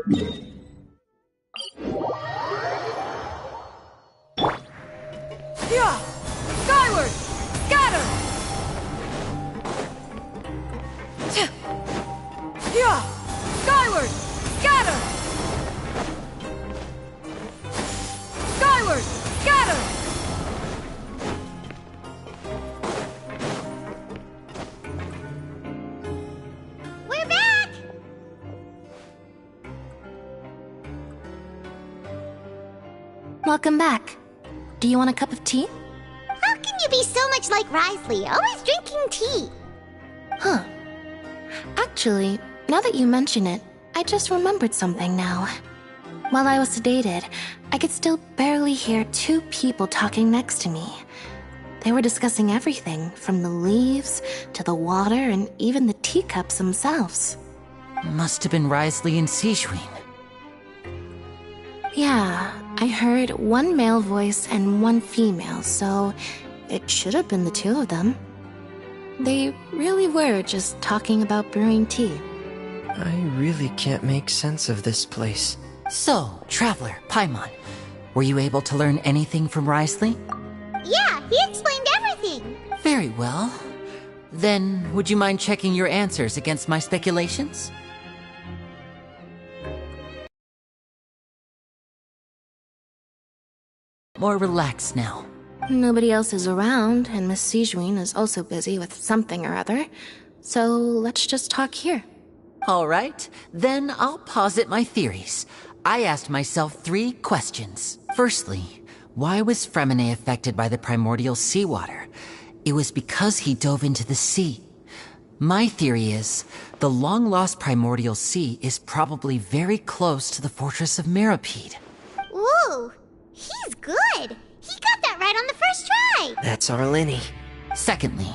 Yeah! Skyward! Scatter! Yeah! Skyward! Scatter! Skyward! Scatter! We're back! Welcome back. Do you want a cup of tea? How can you be so much like Risley, always drinking tea? Huh. Actually, now that you mention it, I just remembered something now. While I was sedated, I could still barely hear two people talking next to me. They were discussing everything, from the leaves to the water and even the teacups themselves. Must have been Risley and Sejuin. Yeah, I heard one male voice and one female, so it should have been the two of them. They really were just talking about brewing tea. I really can't make sense of this place. So, Traveler, Paimon, were you able to learn anything from Risley? Yeah, he explained everything. Very well. Then, would you mind checking your answers against my speculations? More relaxed now. Nobody else is around, and Miss Sejuin is also busy with something or other, so let's just talk here. All right, then I'll posit my theories. I asked myself 3 questions. Firstly, why was Fremine affected by the primordial seawater? It was because he dove into the sea. My theory is, the long-lost primordial sea is probably very close to the fortress of Meropide. Ooh, he's good. He got that right on the first try. That's our Linny. Secondly,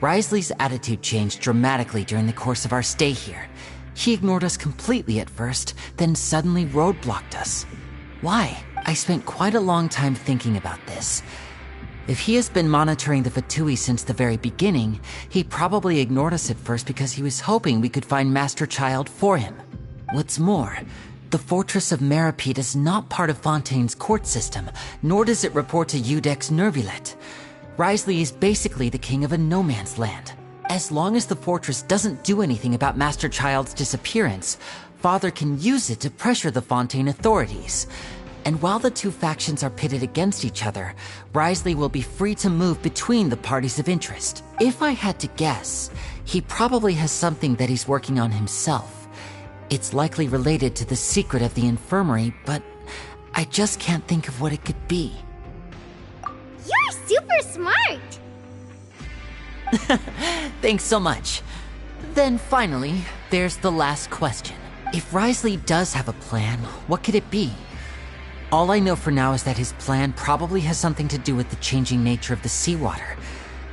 Risley's attitude changed dramatically during the course of our stay here. He ignored us completely at first, then suddenly roadblocked us. Why? I spent quite a long time thinking about this. If he has been monitoring the Fatui since the very beginning, he probably ignored us at first because he was hoping we could find Master Child for him. What's more, the Fortress of Meropide is not part of Fontaine's court system, nor does it report to Eudex Nervulet. Risley is basically the king of a no-man's land. As long as the fortress doesn't do anything about Master Child's disappearance, Father can use it to pressure the Fontaine authorities. And while the two factions are pitted against each other, Risley will be free to move between the parties of interest. If I had to guess, he probably has something that he's working on himself. It's likely related to the secret of the infirmary, but I just can't think of what it could be. You're super smart. Thanks so much. Then finally, there's the last question. If Risley does have a plan, what could it be? All I know for now is that his plan probably has something to do with the changing nature of the seawater.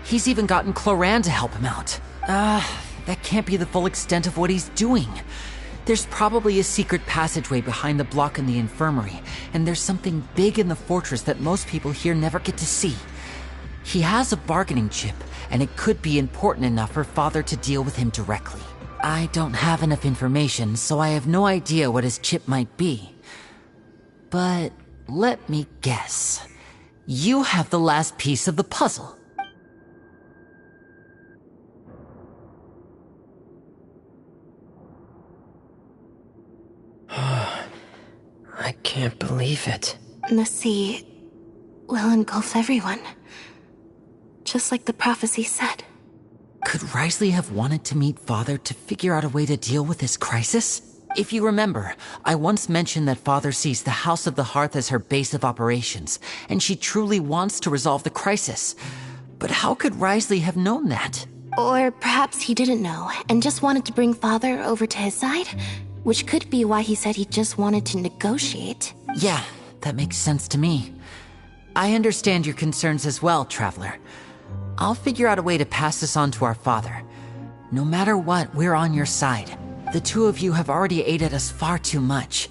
He's even gotten Cloran to help him out. That can't be the full extent of what he's doing. There's probably a secret passageway behind the block in the infirmary, and there's something big in the fortress that most people here never get to see. He has a bargaining chip, and it could be important enough for Father to deal with him directly. I don't have enough information, so I have no idea what his chip might be. But let me guess. You have the last piece of the puzzle. I can't believe it. The sea will engulf everyone, just like the prophecy said. Could Risley have wanted to meet Father to figure out a way to deal with this crisis? If you remember, I once mentioned that Father sees the House of the Hearth as her base of operations, and she truly wants to resolve the crisis. But how could Risley have known that? Or perhaps he didn't know, and just wanted to bring Father over to his side? Which could be why he said he just wanted to negotiate. Yeah, that makes sense to me. I understand your concerns as well, Traveler. I'll figure out a way to pass this on to our father. No matter what, we're on your side. The two of you have already aided us far too much.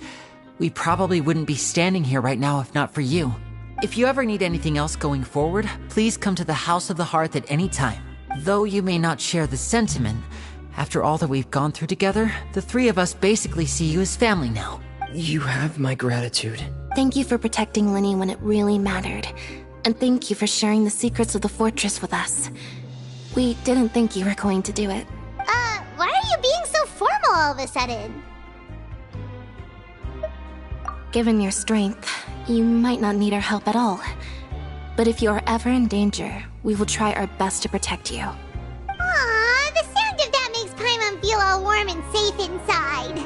We probably wouldn't be standing here right now if not for you. If you ever need anything else going forward, please come to the House of the Hearth at any time. Though you may not share the sentiment, after all that we've gone through together, the three of us basically see you as family now. You have my gratitude. Thank you for protecting Linny when it really mattered. And thank you for sharing the secrets of the fortress with us. We didn't think you were going to do it. Why are you being so formal all of a sudden? Given your strength, you might not need our help at all. But if you are ever in danger, we will try our best to protect you. Aw, the sound of that makes Paimon feel all warm and safe inside.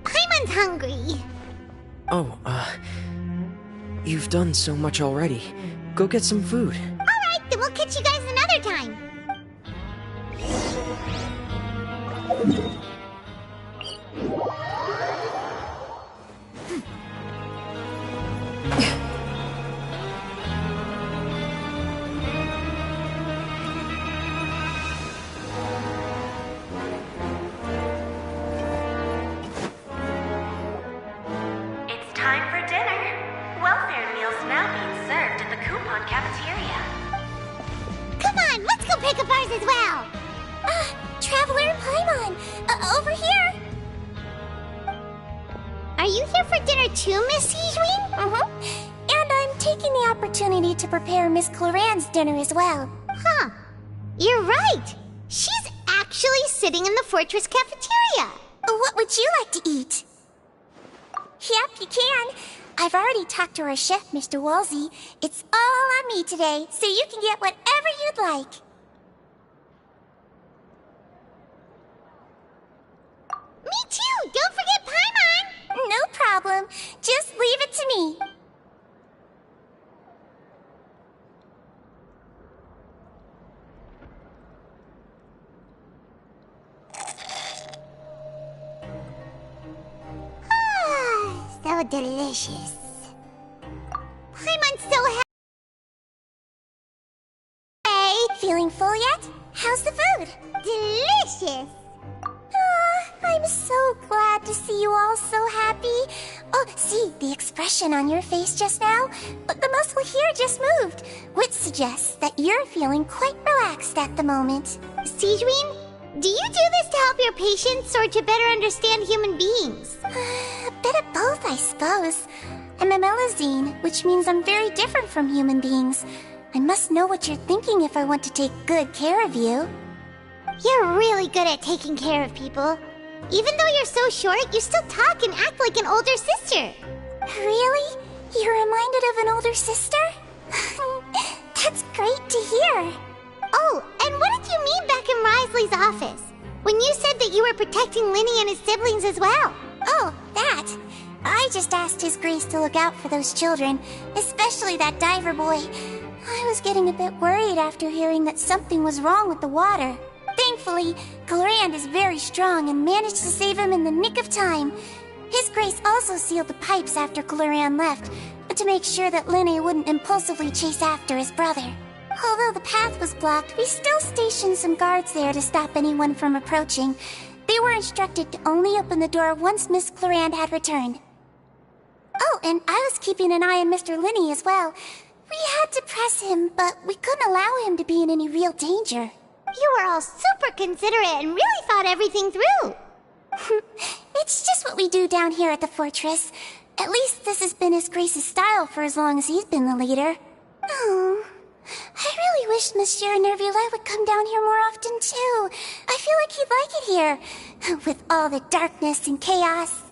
Paimon's hungry. Oh, you've done so much already. Go get some food. Alright, then we'll catch you guys another time. It's time for dinner. Welfare meals now being served at the coupon cafeteria. Come on, let's go pick up ours as well. Traveler and Paimon, over here. Are you here for dinner too, Miss Heyyy? And I'm taking the opportunity to prepare Miss Cloran's dinner as well. Huh. You're right. She's actually sitting in the fortress cafeteria. What would you like to eat? Yep, you can. I've already talked to our chef, Mr. Wolsey. It's all on me today, so you can get whatever you'd like. Me too. Don't forget Paimon. No problem. Just leave it to me. So delicious. Paimon's so happy. Hey, Feeling full yet? How's the food? delicious. I'm so glad to see you all so happy. Oh, see the expression on your face just now? The muscle here just moved, which suggests that you're feeling quite relaxed at the moment. Heyyy, do you do this to help your patients or to better understand human beings? A bit of both, I suppose. I'm a melazine, which means I'm very different from human beings. I must know what you're thinking if I want to take good care of you. You're really good at taking care of people. Even though you're so short, you still talk and act like an older sister. Really? You're reminded of an older sister? That's great to hear. Oh, and what did you mean back in Risley's office? When you said that you were protecting Linny and his siblings as well. Oh, that. I just asked His Grace to look out for those children, especially that diver boy. I was getting a bit worried after hearing that something was wrong with the water. Thankfully, Cloran is very strong and managed to save him in the nick of time. His Grace also sealed the pipes after Cloran left, to make sure that Linny wouldn't impulsively chase after his brother. Although the path was blocked, we still stationed some guards there to stop anyone from approaching. They were instructed to only open the door once Miss Cloran had returned. Oh, and I was keeping an eye on Mr. Linny as well. We had to press him, but we couldn't allow him to be in any real danger. You were all super considerate and really thought everything through. It's just what we do down here at the fortress. At least this has been His Grace's style for as long as he's been the leader. Oh, I really wish Monsieur Nervula would come down here more often too. I feel like he'd like it here, with all the darkness and chaos.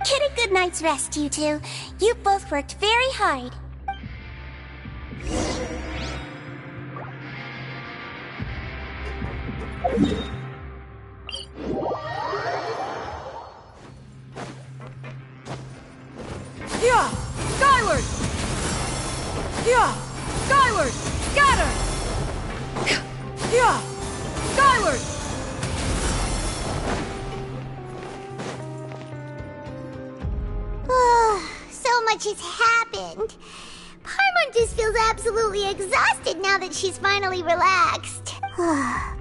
Get a good night's rest, you two. You both worked very hard. Yeah! Skyward! Yeah! Skyward! Scatter! Yeah! Skyward! So much has happened. Paimon just feels absolutely exhausted now that she's finally relaxed.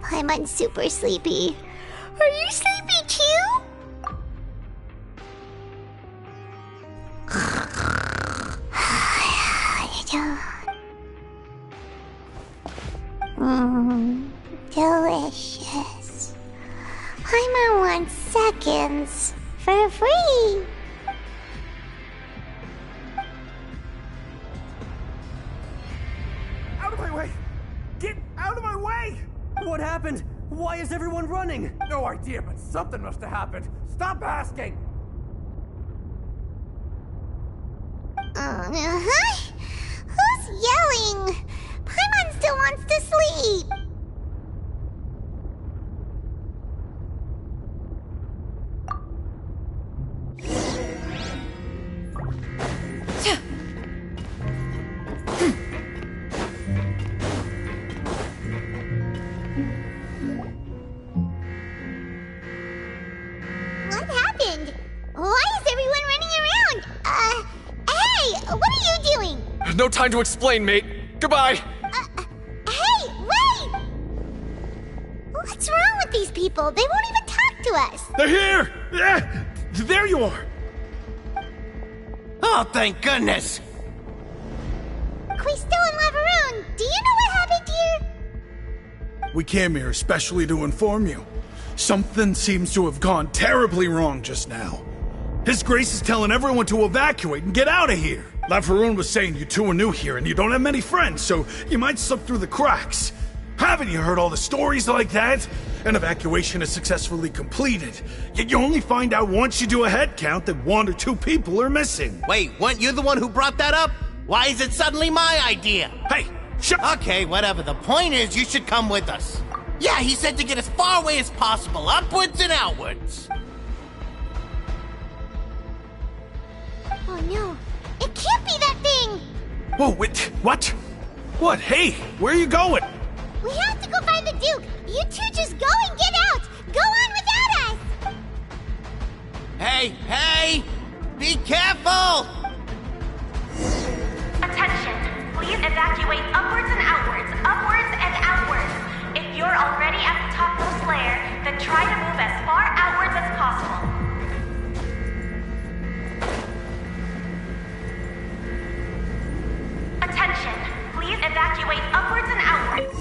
Paimon's super sleepy. Are you sleepy too? Delicious. I'm on 1 seconds for free. Out of my way! Get out of my way! What happened? Why is everyone running? No idea, but something must have happened. Stop asking! Who's yelling? Paimon still wants to sleep. What happened? Why is everyone running around? Hey, what are you doing? No time to explain, mate. Goodbye! Hey, wait! What's wrong with these people? They won't even talk to us. They're here! Yeah, there you are! Oh, thank goodness! Quisto and Lavaroon, do you know what happened here? We came here especially to inform you. Something seems to have gone terribly wrong just now. His Grace is telling everyone to evacuate and get out of here. Lavaroon was saying you two are new here and you don't have many friends, so you might slip through the cracks. Haven't you heard all the stories like that? An evacuation is successfully completed, yet you only find out once you do a head count that 1 or 2 people are missing. Wait, weren't you the one who brought that up? Why is it suddenly my idea? Hey, shut up! Okay, whatever. The point is, you should come with us. Yeah, he said to get as far away as possible, upwards and outwards. Oh no, it can't be that thing! Whoa, wait, what? What? Hey, where are you going? We have to go find the Duke! You two just go and get out! Go on without us! Hey! Be careful! Attention! Please evacuate upwards and outwards, upwards and outwards. If you're already at the topmost layer, then try to move as far outwards as possible. Attention! Please evacuate upwards and outwards.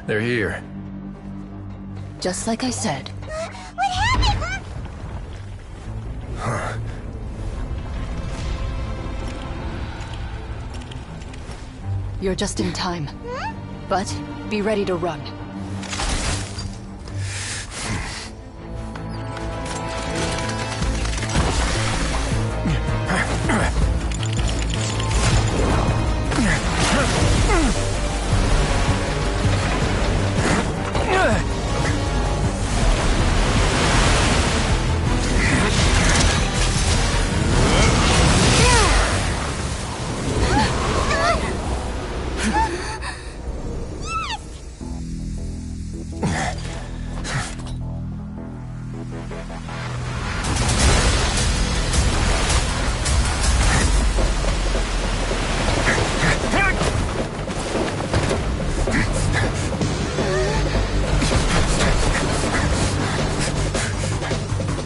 They're here. Just like I said. What happened? You're just in time. But be ready to run.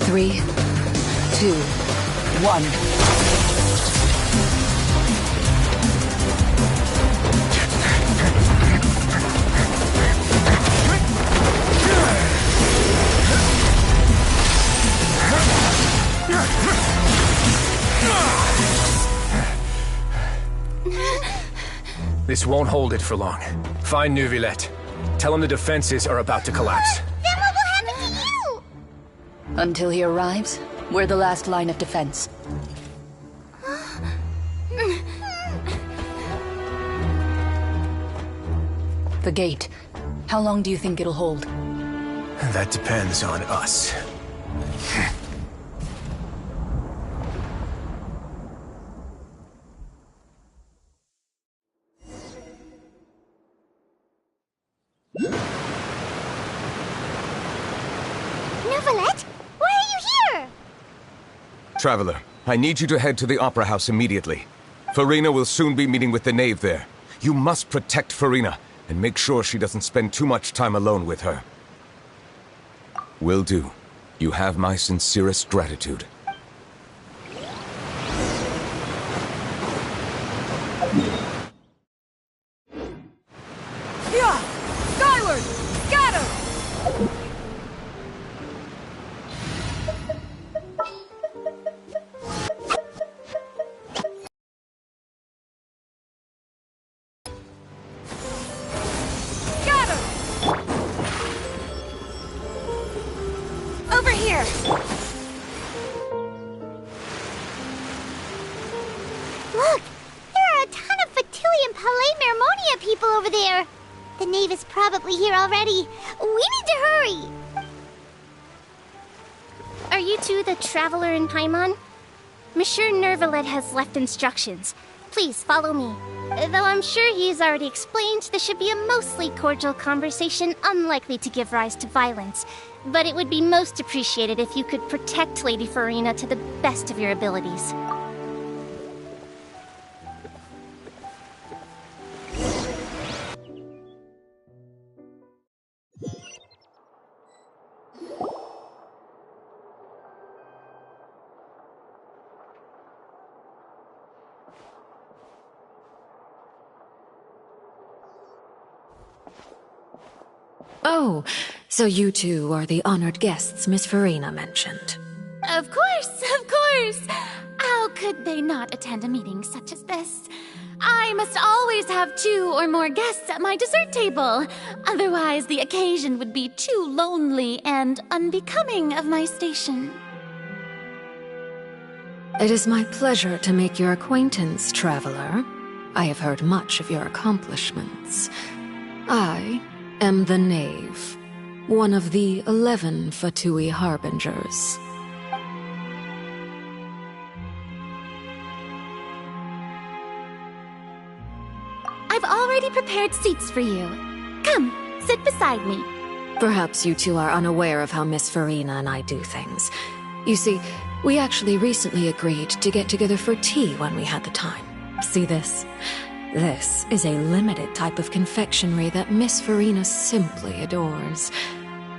Three, 2, 1. This won't hold it for long. Find Neuvillette. Tell him the defenses are about to collapse. Then what will happen to you? Until he arrives, we're the last line of defense. The gate. How long do you think it'll hold? That depends on us. Neuvillette, why are you here? Traveler, I need you to head to the Opera House immediately. Farina will soon be meeting with the knave there. You must protect Farina, and make sure she doesn't spend too much time alone with her. Will do. You have my sincerest gratitude. Yeah! Skyward! Scatter! Over here! Look! There are a ton of Fatilian Palais Mermonia people over there! The knave is probably here already. We need to hurry! Are you two the traveler in Paimon? Monsieur Nervalet has left instructions. Please follow me. Though I'm sure he's already explained, this should be a mostly cordial conversation, unlikely to give rise to violence. But it would be most appreciated if you could protect Lady Farina to the best of your abilities. Oh, so you two are the honored guests Miss Farina mentioned. Of course, of course! How could they not attend a meeting such as this? I must always have 2 or more guests at my dessert table. Otherwise, the occasion would be too lonely and unbecoming of my station. It is my pleasure to make your acquaintance, traveler. I have heard much of your accomplishments. I am the Knave, one of the 11 Fatui Harbingers. I've already prepared seats for you. Come, sit beside me. Perhaps you two are unaware of how Miss Farina and I do things. You see, we actually recently agreed to get together for tea when we had the time. See this? This is a limited type of confectionery that Miss Farina simply adores.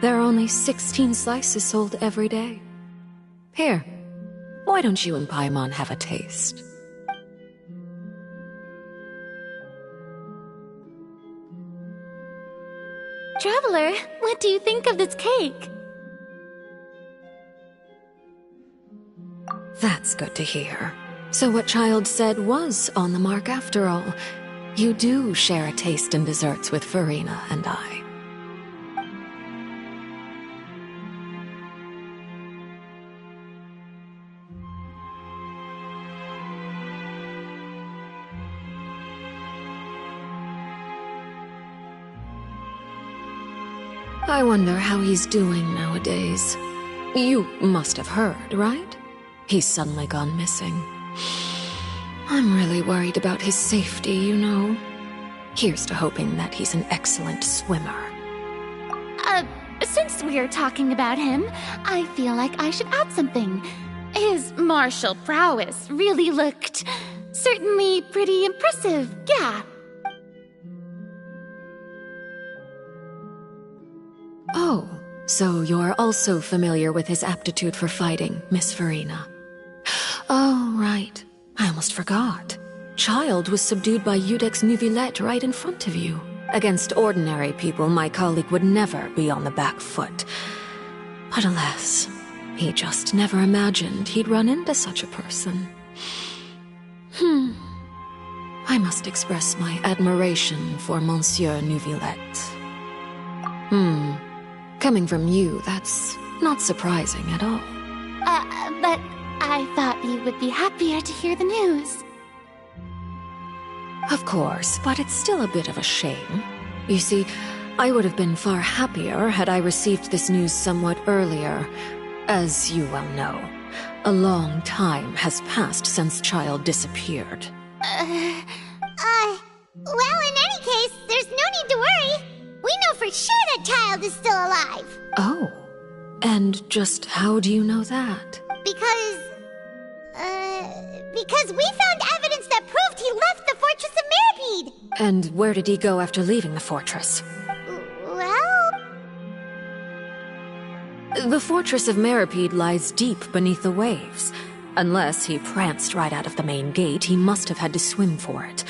There are only 16 slices sold every day. Here, why don't you and Paimon have a taste? Traveler, what do you think of this cake? That's good to hear. So what Child said was on the mark after all. You do share a taste in desserts with Farina and I. I wonder how he's doing nowadays. You must have heard, right? He's suddenly gone missing. I'm really worried about his safety, you know. Here's to hoping that he's an excellent swimmer. Since we're talking about him, I feel like I should add something. His martial prowess really looked certainly pretty impressive, yeah. Oh, so you're also familiar with his aptitude for fighting, Miss Farina. Oh, right. I almost forgot. Child was subdued by Eudex Neuvillette right in front of you. Against ordinary people, my colleague would never be on the back foot. But alas, he just never imagined he'd run into such a person. I must express my admiration for Monsieur Neuvillette. Coming from you, that's not surprising at all. But I thought you would be happier to hear the news. Of course, but it's still a bit of a shame. You see, I would have been far happier had I received this news somewhat earlier. As you well know, a long time has passed since Child disappeared. Well, in any case, there's no need to worry. We know for sure that Child is still alive. Oh, and just how do you know that? Because we found evidence that proved he left the Fortress of Mirapede. And where did he go after leaving the fortress? Well... The fortress of Meripede lies deep beneath the waves. Unless he pranced right out of the main gate, he must have had to swim for it.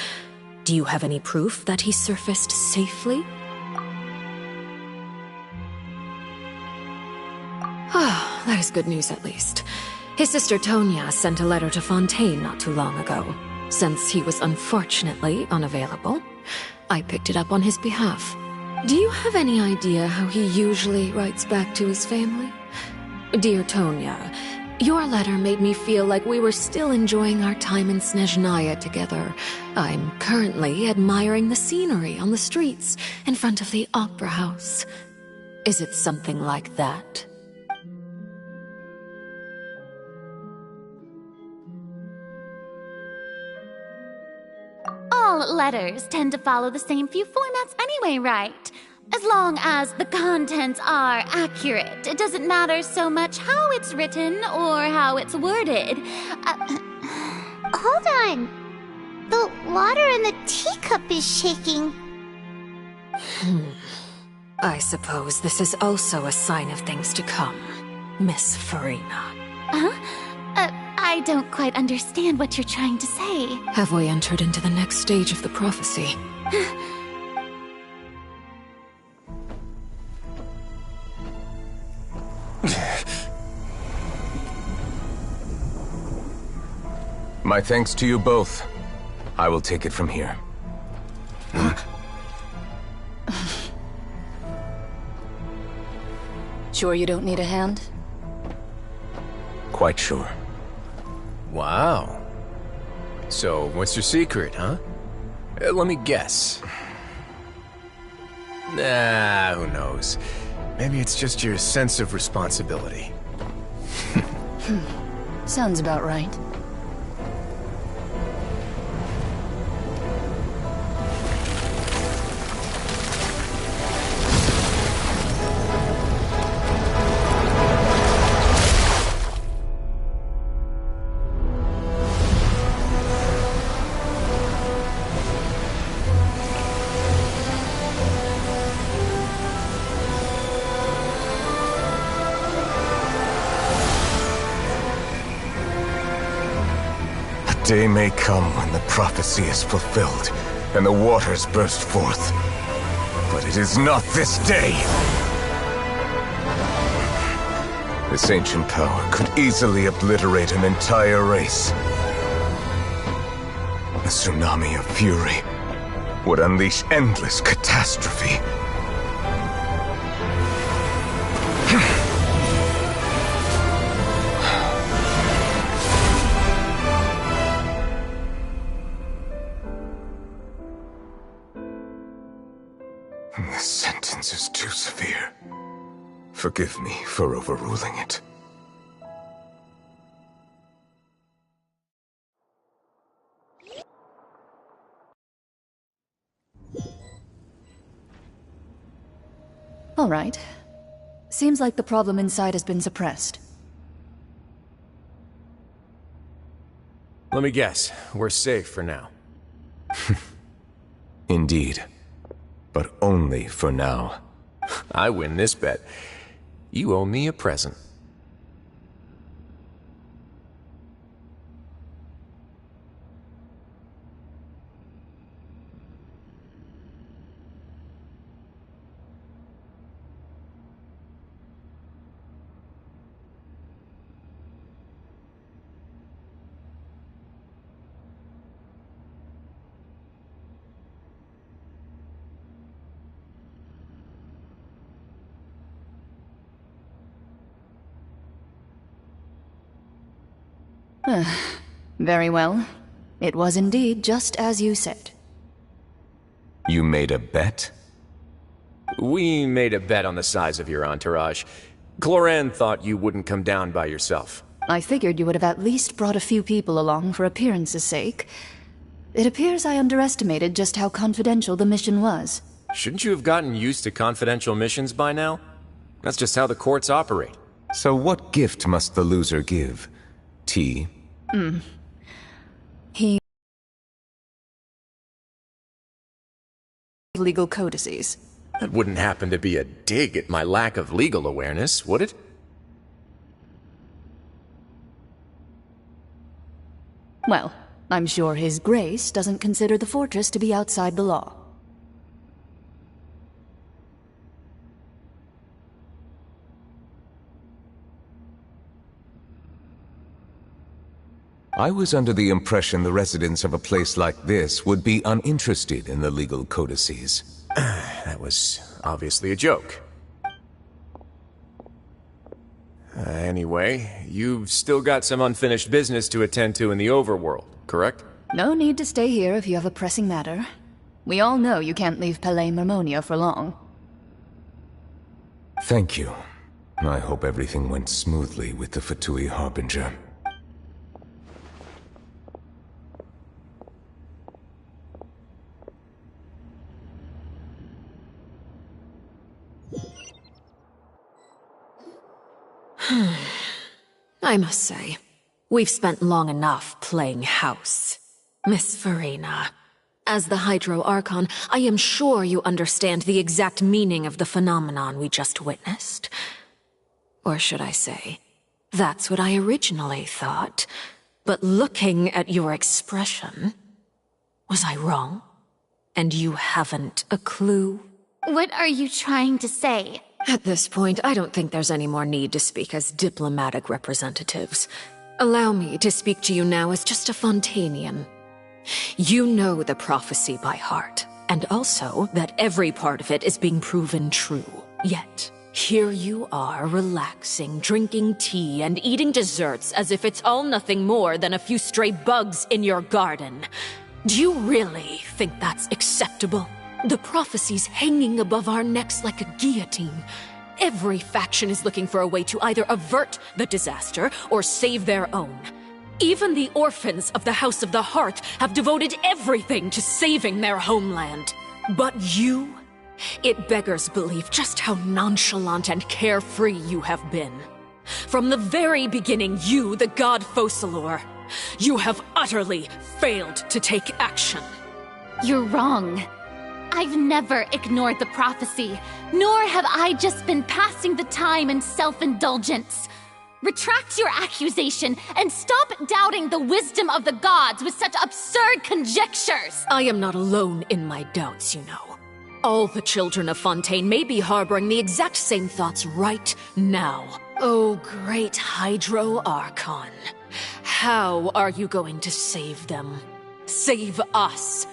Do you have any proof that he surfaced safely? Ah, that is good news at least. His sister Tonya sent a letter to Fontaine not too long ago. Since he was unfortunately unavailable, I picked it up on his behalf. Do you have any idea how he usually writes back to his family? Dear Tonya, your letter made me feel like we were still enjoying our time in Snezhnaya together. I'm currently admiring the scenery on the streets in front of the opera house. Is it something like that? All letters tend to follow the same few formats anyway, right? As long as the contents are accurate, it doesn't matter so much how it's written or how it's worded. Hold on. The water in the teacup is shaking. I suppose this is also a sign of things to come, Miss Farina. Huh? I don't quite understand what you're trying to say. Have we entered into the next stage of the prophecy? My thanks to you both. I will take it from here. Sure you don't need a hand? Quite sure. Wow. So, what's your secret, huh? Let me guess. Nah, who knows? Maybe it's just your sense of responsibility. Sounds about right. Day may come when the prophecy is fulfilled, and the waters burst forth. But it is not this day! This ancient power could easily obliterate an entire race. The tsunami of fury would unleash endless catastrophe. The sentence is too severe. Forgive me for overruling it. All right. Seems like the problem inside has been suppressed. Let me guess, we're safe for now. Indeed. But only for now. I win this bet. You owe me a present. Very well. It was indeed just as you said. You made a bet? We made a bet on the size of your entourage. Cloran thought you wouldn't come down by yourself. I figured you would have at least brought a few people along for appearance's sake. It appears I underestimated just how confidential the mission was. Shouldn't you have gotten used to confidential missions by now? That's just how the courts operate. So what gift must the loser give? Tea? He legal codices. That wouldn't happen to be a dig at my lack of legal awareness, would it? Well, I'm sure His Grace doesn't consider the fortress to be outside the law. I was under the impression the residents of a place like this would be uninterested in the legal codices. That was obviously a joke. Anyway, you've still got some unfinished business to attend to in the overworld, correct? No need to stay here if you have a pressing matter. We all know you can't leave Palais Mermonia for long. Thank you. I hope everything went smoothly with the Fatui Harbinger. I must say, we've spent long enough playing house. Miss Farina, as the Hydro Archon, I am sure you understand the exact meaning of the phenomenon we just witnessed. Or should I say, that's what I originally thought. But looking at your expression, was I wrong? And you haven't a clue? What are you trying to say? At this point, I don't think there's any more need to speak as diplomatic representatives. Allow me to speak to you now as just a Fontanian. You know the prophecy by heart, and also that every part of it is being proven true. Yet, here you are relaxing, drinking tea, and eating desserts as if it's all nothing more than a few stray bugs in your garden. Do you really think that's acceptable? The prophecy's hanging above our necks like a guillotine. Every faction is looking for a way to either avert the disaster or save their own. Even the orphans of the House of the Hearth have devoted everything to saving their homeland. But you? It beggars belief just how nonchalant and carefree you have been. From the very beginning, you, the god Focalor, you have utterly failed to take action. You're wrong. I've never ignored the prophecy, nor have I just been passing the time in self-indulgence. Retract your accusation and stop doubting the wisdom of the gods with such absurd conjectures! I am not alone in my doubts, you know. All the children of Fontaine may be harboring the exact same thoughts right now. Oh, great Hydro Archon. How are you going to save them? Save us?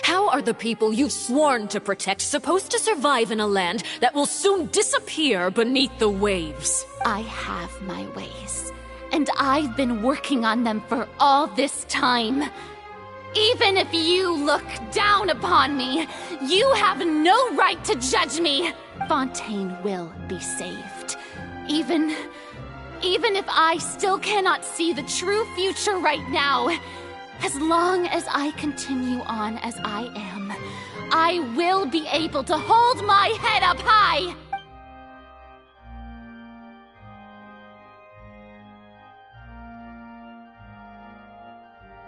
How are the people you've sworn to protect supposed to survive in a land that will soon disappear beneath the waves? I have my ways, and I've been working on them for all this time. Even if you look down upon me, you have no right to judge me. Fontaine will be saved. Even if I still cannot see the true future right now, as long as I continue on as I am, I will be able to hold my head up high!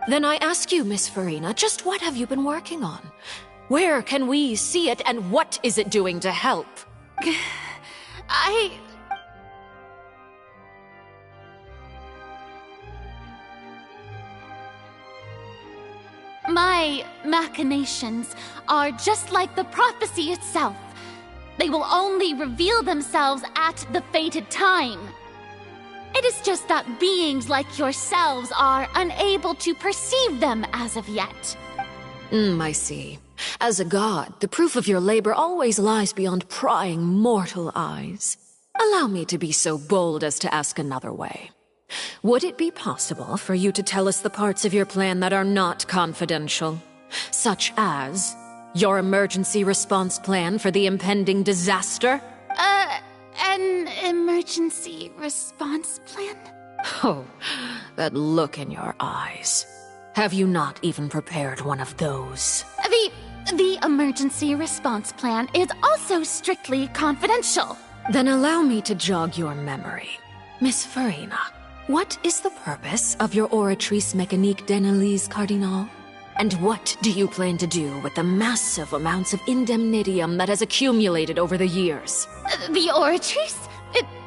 Then I ask you, Miss Farina, just what have you been working on? Where can we see it, and what is it doing to help? My machinations are just like the prophecy itself. They will only reveal themselves at the fated time. It is just that beings like yourselves are unable to perceive them as of yet. I see. As a god, the proof of your labor always lies beyond prying mortal eyes. Allow me to be so bold as to ask another way. Would it be possible for you to tell us the parts of your plan that are not confidential? Such as your emergency response plan for the impending disaster? An emergency response plan? Oh, that look in your eyes. Have you not even prepared one of those? The emergency response plan is also strictly confidential. Then allow me to jog your memory. Miss Farina, what is the purpose of your Oratrice Mécanique d'Analyse Cardinal? And what do you plan to do with the massive amounts of indemnitium that has accumulated over the years? The Oratrice?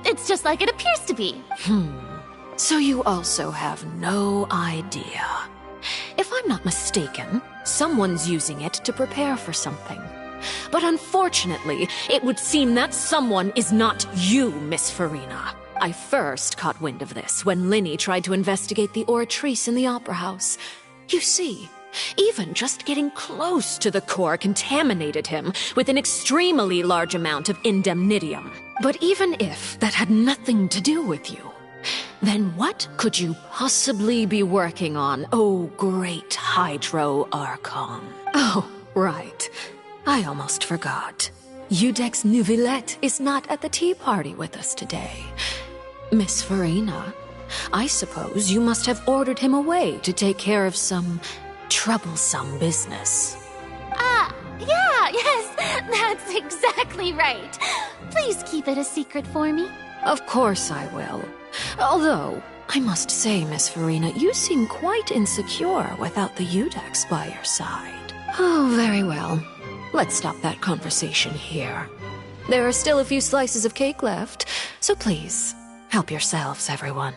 It's just like it appears to be. So you also have no idea. If I'm not mistaken, someone's using it to prepare for something. But unfortunately, it would seem that someone is not you, Miss Farina. I first caught wind of this when Linny tried to investigate the Oratrice in the Opera House. You see, even just getting close to the core contaminated him with an extremely large amount of indemnitium. But even if that had nothing to do with you, then what could you possibly be working on, oh great Hydro Archon? Oh, right. I almost forgot. Udex Neuvillette is not at the tea party with us today. Miss Farina, I suppose you must have ordered him away to take care of some troublesome business. Yes, that's exactly right. Please keep it a secret for me. Of course I will. Although, I must say, Miss Farina, you seem quite insecure without the Udex by your side. Oh, very well. Let's stop that conversation here. There are still a few slices of cake left, so please, help yourselves, everyone.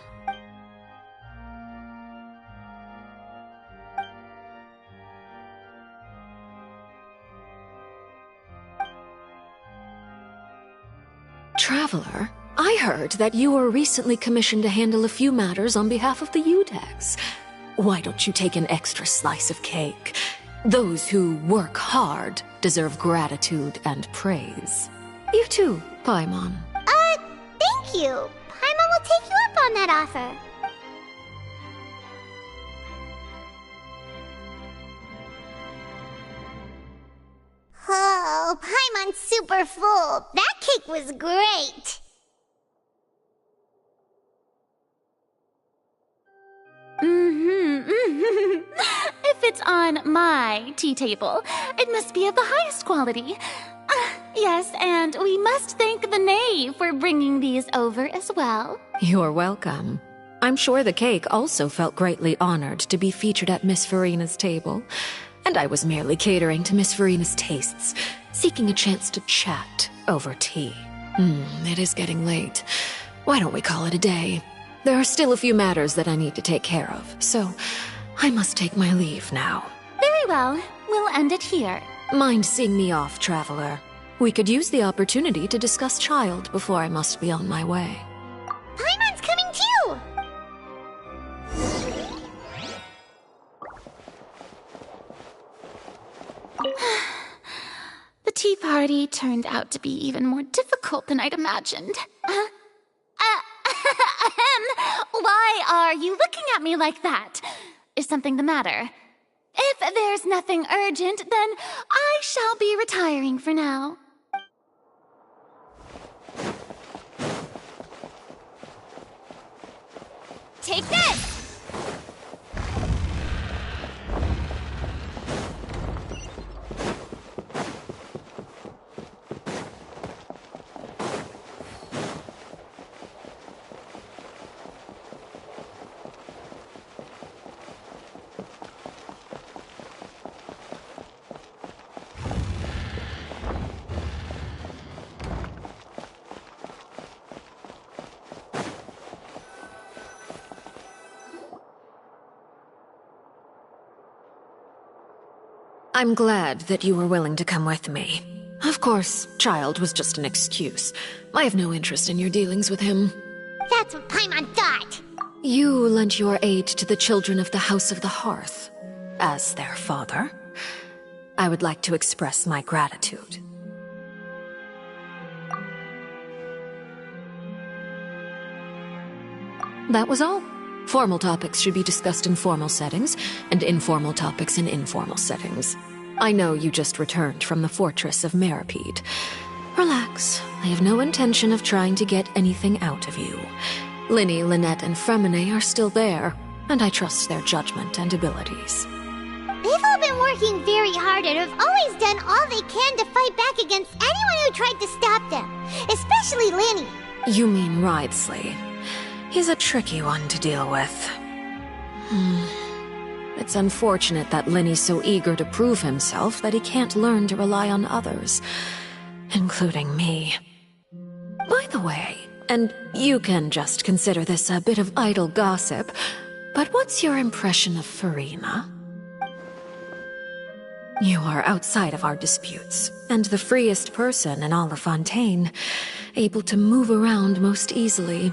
Traveler, I heard that you were recently commissioned to handle a few matters on behalf of the Udex. Why don't you take an extra slice of cake? Those who work hard deserve gratitude and praise. You too, Paimon. Thank you. Paimon will take you up on that offer. Oh, Paimon's super full. That cake was great. If it's on my tea table, it must be of the highest quality. Yes, and we must thank the knave for bringing these over as well. You're welcome. I'm sure the cake also felt greatly honored to be featured at Miss Farina's table. And I was merely catering to Miss Farina's tastes, seeking a chance to chat over tea. It is getting late. Why don't we call it a day? There are still a few matters that I need to take care of, so I must take my leave now. Very well. We'll end it here. Mind seeing me off, Traveler? We could use the opportunity to discuss Child before I must be on my way. Paimon's coming too! The tea party turned out to be even more difficult than I'd imagined. Why are you looking at me like that? Is something the matter? If there's nothing urgent, then I shall be retiring for now. Take this! I'm glad that you were willing to come with me. Of course, Child was just an excuse. I have no interest in your dealings with him. That's what Paimon thought. You lent your aid to the children of the House of the Hearth. As their father, I would like to express my gratitude. That was all. Formal topics should be discussed in formal settings, and informal topics in informal settings. I know you just returned from the fortress of Meripede. Relax. I have no intention of trying to get anything out of you. Linny, Lynette, and Fremine are still there, and I trust their judgment and abilities. They've all been working very hard and have always done all they can to fight back against anyone who tried to stop them. Especially Linny. You mean Wriothesley. He's a tricky one to deal with. It's unfortunate that Lenny's so eager to prove himself that he can't learn to rely on others, including me. By the way, and you can just consider this a bit of idle gossip, but what's your impression of Furina? You are outside of our disputes, and the freest person in all of Fontaine, able to move around most easily.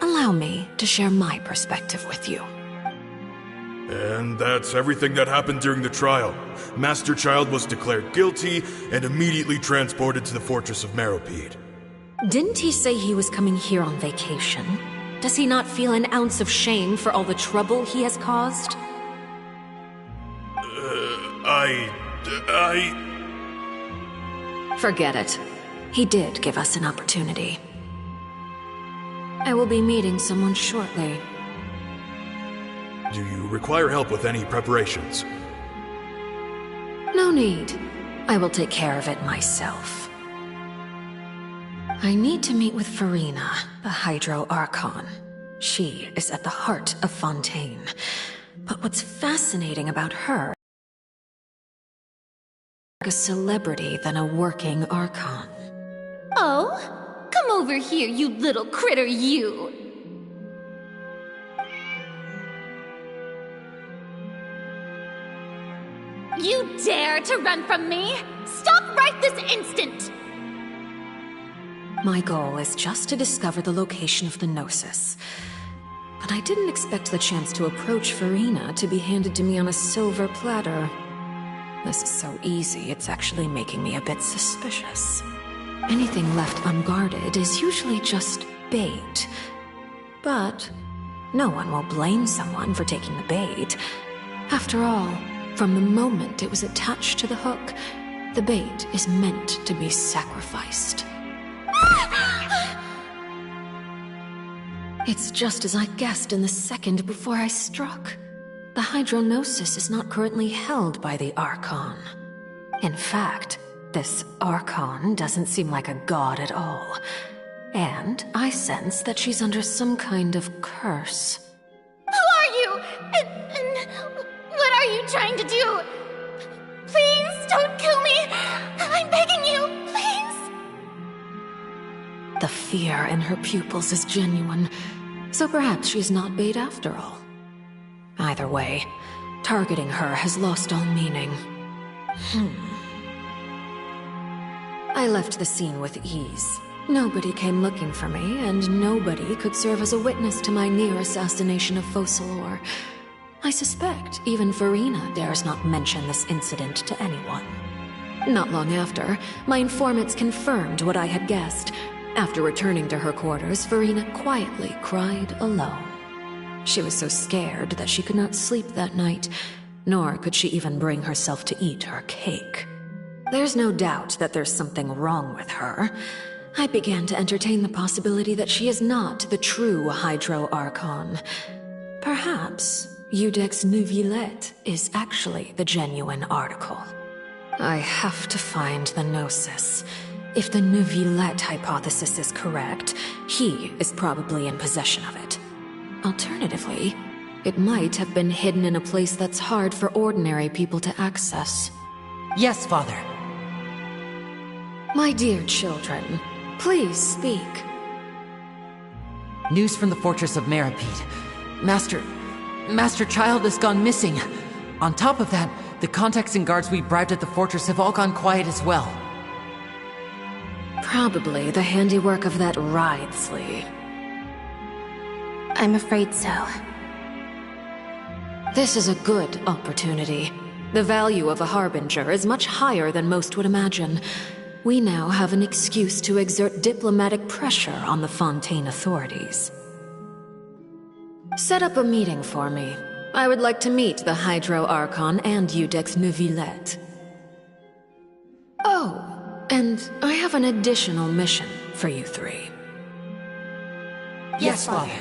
Allow me to share my perspective with you. And that's everything that happened during the trial. Master Child was declared guilty and immediately transported to the Fortress of Meropide. Didn't he say he was coming here on vacation? Does he not feel an ounce of shame for all the trouble he has caused? Forget it. He did give us an opportunity. I will be meeting someone shortly. Do you require help with any preparations? No need. I will take care of it myself. I need to meet with Furina, the Hydro Archon. She is at the heart of Fontaine. But what's fascinating about her is a celebrity than a working Archon. Oh? Come over here, you little critter, you! You dare to run from me? Stop right this instant! My goal is just to discover the location of the Gnosis. But I didn't expect the chance to approach Furina to be handed to me on a silver platter. This is so easy, it's actually making me a bit suspicious. Anything left unguarded is usually just bait. But no one will blame someone for taking the bait. After all, from the moment it was attached to the hook, the bait is meant to be sacrificed. It's just as I guessed in the second before I struck. The Hydronosis is not currently held by the Archon. In fact, this Archon doesn't seem like a god at all. And I sense that she's under some kind of curse. Who are you? And what are you trying to do? Please don't kill me! I'm begging you, please! The fear in her pupils is genuine, so perhaps she's not bait after all. Either way, targeting her has lost all meaning. I left the scene with ease. Nobody came looking for me, and nobody could serve as a witness to my near assassination of Focalor. I suspect even Furina dares not mention this incident to anyone. Not long after, my informants confirmed what I had guessed. After returning to her quarters, Furina quietly cried alone. She was so scared that she could not sleep that night, nor could she even bring herself to eat her cake. There's no doubt that there's something wrong with her. I began to entertain the possibility that she is not the true Hydro Archon. Perhaps Iudex Neuvillette is actually the genuine article. I have to find the Gnosis. If the Neuvillette hypothesis is correct, he is probably in possession of it. Alternatively, it might have been hidden in a place that's hard for ordinary people to access. Yes, Father. My dear children, please speak. News from the Fortress of Meropide. Master Child has gone missing. On top of that, the contacts and guards we bribed at the fortress have all gone quiet as well. Probably the handiwork of that Wriothesley. I'm afraid so. This is a good opportunity. The value of a Harbinger is much higher than most would imagine. We now have an excuse to exert diplomatic pressure on the Fontaine authorities. Set up a meeting for me. I would like to meet the Hydro Archon and Iudex Neuvillette. Oh, and I have an additional mission for you three. Yes, Father.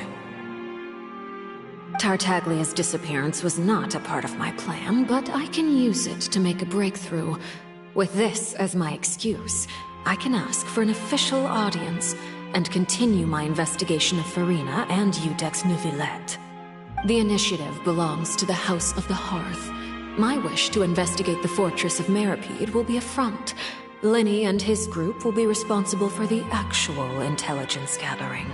Tartaglia's disappearance was not a part of my plan, but I can use it to make a breakthrough. With this as my excuse, I can ask for an official audience and continue my investigation of Furina and Iudex Neuvillette. The initiative belongs to the House of the Hearth. My wish to investigate the fortress of Meropide will be a front. Lenny and his group will be responsible for the actual intelligence gathering.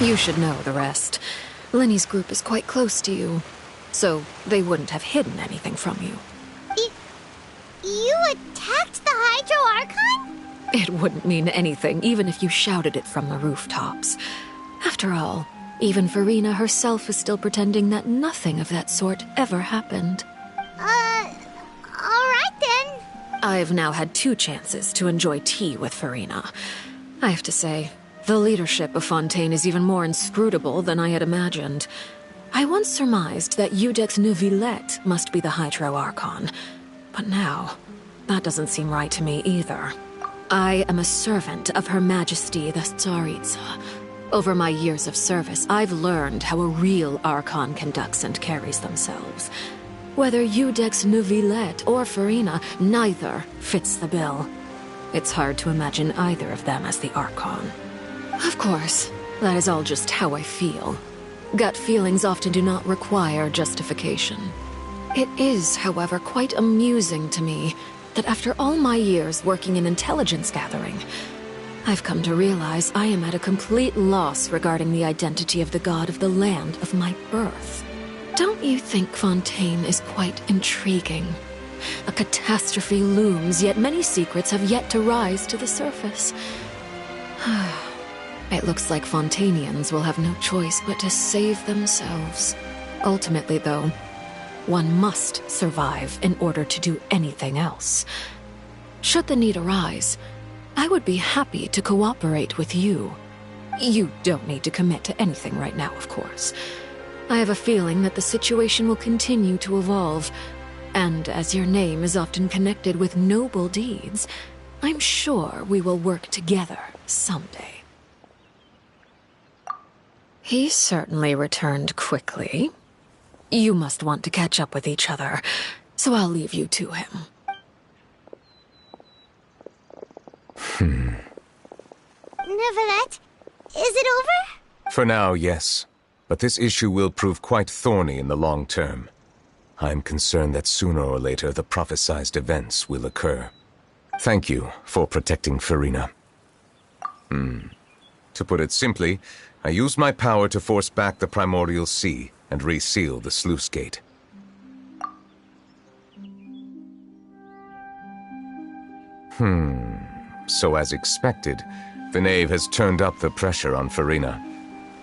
You should know the rest. Lenny's group is quite close to you, so they wouldn't have hidden anything from you. You attacked the Hydro Archon? It wouldn't mean anything, even if you shouted it from the rooftops. After all, even Farina herself is still pretending that nothing of that sort ever happened. Alright then. I've now had 2 chances to enjoy tea with Farina. I have to say, the leadership of Fontaine is even more inscrutable than I had imagined. I once surmised that Iudex Neuvillette must be the Hydro Archon, but now, that doesn't seem right to me either. I am a servant of Her Majesty the Tsaritsa. Over my years of service, I've learned how a real Archon conducts and carries themselves. Whether Iudex Neuvillette or Farina, neither fits the bill. It's hard to imagine either of them as the Archon. Of course, that is all just how I feel. Gut feelings often do not require justification. It is, however, quite amusing to me that after all my years working in intelligence gathering, I've come to realize I am at a complete loss regarding the identity of the god of the land of my birth. Don't you think Fontaine is quite intriguing? A catastrophe looms, yet many secrets have yet to rise to the surface. It looks like Fontainians will have no choice but to save themselves. Ultimately, though, one must survive in order to do anything else. Should the need arise, I would be happy to cooperate with you. You don't need to commit to anything right now, of course. I have a feeling that the situation will continue to evolve, and as your name is often connected with noble deeds, I'm sure we will work together someday. He certainly returned quickly. You must want to catch up with each other, so I'll leave you to him. Neuvillette, is it over? For now, yes. But this issue will prove quite thorny in the long term. I'm concerned that sooner or later the prophesized events will occur. Thank you for protecting Farina. To put it simply, I used my power to force back the Primordial Sea and reseal the sluice gate. So as expected, the knave has turned up the pressure on Farina.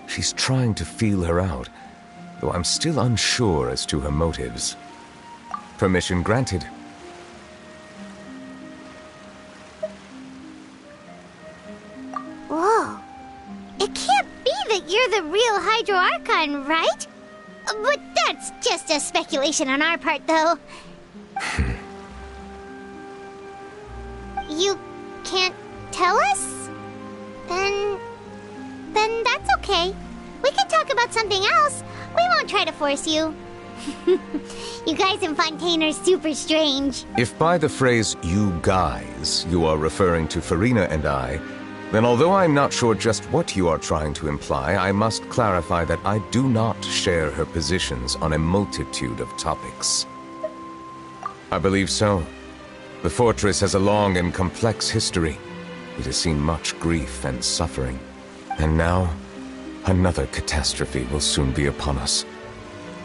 She's trying to feel her out, though I'm still unsure as to her motives. Permission granted. Whoa. It can't be that you're the real Hydro Archon, right? But that's just a speculation on our part, though. You can't tell us? Then that's okay. We can talk about something else. We won't try to force you. You guys in Fontaine are super strange. If by the phrase, you guys, you are referring to Farina and I, then although I'm not sure just what you are trying to imply, I must clarify that I do not share her positions on a multitude of topics. I believe so. The fortress has a long and complex history. It has seen much grief and suffering. And now, another catastrophe will soon be upon us.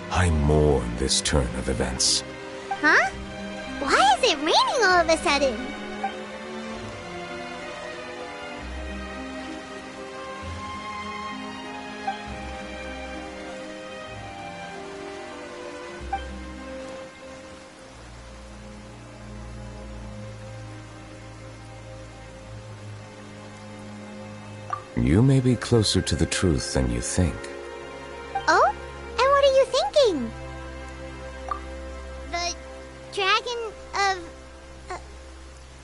I mourn this turn of events. Huh? Why is it raining all of a sudden? You may be closer to the truth than you think. Oh? And what are you thinking? The dragon of...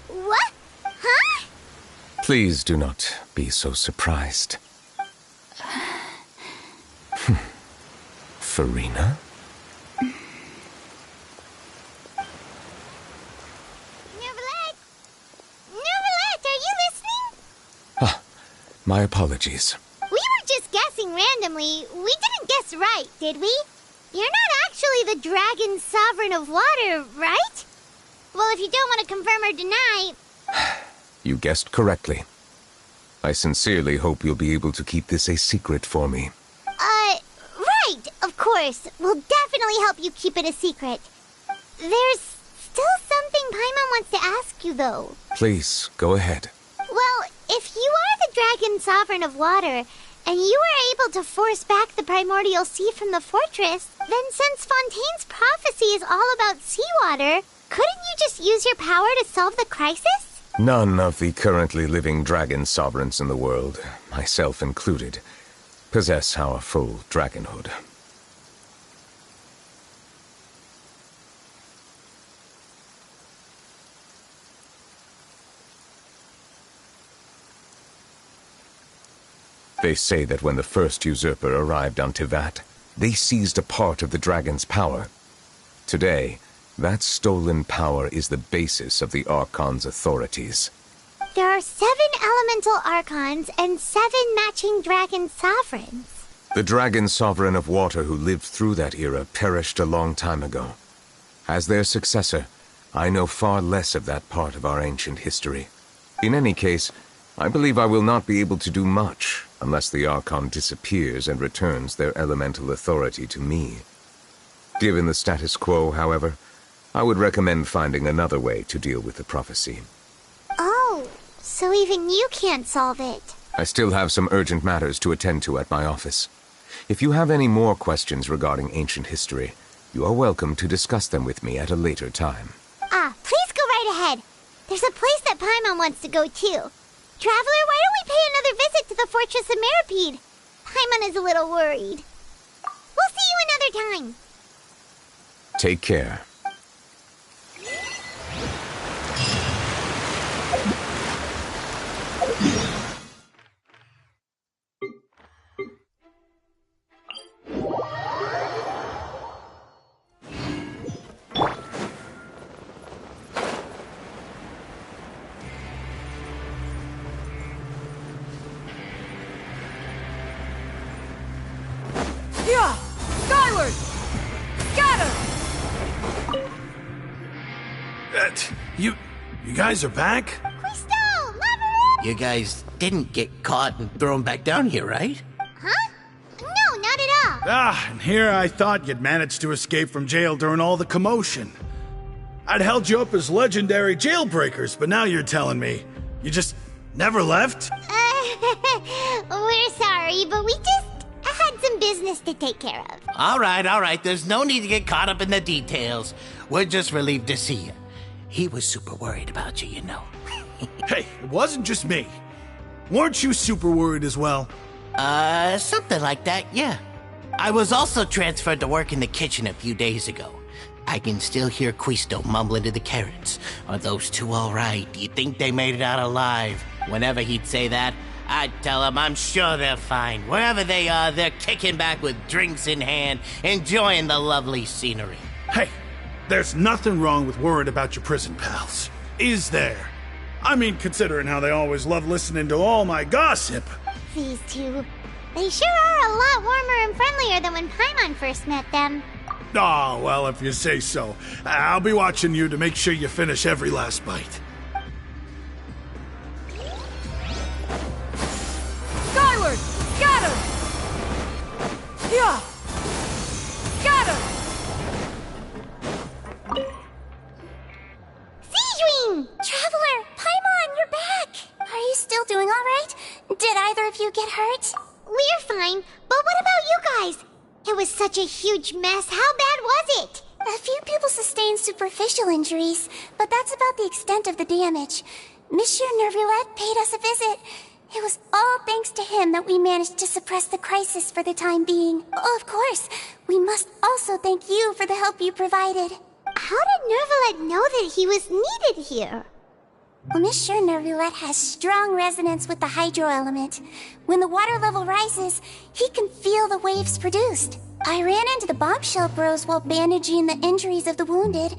what? Huh? Please do not be so surprised. Farina? Neuvillette, My apologies. We were just guessing randomly. We didn't guess right, did we? You're not actually the Dragon Sovereign of Water, right? Well, if you don't want to confirm or deny... You guessed correctly. I sincerely hope you'll be able to keep this a secret for me. Right, of course. We'll definitely help you keep it a secret. There's still something Paimon wants to ask you, though. Please, go ahead. Well, if you are the Dragon Sovereign of Water, and you were able to force back the primordial sea from the fortress, then since Fontaine's prophecy is all about seawater, couldn't you just use your power to solve the crisis? None of the currently living dragon sovereigns in the world, myself included, possess our full dragonhood. They say that when the first usurper arrived on Tivat, they seized a part of the dragon's power. Today, that stolen power is the basis of the Archon's authorities. There are 7 elemental Archons and 7 matching dragon sovereigns. The dragon sovereign of water who lived through that era perished a long time ago. As their successor, I know far less of that part of our ancient history. In any case, I believe I will not be able to do much unless the Archon disappears and returns their elemental authority to me. Given the status quo, however, I would recommend finding another way to deal with the prophecy. Oh, so even you can't solve it. I still have some urgent matters to attend to at my office. If you have any more questions regarding ancient history, you are welcome to discuss them with me at a later time. Please go right ahead. There's a place that Paimon wants to go too. Traveler, why don't we pay another visit to the Fortress of Meropide? Paimon is a little worried. We'll see you another time. Take care. Yeah! Skyward! Scatter! You guys are back? You guys didn't get caught and thrown back down here, right? Huh? No, not at all. And here I thought you'd managed to escape from jail during all the commotion. I'd held you up as legendary jailbreakers, but now you're telling me you just never left? We're sorry, but we just had some business to take care of. All right. There's no need to get caught up in the details. We're just relieved to see you. He was super worried about you, you know. Hey, it wasn't just me. Weren't you super worried as well? Something like that, yeah. I was also transferred to work in the kitchen a few days ago. I can still hear Quisto mumbling to the carrots. Are those two all right? Do you think they made it out alive? Whenever he'd say that, I'd tell him I'm sure they're fine. Wherever they are, they're kicking back with drinks in hand, enjoying the lovely scenery. Hey, there's nothing wrong with worrying about your prison pals. Is there? I mean, considering how they always love listening to all my gossip. These two, they sure are a lot warmer and friendlier than when Paimon first met them. Oh, well, if you say so. I'll be watching you to make sure you finish every last bite. Skyward! Scatter! Yeah! Scatter! Seedwing! Traveler, Paimon, you're back! Are you still doing alright? Did either of you get hurt? We're fine, but what about you guys? It was such a huge mess. How bad was it? A few people sustained superficial injuries, but that's about the extent of the damage. Monsieur Nervulette paid us a visit. It was all thanks to him that we managed to suppress the crisis for the time being. Of course, we must also thank you for the help you provided. How did Nervulette know that he was needed here? Well, Monsieur Nervulette has strong resonance with the hydro element. When the water level rises, he can feel the waves produced. I ran into the bombshell bros while bandaging the injuries of the wounded.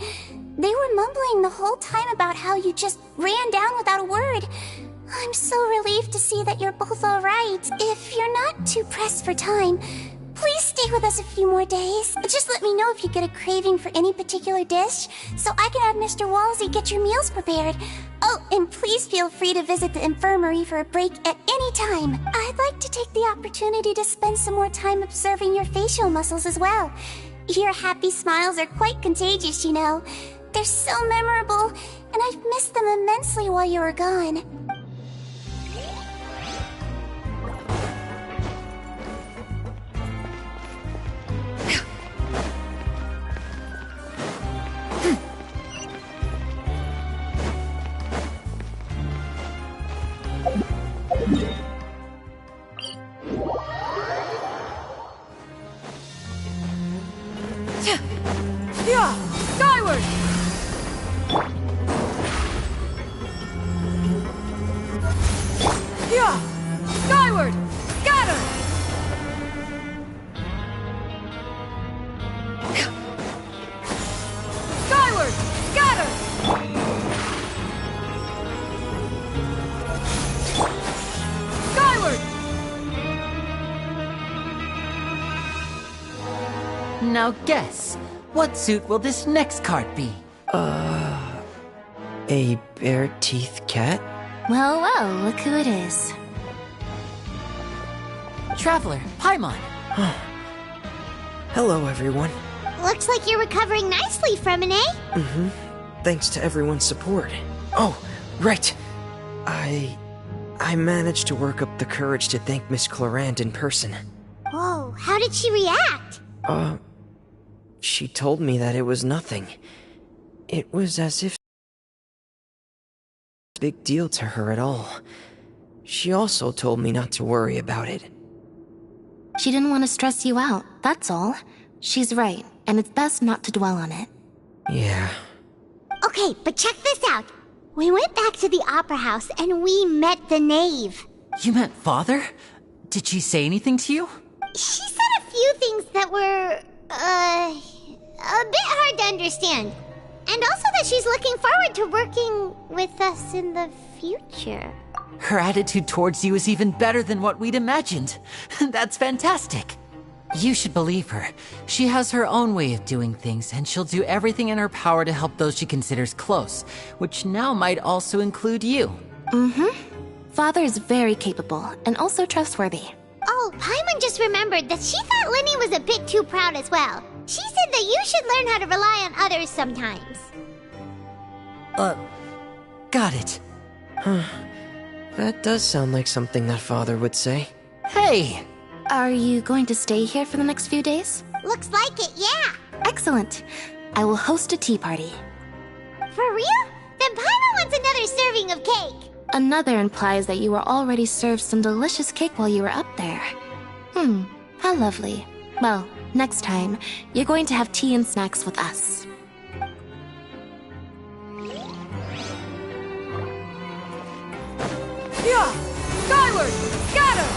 They were mumbling the whole time about how you just ran down without a word. I'm so relieved to see that you're both all right. pressed for time. Please stay with us a few more days. Just let me know if you get a craving for any particular dish, so I can have Mr. Walsey get your meals prepared. Oh, and please feel free to visit the infirmary for a break at any time. I'd like to take the opportunity to spend some more time observing your facial muscles as well. Your happy smiles are quite contagious, you know. They're so memorable, and I've missed them immensely while you were gone. Yeah! Skyward! Yeah! Skyward! Scatter! Skyward! Scatter! Skyward! Now guess, what suit will this next card be? A bare-teeth cat? Well, well, look who it is. Traveler, Paimon. Hello, everyone. Looks like you're recovering nicely from it, eh? Mm-hmm. Thanks to everyone's support. Oh, right. I managed to work up the courage to thank Miss Clorand in person. Whoa, how did she react? She told me that it was nothing. It was as if a big deal to her at all. She also told me not to worry about it. She didn't want to stress you out, that's all. She's right, and it's best not to dwell on it. Yeah. Okay, but check this out. We went back to the opera house and we met the knave. You met Father? Did she say anything to you? She said a few things that were, a bit hard to understand. And also that she's looking forward to working with us in the future. Her attitude towards you is even better than what we'd imagined. That's fantastic. You should believe her. She has her own way of doing things, and she'll do everything in her power to help those she considers close, which now might also include you. Mm-hmm. Father is very capable, and also trustworthy. Oh, Paimon just remembered that she thought Linny was a bit too proud as well. She said that you should learn how to rely on others sometimes. Got it. That does sound like something that Father would say. Hey! Are you going to stay here for the next few days? Looks like it, yeah. Excellent. I will host a tea party. For real? Then Paimon wants another serving of cake. Another implies that you were already served some delicious cake while you were up there. How lovely. Well, next time, you're going to have tea and snacks with us. Yeah! Skyward! Scatter!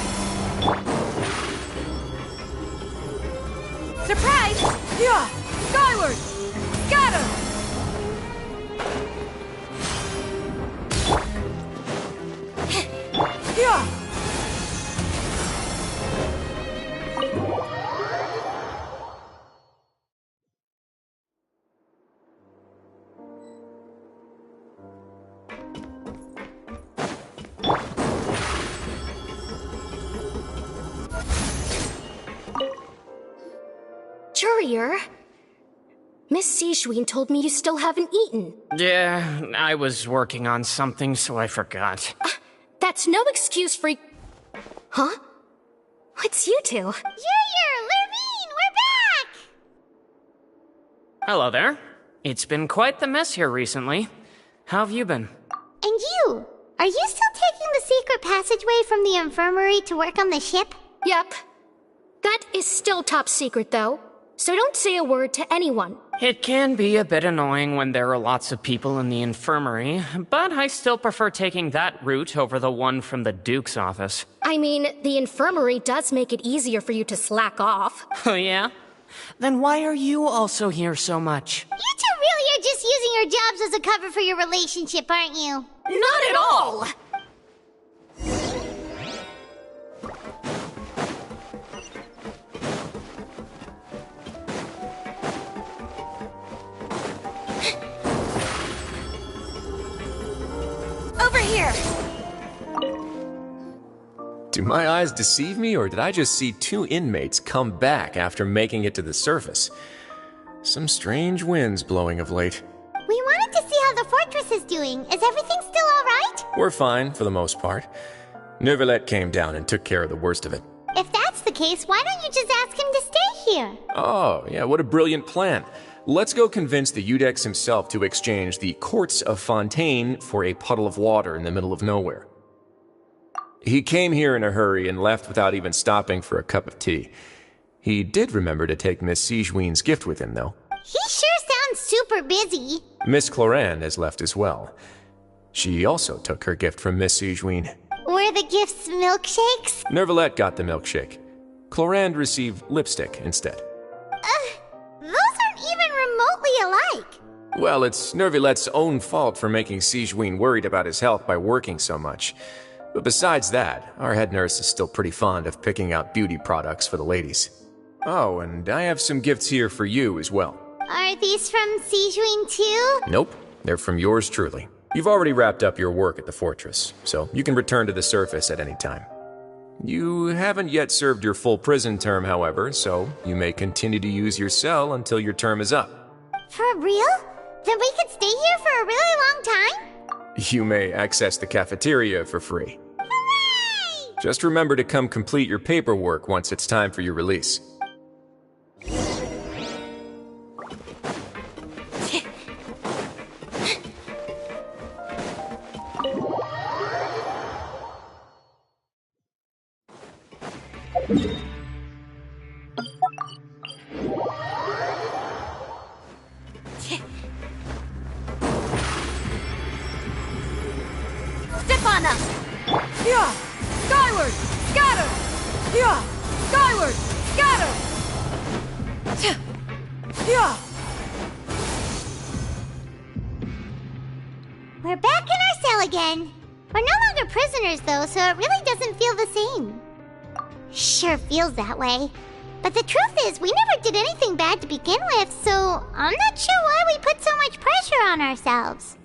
Surprise! Yeah! Skyward! Scatter! Yeah! Courier? Miss Sishween told me you still haven't eaten. Yeah, I was working on something, so I forgot. That's no excuse for... Huh? It's you two. Lurvine, we're back! Hello there. It's been quite the mess here recently. How have you been? And you? Are you still taking the secret passageway from the infirmary to work on the ship? Yep. That is still top secret, though. So don't say a word to anyone. It can be a bit annoying when there are lots of people in the infirmary, but I still prefer taking that route over the one from the Duke's office. I mean, the infirmary does make it easier for you to slack off. Oh yeah? Then why are you also here so much? You two really are just using your jobs as a cover for your relationship, aren't you? Not at all! Do my eyes deceive me, or did I just see 2 inmates come back after making it to the surface? Some strange winds blowing of late. We wanted to see how the fortress is doing. Is everything still alright? We're fine, for the most part. Neuvillette came down and took care of the worst of it. If that's the case, why don't you just ask him to stay here? Oh, yeah, what a brilliant plan. Let's go convince the Eudex himself to exchange the Courts of Fontaine for a puddle of water in the middle of nowhere. He came here in a hurry and left without even stopping for a cup of tea. He did remember to take Miss Sigewinne's gift with him, though. He sure sounds super busy. Miss Clorinde has left as well. She also took her gift from Miss Sigewinne. Were the gifts milkshakes? Neuvillette got the milkshake. Clorinde received lipstick instead. Those aren't even remotely alike. Well, it's Neuvillette's own fault for making Sigewinne worried about his health by working so much. But besides that, our head nurse is still pretty fond of picking out beauty products for the ladies. Oh, and I have some gifts here for you as well. Are these from Sigewinne too? Nope, they're from yours truly. You've already wrapped up your work at the fortress, so you can return to the surface at any time. You haven't yet served your full prison term, however, so you may continue to use your cell until your term is up. For real? Then we could stay here for a really long time? You may access the cafeteria for free. Hooray! Just remember to come complete your paperwork once it's time for your release. Stefana! Yeah! Skyward! Scatter! Yeah! Skyward! Scatter! Yeah! We're back in our cell again. We're no longer prisoners though, so it really doesn't feel the same. Sure feels that way. But the truth is, we never did anything bad to begin with, so I'm not sure why we put so much pressure on ourselves.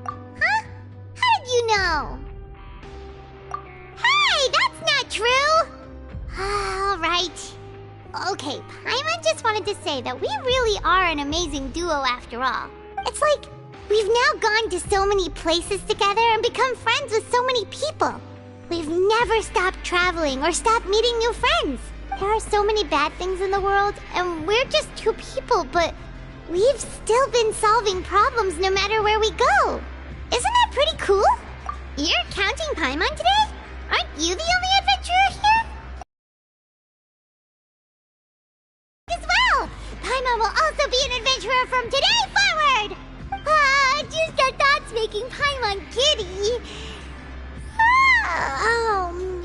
Huh? How did you know? Hey, that's not true! Alright. Okay, Paimon just wanted to say that we really are an amazing duo after all. It's like, we've now gone to so many places together and become friends with so many people. We've never stopped traveling or stopped meeting new friends. There are so many bad things in the world, and we're just 2 people, but we've still been solving problems no matter where we go. Isn't that pretty cool? You're counting Paimon today? Aren't you the only adventurer here? As well! Paimon will also be an adventurer from today forward! Just our thoughts making Paimon giddy.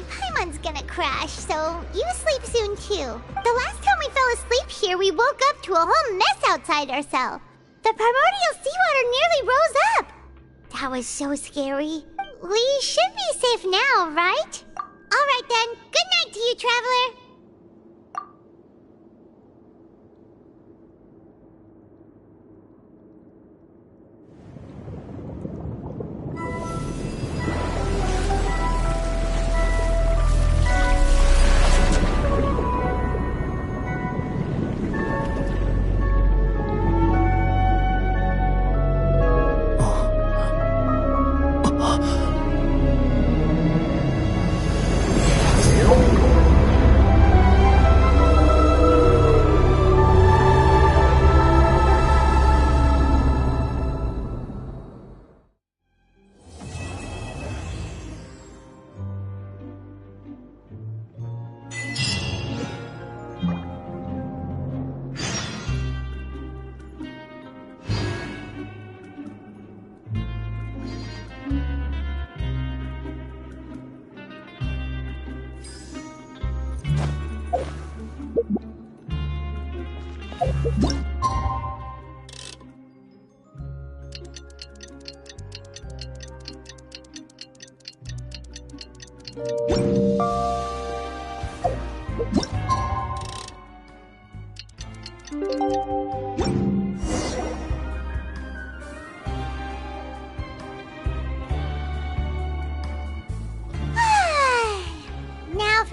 Paimon's gonna crash, so you sleep soon too. The last time we fell asleep here, we woke up to a whole mess outside our cell. The primordial seawater nearly rose up. That was so scary. We should be safe now, right? Alright then, good night to you, traveler.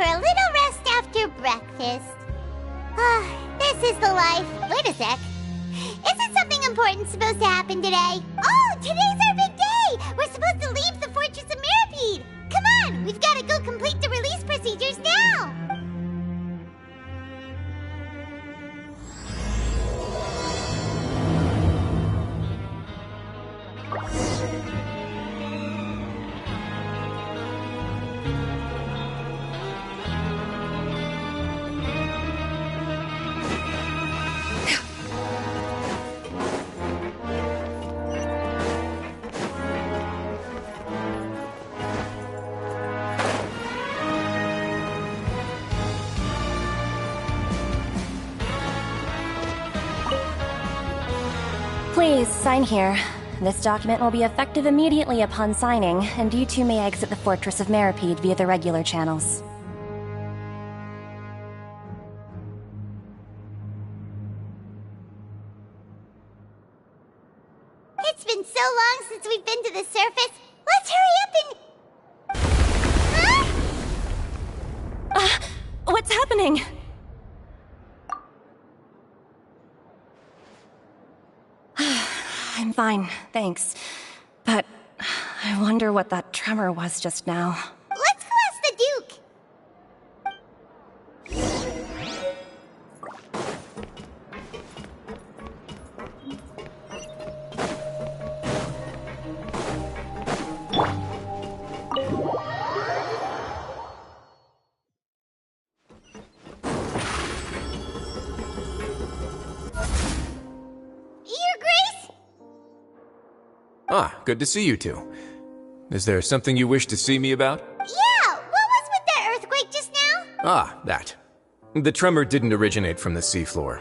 for a little rest after breakfast. This is the life. Wait a sec. Isn't something important supposed to happen today? Oh, today's our big day! We're supposed to leave the Fortress of Mirapede! Come on, we've got to go complete the release procedures now! Please, sign here. This document will be effective immediately upon signing, and you two may exit the Fortress of Mirapede via the regular channels. It's been so long since we've been to the surface. Let's hurry up and... What's happening? I'm fine, thanks. But I wonder what that tremor was just now. Let's go ask the Duke. Ah, good to see you two. Is there something you wish to see me about? Yeah, what was with that earthquake just now? Ah, that. The tremor didn't originate from the seafloor.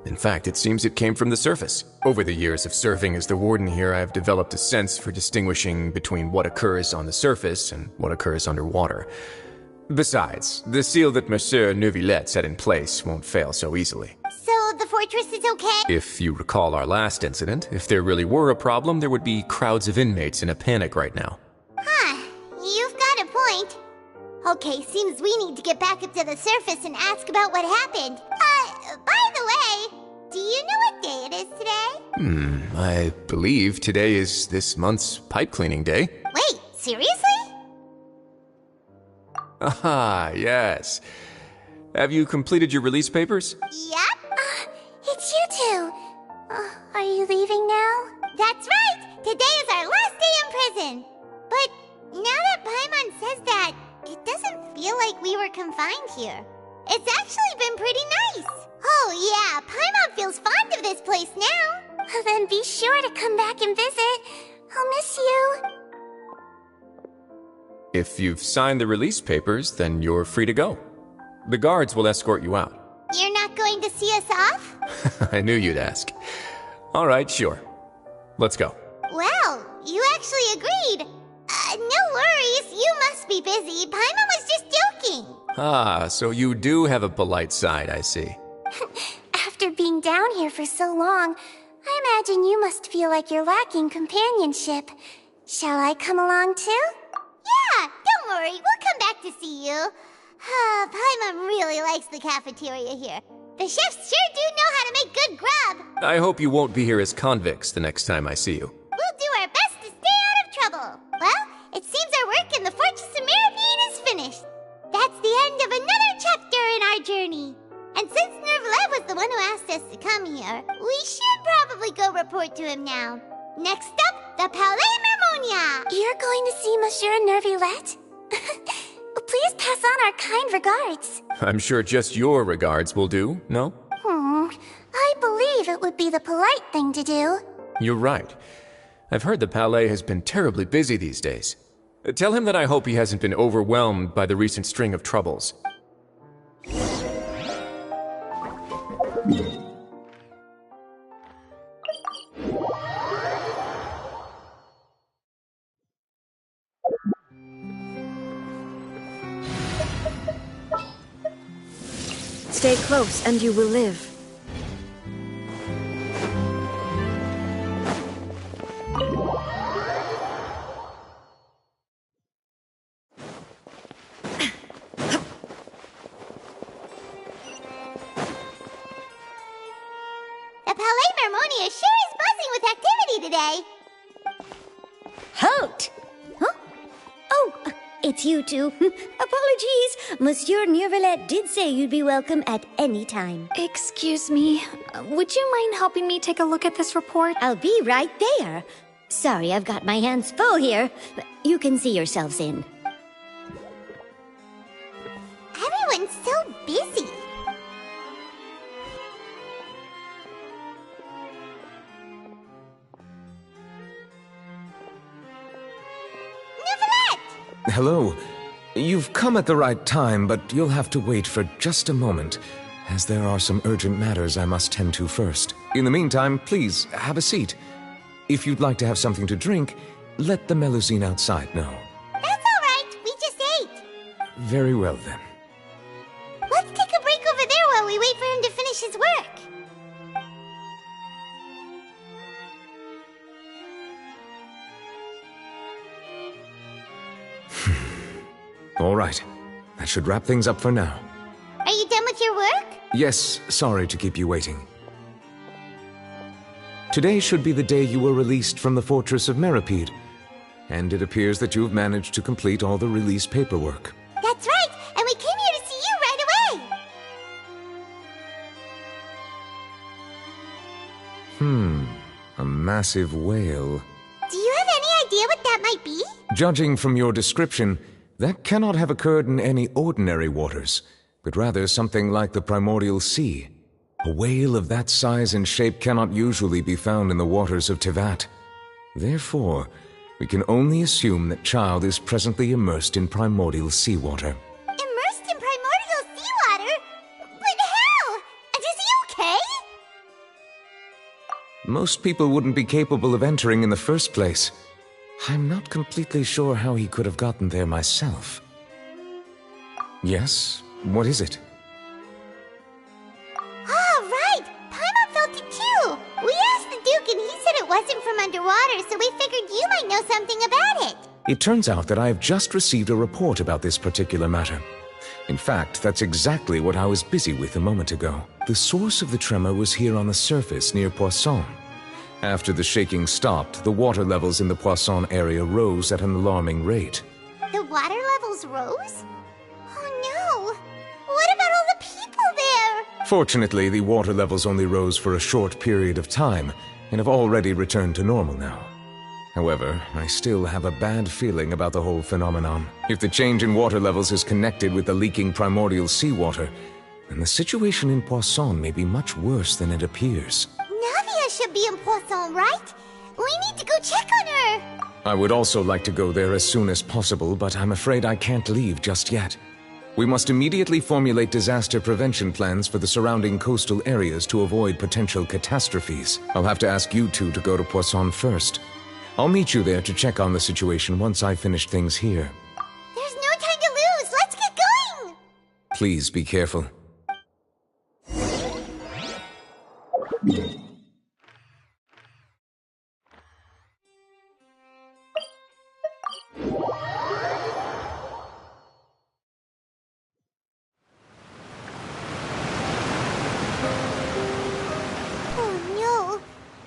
In fact, it seems it came from the surface. Over the years of serving as the warden here, I have developed a sense for distinguishing between what occurs on the surface and what occurs underwater. Besides, the seal that Monsieur Neuvillette set in place won't fail so easily. So the fortress is okay? If you recall our last incident, if there really were a problem, there would be crowds of inmates in a panic right now. Huh, you've got a point. Okay, seems we need to get back up to the surface and ask about what happened. By the way, do you know what day it is today? I believe today is this month's pipe cleaning day. Wait, seriously? Ah, yes. Have you completed your release papers? Yep. It's you two. Are you leaving now? That's right! Today is our last day in prison! But now that Paimon says that, it doesn't feel like we were confined here. It's actually been pretty nice! Oh yeah, Paimon feels fond of this place now! Then be sure to come back and visit. I'll miss you. If you've signed the release papers, then you're free to go. The guards will escort you out. You're not going to see us off? I knew you'd ask. All right, sure. Let's go. Well, you actually agreed. No worries, you must be busy. Paimon was just joking. Ah, so you do have a polite side, I see. After being down here for so long, I imagine you must feel like you're lacking companionship. Shall I come along too? Yeah, don't worry, we'll come back to see you. Paimon really likes the cafeteria here. The chefs sure do know how to make good grub. I hope you won't be here as convicts the next time I see you. We'll do our best to stay out of trouble. Well, it seems our work in the Fortress of Mirapede is finished. That's the end of another chapter in our journey. And since Neuvillette was the one who asked us to come here, we should probably go report to him now. Next up, the Palais Mermonia. You're going to see Monsieur Neuvillette? Please pass on our kind regards. I'm sure just your regards will do, no? I believe it would be the polite thing to do. You're right. I've heard the Palais has been terribly busy these days. Tell him that I hope he hasn't been overwhelmed by the recent string of troubles. Stay close and you will live. Palais Mermonia sure is buzzing with activity today. Halt! Huh? Oh, it's you two. Apologies. Monsieur Neuvillette did say you'd be welcome at any time. Excuse me. Would you mind helping me take a look at this report? I'll be right there. Sorry, I've got my hands full here. You can see yourselves in. Everyone's so busy. Hello. You've come at the right time, but you'll have to wait for just a moment, as there are some urgent matters I must tend to first. In the meantime, please, have a seat. If you'd like to have something to drink, let the Melusine outside know. That's all right. We just ate. Very well, then. Let's take a break over there while we wait for him to finish his work. All right. That should wrap things up for now. Are you done with your work? Yes, sorry to keep you waiting. Today should be the day you were released from the Fortress of Meripede, and it appears that you have managed to complete all the release paperwork. That's right, and we came here to see you right away. A massive whale. Do you have any idea what that might be? Judging from your description, that cannot have occurred in any ordinary waters, but rather something like the primordial sea. A whale of that size and shape cannot usually be found in the waters of Tevat. Therefore, we can only assume that Child is presently immersed in primordial seawater. Immersed in primordial seawater? But how? And is he okay? Most people wouldn't be capable of entering in the first place. I'm not completely sure how he could have gotten there myself. Yes? What is it? Oh, right! Paimon felt it too! We asked the Duke and he said it wasn't from underwater, so we figured you might know something about it. It turns out that I have just received a report about this particular matter. In fact, that's exactly what I was busy with a moment ago. The source of the tremor was here on the surface near Poisson. After the shaking stopped, the water levels in the Poisson area rose at an alarming rate. The water levels rose? Oh no! What about all the people there? Fortunately, the water levels only rose for a short period of time, and have already returned to normal now. However, I still have a bad feeling about the whole phenomenon. If the change in water levels is connected with the leaking primordial seawater, then the situation in Poisson may be much worse than it appears. Navia should be in Poisson, right? We need to go check on her! I would also like to go there as soon as possible, but I'm afraid I can't leave just yet. We must immediately formulate disaster prevention plans for the surrounding coastal areas to avoid potential catastrophes. I'll have to ask you two to go to Poisson first. I'll meet you there to check on the situation once I finish things here. There's no time to lose! Let's get going! Please be careful. Oh no!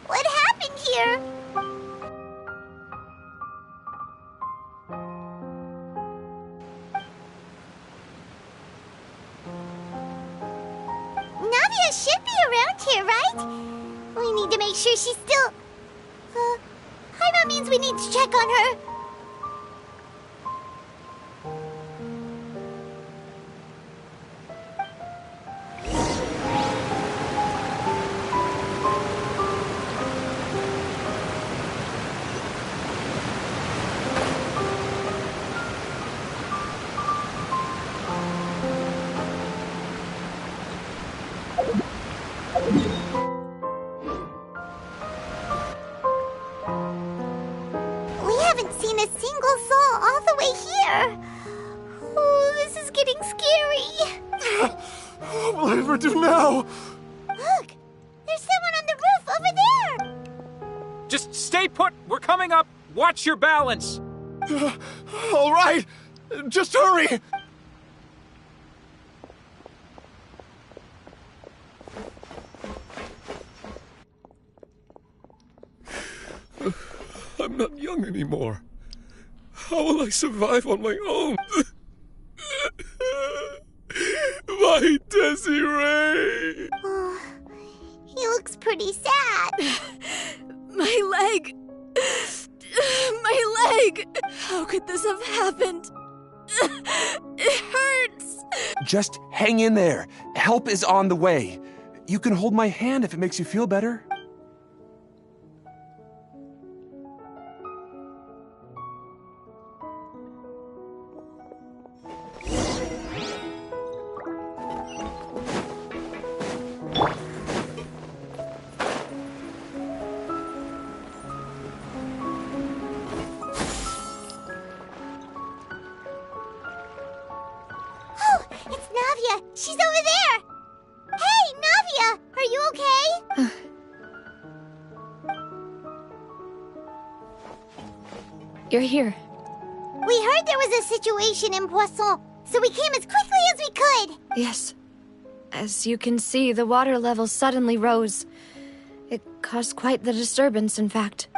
What happened here? Navia should be around here, right? We need to make sure she's still... Paimon means we need to check on her. We haven't seen a single soul all the way here. Oh, this is getting scary. What will I ever do now? Look, there's someone on the roof over there. Just stay put. We're coming up. Watch your balance. All right, just hurry. not young anymore. How will I survive on my own? My Desiree! Oh, he looks pretty sad. My leg! My leg! How could this have happened? It hurts! Just hang in there. Help is on the way. You can hold my hand if it makes you feel better. She's over there! Hey, Navia! Are you okay? You're here. We heard there was a situation in Poisson, so we came as quickly as we could! Yes. As you can see, the water level suddenly rose. It caused quite the disturbance, in fact.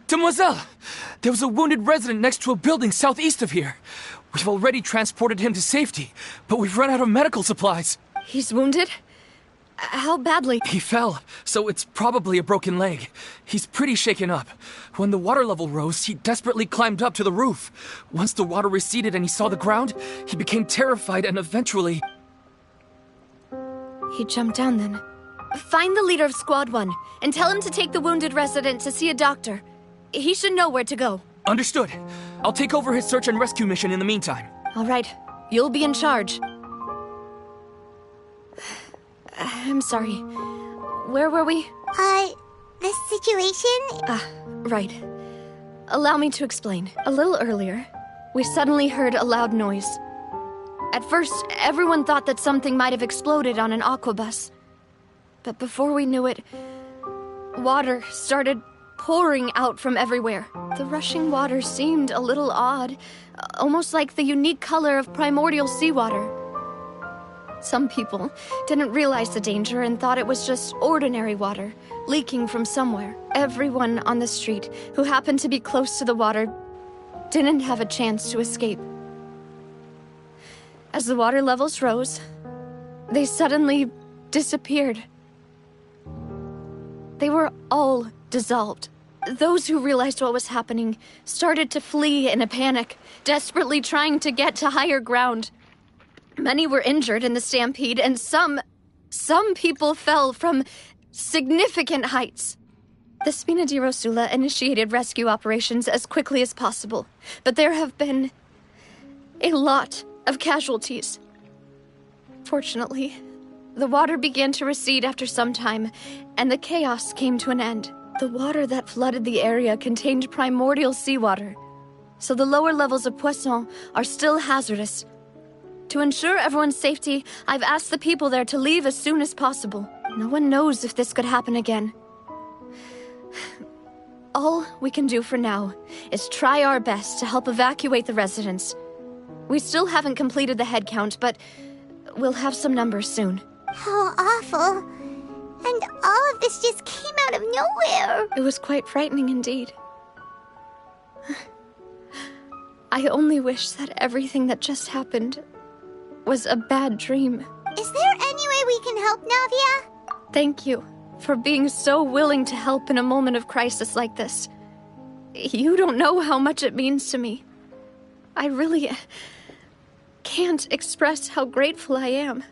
Demoiselle! There was a wounded resident next to a building southeast of here. We've already transported him to safety, but we've run out of medical supplies. He's wounded? How badly? He fell, so it's probably a broken leg. He's pretty shaken up. When the water level rose, he desperately climbed up to the roof. Once the water receded and he saw the ground, he became terrified and eventually... He jumped down then. Find the leader of Squad 1 and tell him to take the wounded resident to see a doctor. He should know where to go. Understood. I'll take over his search and rescue mission in the meantime. All right. You'll be in charge. I'm sorry. Where were we? The situation? Right. Allow me to explain. A little earlier, we suddenly heard a loud noise. At first, everyone thought that something might have exploded on an aquabus. But before we knew it, water started pouring out from everywhere. The rushing water seemed a little odd, almost like the unique color of primordial seawater. Some people didn't realize the danger and thought it was just ordinary water, leaking from somewhere. Everyone on the street who happened to be close to the water didn't have a chance to escape. As the water levels rose, they suddenly disappeared. They were all dissolved. Those who realized what was happening started to flee in a panic, desperately trying to get to higher ground. Many were injured in the stampede, and some people fell from significant heights. The Spina di Rosula initiated rescue operations as quickly as possible, but there have been a lot of casualties. Fortunately, the water began to recede after some time, and the chaos came to an end. The water that flooded the area contained primordial seawater, so the lower levels of Poisson are still hazardous. To ensure everyone's safety, I've asked the people there to leave as soon as possible. No one knows if this could happen again. All we can do for now is try our best to help evacuate the residents. We still haven't completed the head count, but we'll have some numbers soon. How awful. And all of this just came out of nowhere. It was quite frightening indeed. I only wish that everything that just happened was a bad dream. Is there any way we can help, Navia? Thank you for being so willing to help in a moment of crisis like this. You don't know how much it means to me. I really can't express how grateful I am.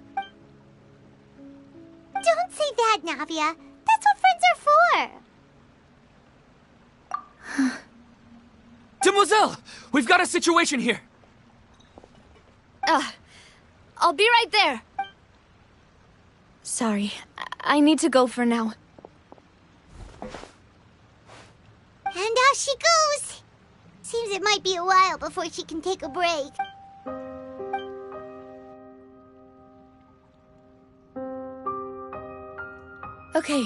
Don't say that, Navia. That's what friends are for. Demoiselle! We've got a situation here! I'll be right there. Sorry, I need to go for now. And off she goes. Seems it might be a while before she can take a break. Okay,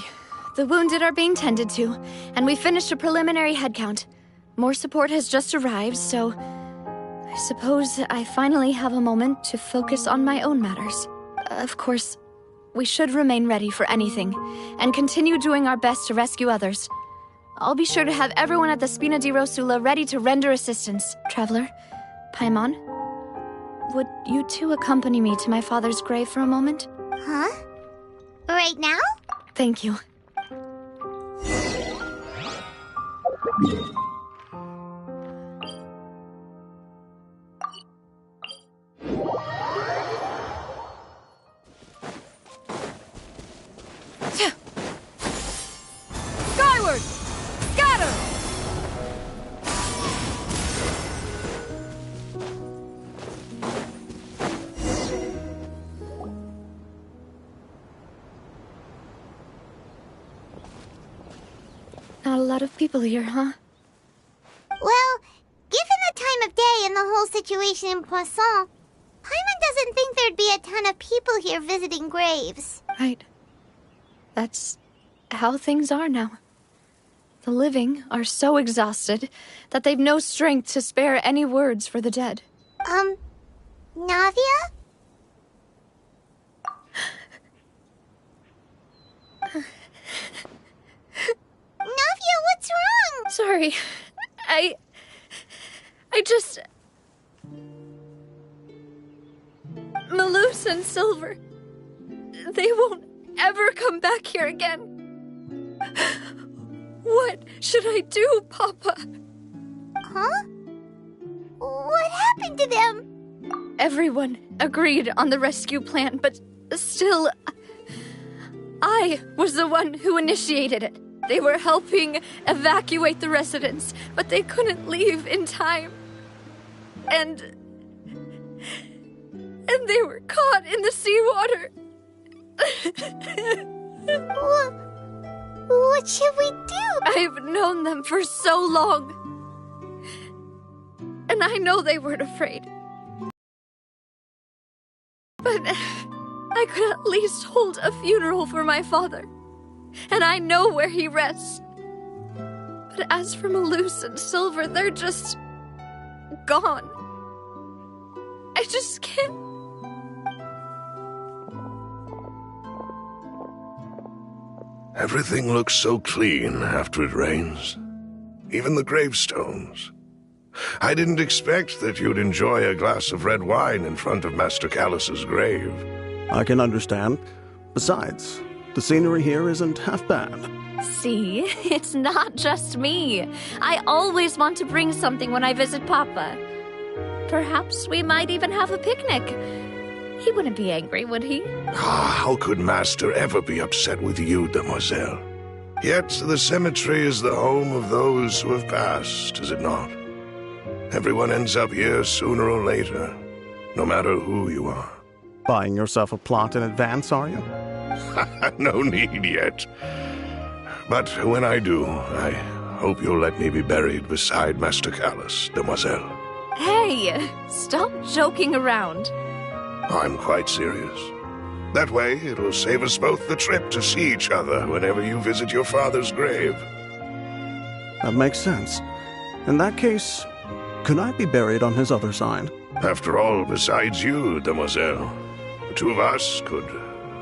the wounded are being tended to, and we finished a preliminary head count. More support has just arrived, so I suppose I finally have a moment to focus on my own matters. Of course, we should remain ready for anything, and continue doing our best to rescue others. I'll be sure to have everyone at the Spina di Rosula ready to render assistance. Traveler, Paimon, would you two accompany me to my father's grave for a moment? Huh? Right now? Thank you. Skyward! Scatter! Not a lot of people here, huh? Well, given the time of day and the whole situation in Poisson, Paimon doesn't think there'd be a ton of people here visiting graves. Right. That's how things are now. The living are so exhausted that they've no strength to spare any words for the dead. Navia? Navia, what's wrong? Sorry. I just... Malus and Silver, they won't ever come back here again. What should I do, Papa? Huh? What happened to them? Everyone agreed on the rescue plan, but still, I was the one who initiated it. They were helping evacuate the residents, but they couldn't leave in time. And they were caught in the seawater. What should we do? I've known them for so long. And I know they weren't afraid. But I could at least hold a funeral for my father. And I know where he rests. But as for Malus and Silver, they're just... gone. I just can't... Everything looks so clean after it rains. Even the gravestones. I didn't expect that you'd enjoy a glass of red wine in front of Master Callus's grave. I can understand. Besides, the scenery here isn't half bad. See, it's not just me. I always want to bring something when I visit Papa. Perhaps we might even have a picnic. He wouldn't be angry, would he? How could Master ever be upset with you, Demoiselle? Yet the cemetery is the home of those who have passed, is it not? Everyone ends up here sooner or later, no matter who you are. Buying yourself a plot in advance, are you? No need yet. But when I do, I hope you'll let me be buried beside Master Callus, Demoiselle. Hey, stop joking around. I'm quite serious. That way, it'll save us both the trip to see each other whenever you visit your father's grave. That makes sense. In that case, could I be buried on his other side? After all, besides you, Demoiselle, the two of us could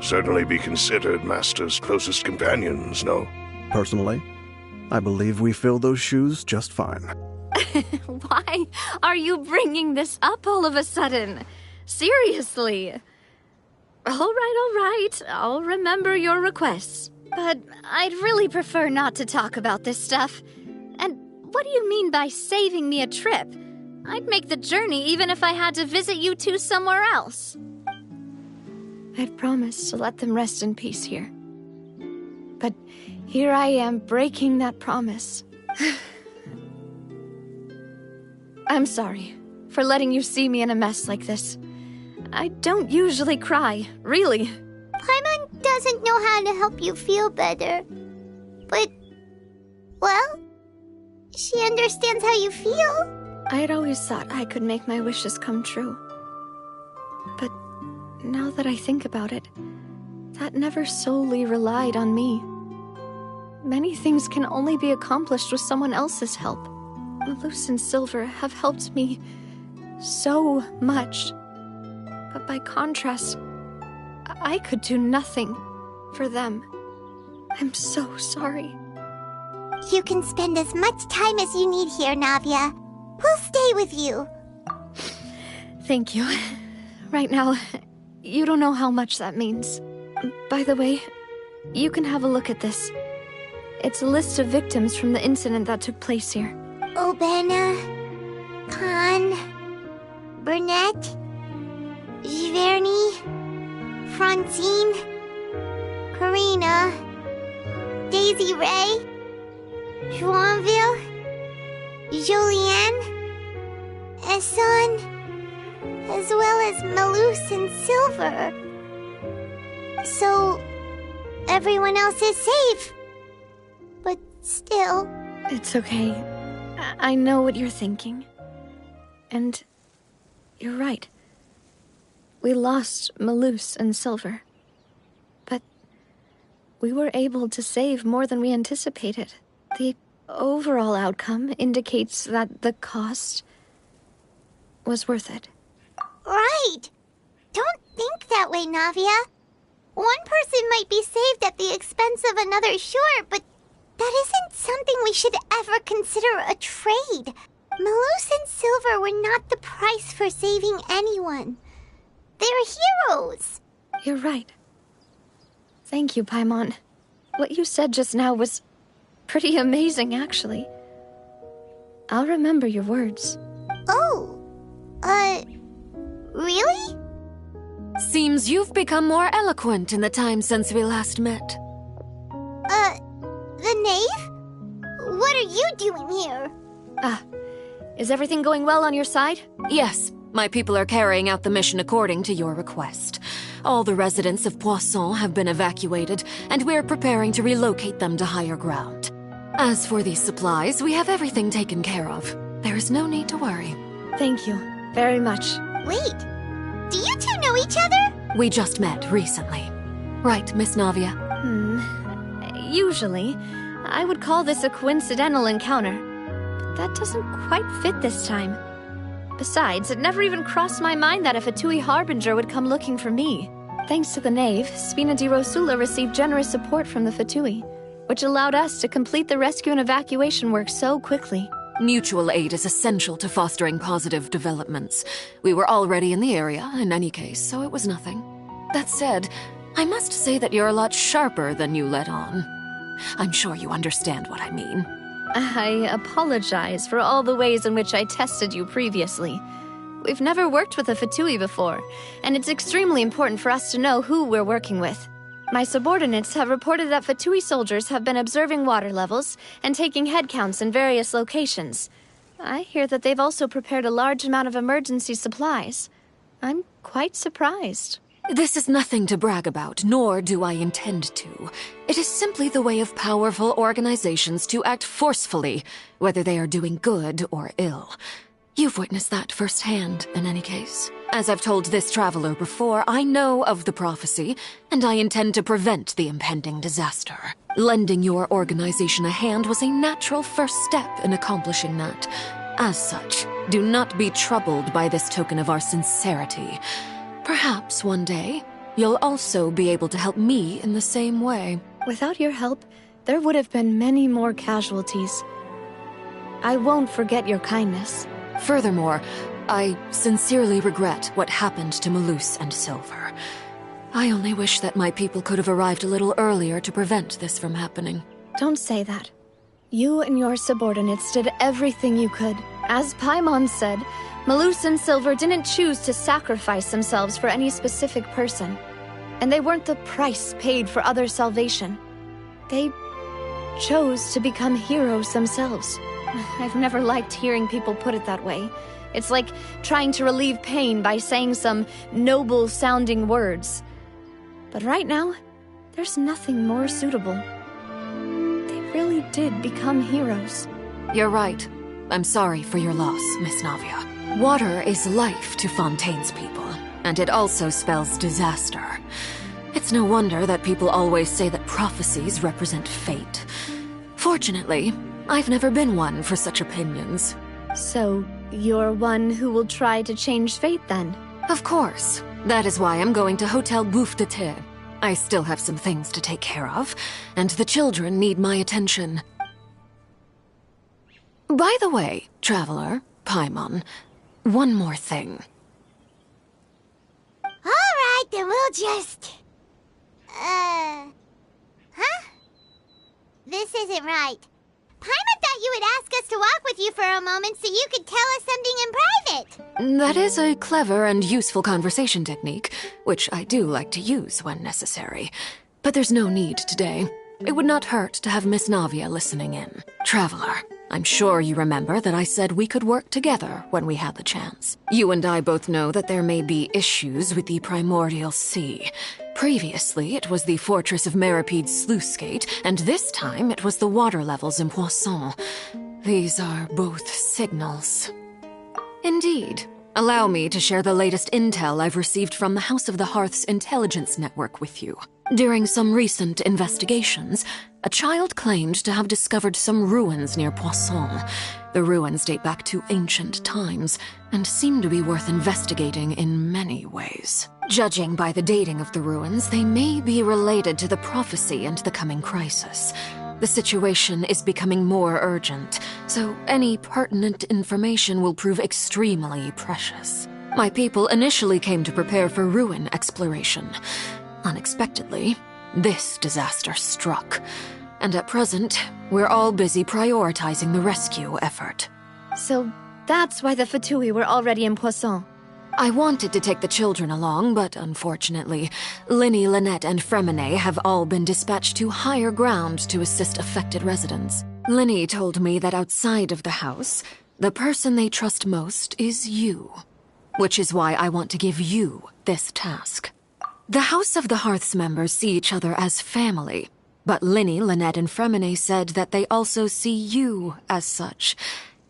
certainly be considered Master's closest companions, no? Personally, I believe we fill those shoes just fine. Why are you bringing this up all of a sudden? Seriously. All right. I'll remember your requests. But I'd really prefer not to talk about this stuff. And what do you mean by saving me a trip? I'd make the journey even if I had to visit you two somewhere else. I'd promised to let them rest in peace here. But here I am breaking that promise. I'm sorry for letting you see me in a mess like this. I don't usually cry, really. Paimon doesn't know how to help you feel better. But, well, she understands how you feel. I had always thought I could make my wishes come true. But now that I think about it, that never solely relied on me. Many things can only be accomplished with someone else's help. Malus and Silver have helped me so much. But by contrast, I could do nothing for them. I'm so sorry. You can spend as much time as you need here, Navia. We'll stay with you. Thank you. Right now, you don't know how much that means. By the way, you can have a look at this. It's a list of victims from the incident that took place here. Obena, Khan, Burnett, Giverny, Francine, Karina, Daisy Ray, Joinville, Julianne, Esson, as well as Malus and Silver. So, everyone else is safe. But still... It's okay. I know what you're thinking. And you're right. We lost Malus and Silver. But we were able to save more than we anticipated. The overall outcome indicates that the cost was worth it. Right! Don't think that way, Navia. One person might be saved at the expense of another, sure, but that isn't something we should ever consider a trade. Malus and Silver were not the price for saving anyone. They're heroes. You're right. Thank you, Paimon. What you said just now was pretty amazing, actually. I'll remember your words. Oh, really? Seems you've become more eloquent in the time since we last met. The knave? What are you doing here? Is everything going well on your side? Yes, my people are carrying out the mission according to your request. All the residents of Poisson have been evacuated, and we're preparing to relocate them to higher ground. As for these supplies, we have everything taken care of. There is no need to worry. Thank you very much. Wait, do you two know each other? We just met recently. Right, Miss Navia? Usually, I would call this a coincidental encounter. But that doesn't quite fit this time. Besides, it never even crossed my mind that a Fatui Harbinger would come looking for me. Thanks to the knave, Spina di Rosula received generous support from the Fatui, which allowed us to complete the rescue and evacuation work so quickly. Mutual aid is essential to fostering positive developments. We were already in the area, in any case, so it was nothing. That said, I must say that you're a lot sharper than you let on. I'm sure you understand what I mean. I apologize for all the ways in which I tested you previously. We've never worked with a Fatui before, and it's extremely important for us to know who we're working with. My subordinates have reported that Fatui soldiers have been observing water levels and taking head counts in various locations. I hear that they've also prepared a large amount of emergency supplies. I'm quite surprised. This is nothing to brag about, nor do I intend to. It is simply the way of powerful organizations to act forcefully, whether they are doing good or ill. You've witnessed that firsthand, in any case. As I've told this traveler before, I know of the prophecy, and I intend to prevent the impending disaster. Lending your organization a hand was a natural first step in accomplishing that. As such, do not be troubled by this token of our sincerity. Perhaps one day, you'll also be able to help me in the same way. Without your help, there would have been many more casualties. I won't forget your kindness. Furthermore, I sincerely regret what happened to Malus and Silver. I only wish that my people could have arrived a little earlier to prevent this from happening. Don't say that. You and your subordinates did everything you could. As Paimon said, Malus and Silver didn't choose to sacrifice themselves for any specific person. And they weren't the price paid for others' salvation. They chose to become heroes themselves. I've never liked hearing people put it that way. It's like trying to relieve pain by saying some noble-sounding words. But right now, there's nothing more suitable. They really did become heroes. You're right. I'm sorry for your loss, Miss Navia. Water is life to Fontaine's people, and it also spells disaster. It's no wonder that people always say that prophecies represent fate. Fortunately, I've never been one for such opinions. So, you're one who will try to change fate, then? Of course. That is why I'm going to Hotel Bouffe de Terre. I still have some things to take care of, and the children need my attention. By the way, Traveler, Paimon, one more thing. Alright, then we'll just... Huh? This isn't right. Paimon thought you would ask us to walk with you for a moment so you could tell us something in private. That is a clever and useful conversation technique, which I do like to use when necessary. But there's no need today. It would not hurt to have Miss Navia listening in. Traveler, I'm sure you remember that I said we could work together when we had the chance. You and I both know that there may be issues with the Primordial Sea. Previously, it was the Fortress of Maripede's sluice gate, and this time it was the water levels in Poisson. These are both signals. Indeed. Allow me to share the latest intel I've received from the House of the Hearth's intelligence network with you. During some recent investigations, a child claimed to have discovered some ruins near Poisson. The ruins date back to ancient times, and seem to be worth investigating in many ways. Judging by the dating of the ruins, they may be related to the prophecy and the coming crisis. The situation is becoming more urgent, so any pertinent information will prove extremely precious. My people initially came to prepare for ruin exploration. Unexpectedly, this disaster struck, and at present, we're all busy prioritizing the rescue effort. So that's why the Fatui were already in Poisson. I wanted to take the children along, but unfortunately, Linny, Lynette, and Fremine have all been dispatched to higher ground to assist affected residents. Linny told me that outside of the house, the person they trust most is you. Which is why I want to give you this task. The House of the Hearth's members see each other as family, but Linny, Lynette, and Fremine said that they also see you as such,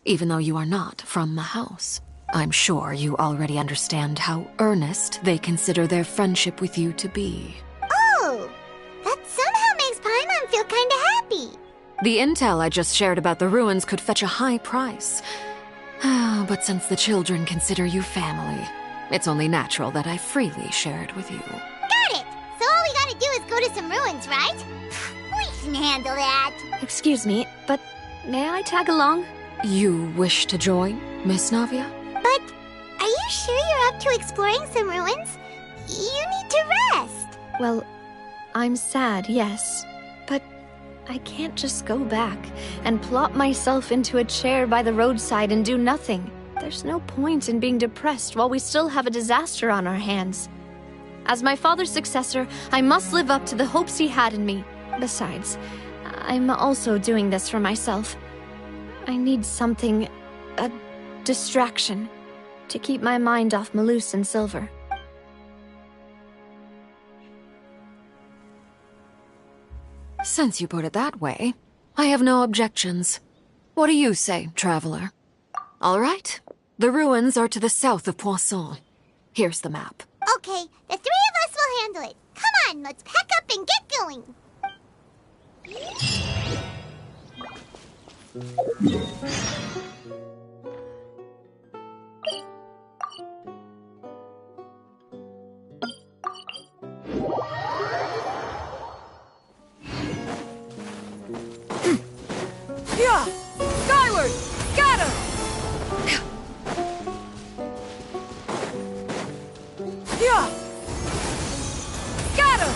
even though you are not from the house. I'm sure you already understand how earnest they consider their friendship with you to be. Oh, that somehow makes Paimon feel kinda happy. The intel I just shared about the ruins could fetch a high price. But since the children consider you family, it's only natural that I freely share it with you. Got it! So all we gotta do is go to some ruins, right? We can handle that. Excuse me, but may I tag along? You wish to join, Miss Navia? But are you sure you're up to exploring some ruins? You need to rest. Well, I'm sad, yes. But I can't just go back and plop myself into a chair by the roadside and do nothing. There's no point in being depressed while we still have a disaster on our hands. As my father's successor, I must live up to the hopes he had in me. Besides, I'm also doing this for myself. I need something, a distraction, to keep my mind off Malus and Silver. Since you put it that way, I have no objections. What do you say, Traveler? All right. The ruins are to the south of Poisson. Here's the map. Okay, the three of us will handle it. Come on, let's pack up and get going. Yeah! Skyward! Scatter! Yeah! Scatter!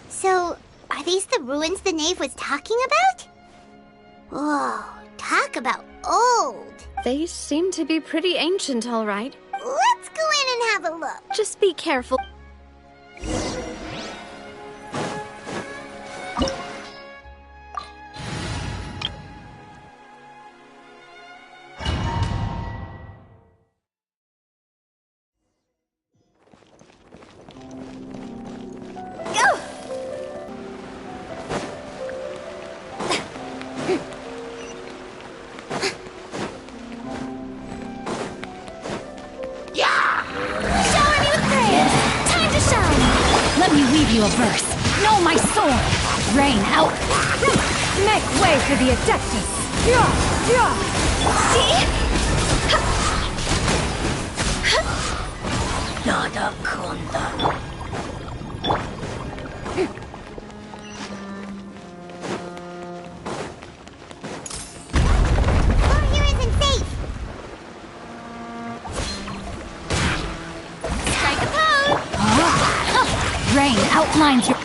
So, are these the ruins the knave was talking about? Whoa, talk about old. They seem to be pretty ancient, all right. Let's go in and have a look. Just be careful. give you a verse. Know my sword. Rain out. Make way for the Adeptus. See? Nada conda. Here isn't safe. Strike a pose. Rain outlines your...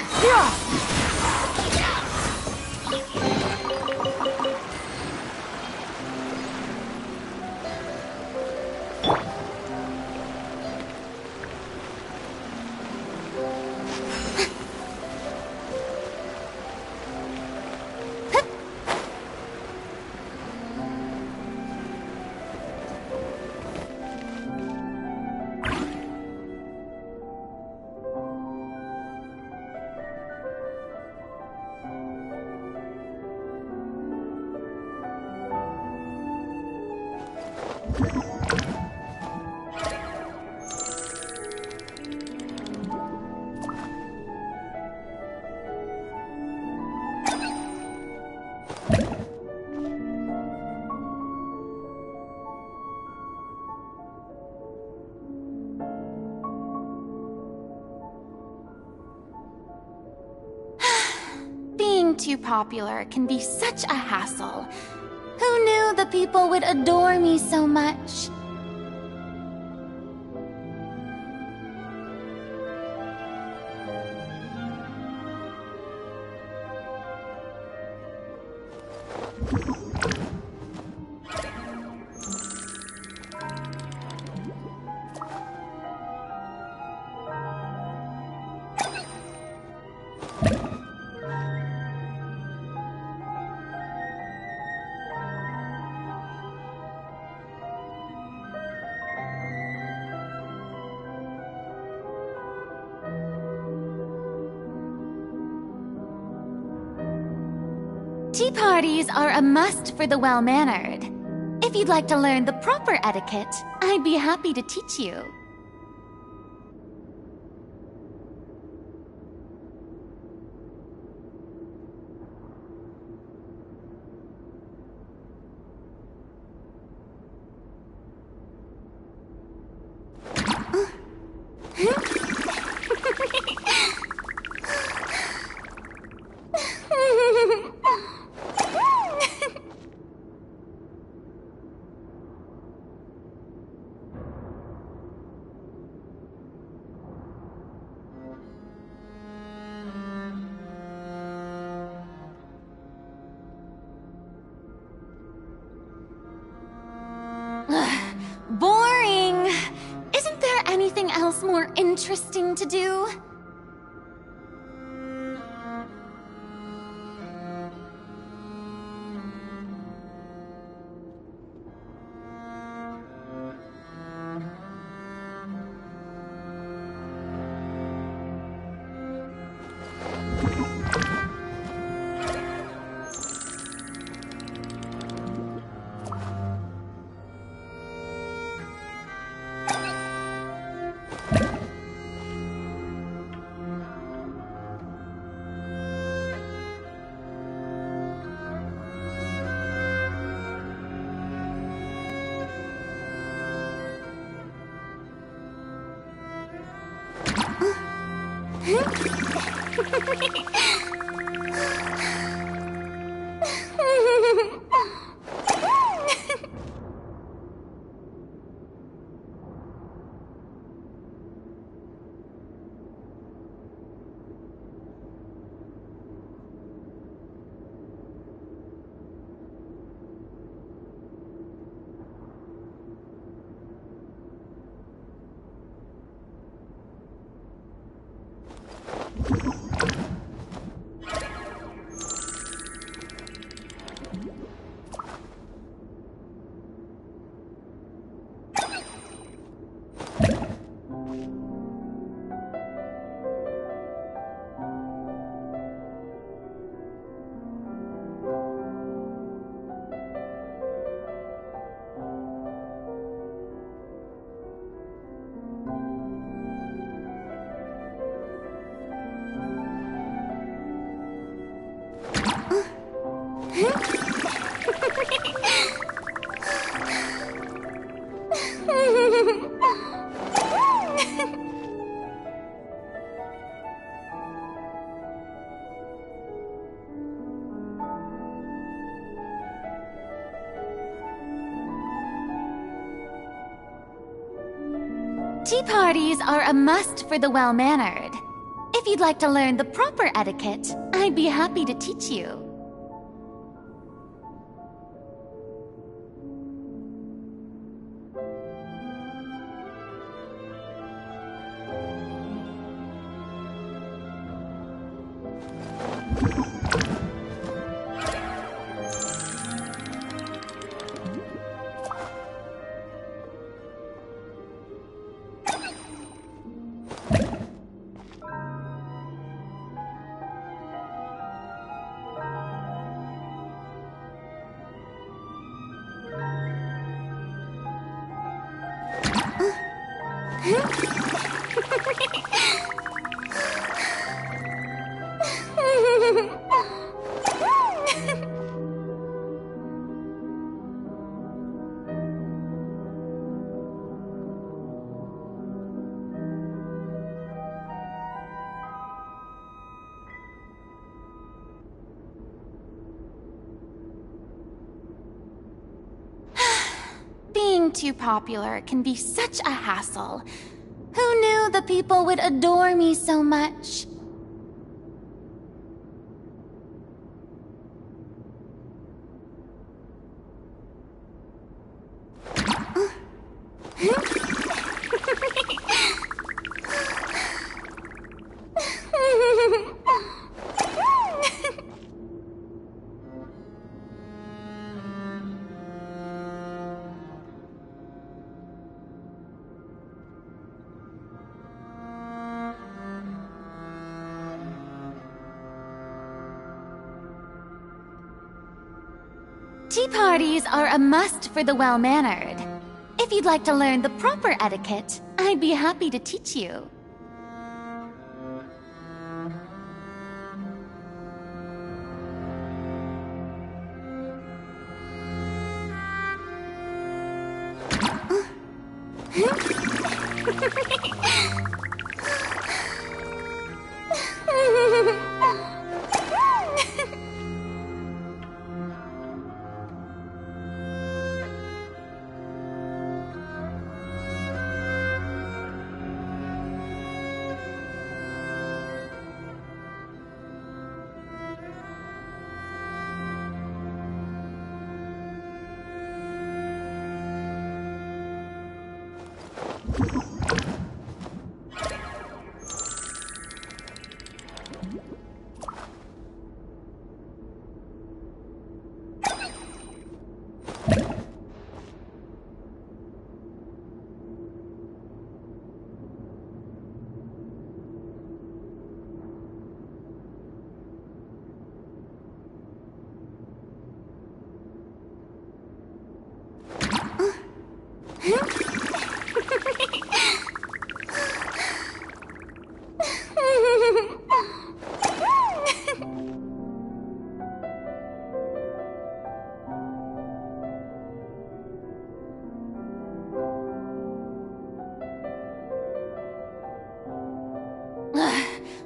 Being too popular can be such a hassle. Who knew the people would adore me so much? Tea parties are a must for the well-mannered. If you'd like to learn the proper etiquette, I'd be happy to teach you. Boring! Isn't there anything else more interesting to do? Tea parties are a must for the well-mannered. If you'd like to learn the proper etiquette, I'd be happy to teach you. Being too popular can be such a hassle. Who knew the people would adore me so much? Tea parties are a must for the well-mannered. If you'd like to learn the proper etiquette, I'd be happy to teach you.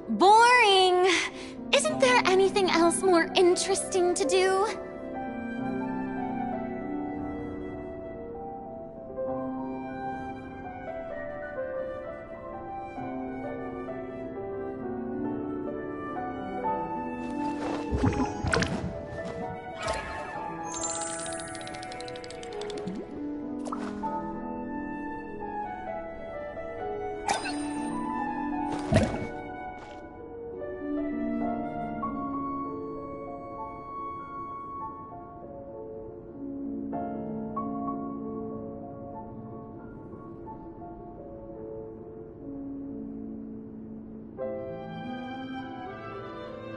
Boring! Isn't there anything else more interesting to do?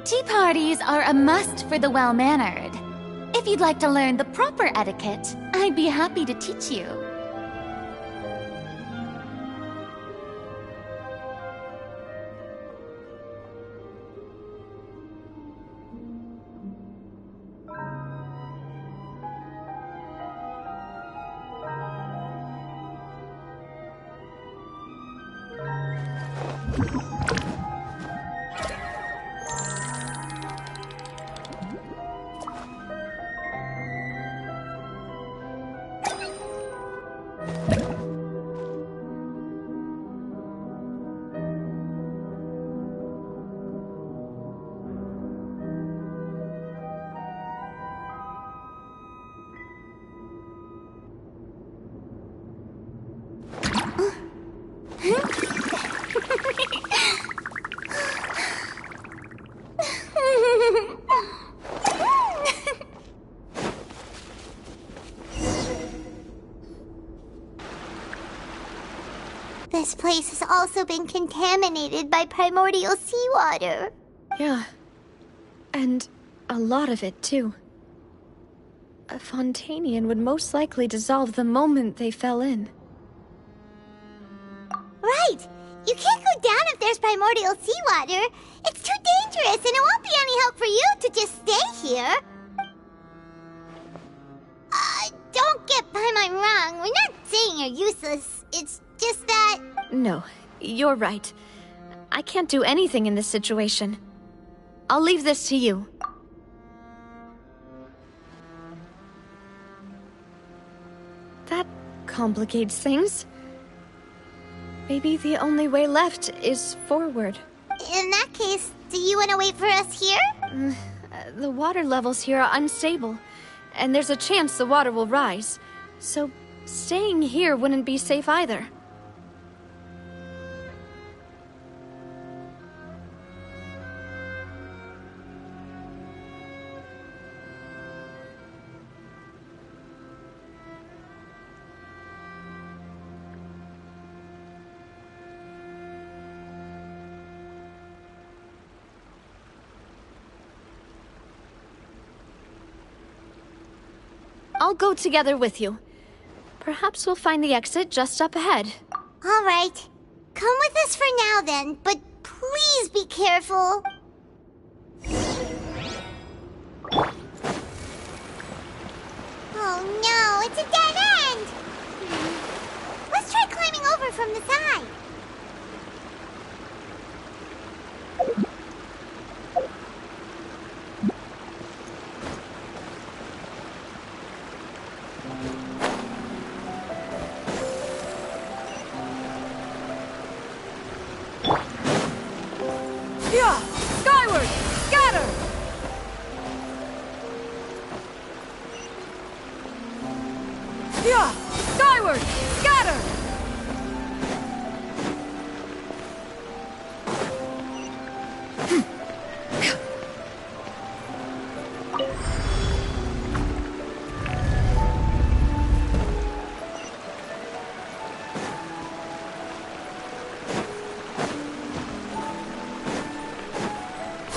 Tea parties are a must for the well-mannered. If you'd like to learn the proper etiquette, I'd be happy to teach you. This place has also been contaminated by primordial seawater. Yeah. And a lot of it, too. A Fontanian would most likely dissolve the moment they fell in. Right! You can't go down if there's primordial seawater. It's too dangerous, and it won't be any help for you to just stay here. Don't get Paimon wrong. We're not saying you're useless. It's just that... No, you're right. I can't do anything in this situation. I'll leave this to you. That complicates things. Maybe the only way left is forward. In that case, do you want to wait for us here? The water levels here are unstable, and there's a chance the water will rise. So, staying here wouldn't be safe either. I'll go together with you. Perhaps we'll find the exit just up ahead. All right. Come with us for now then, but please be careful. Oh no, it's a dead end! Let's try climbing over from the side. Skyward! Scatter! Yeah! Skyward! Scatter!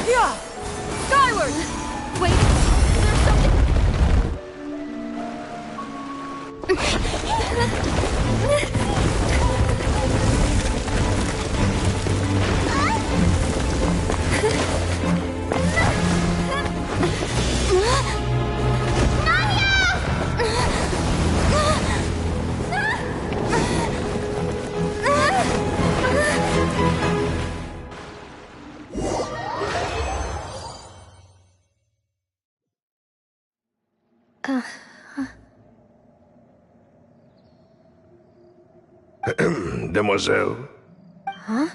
Yeah! Skyward! Wait, there's something... Demoiselle? Huh?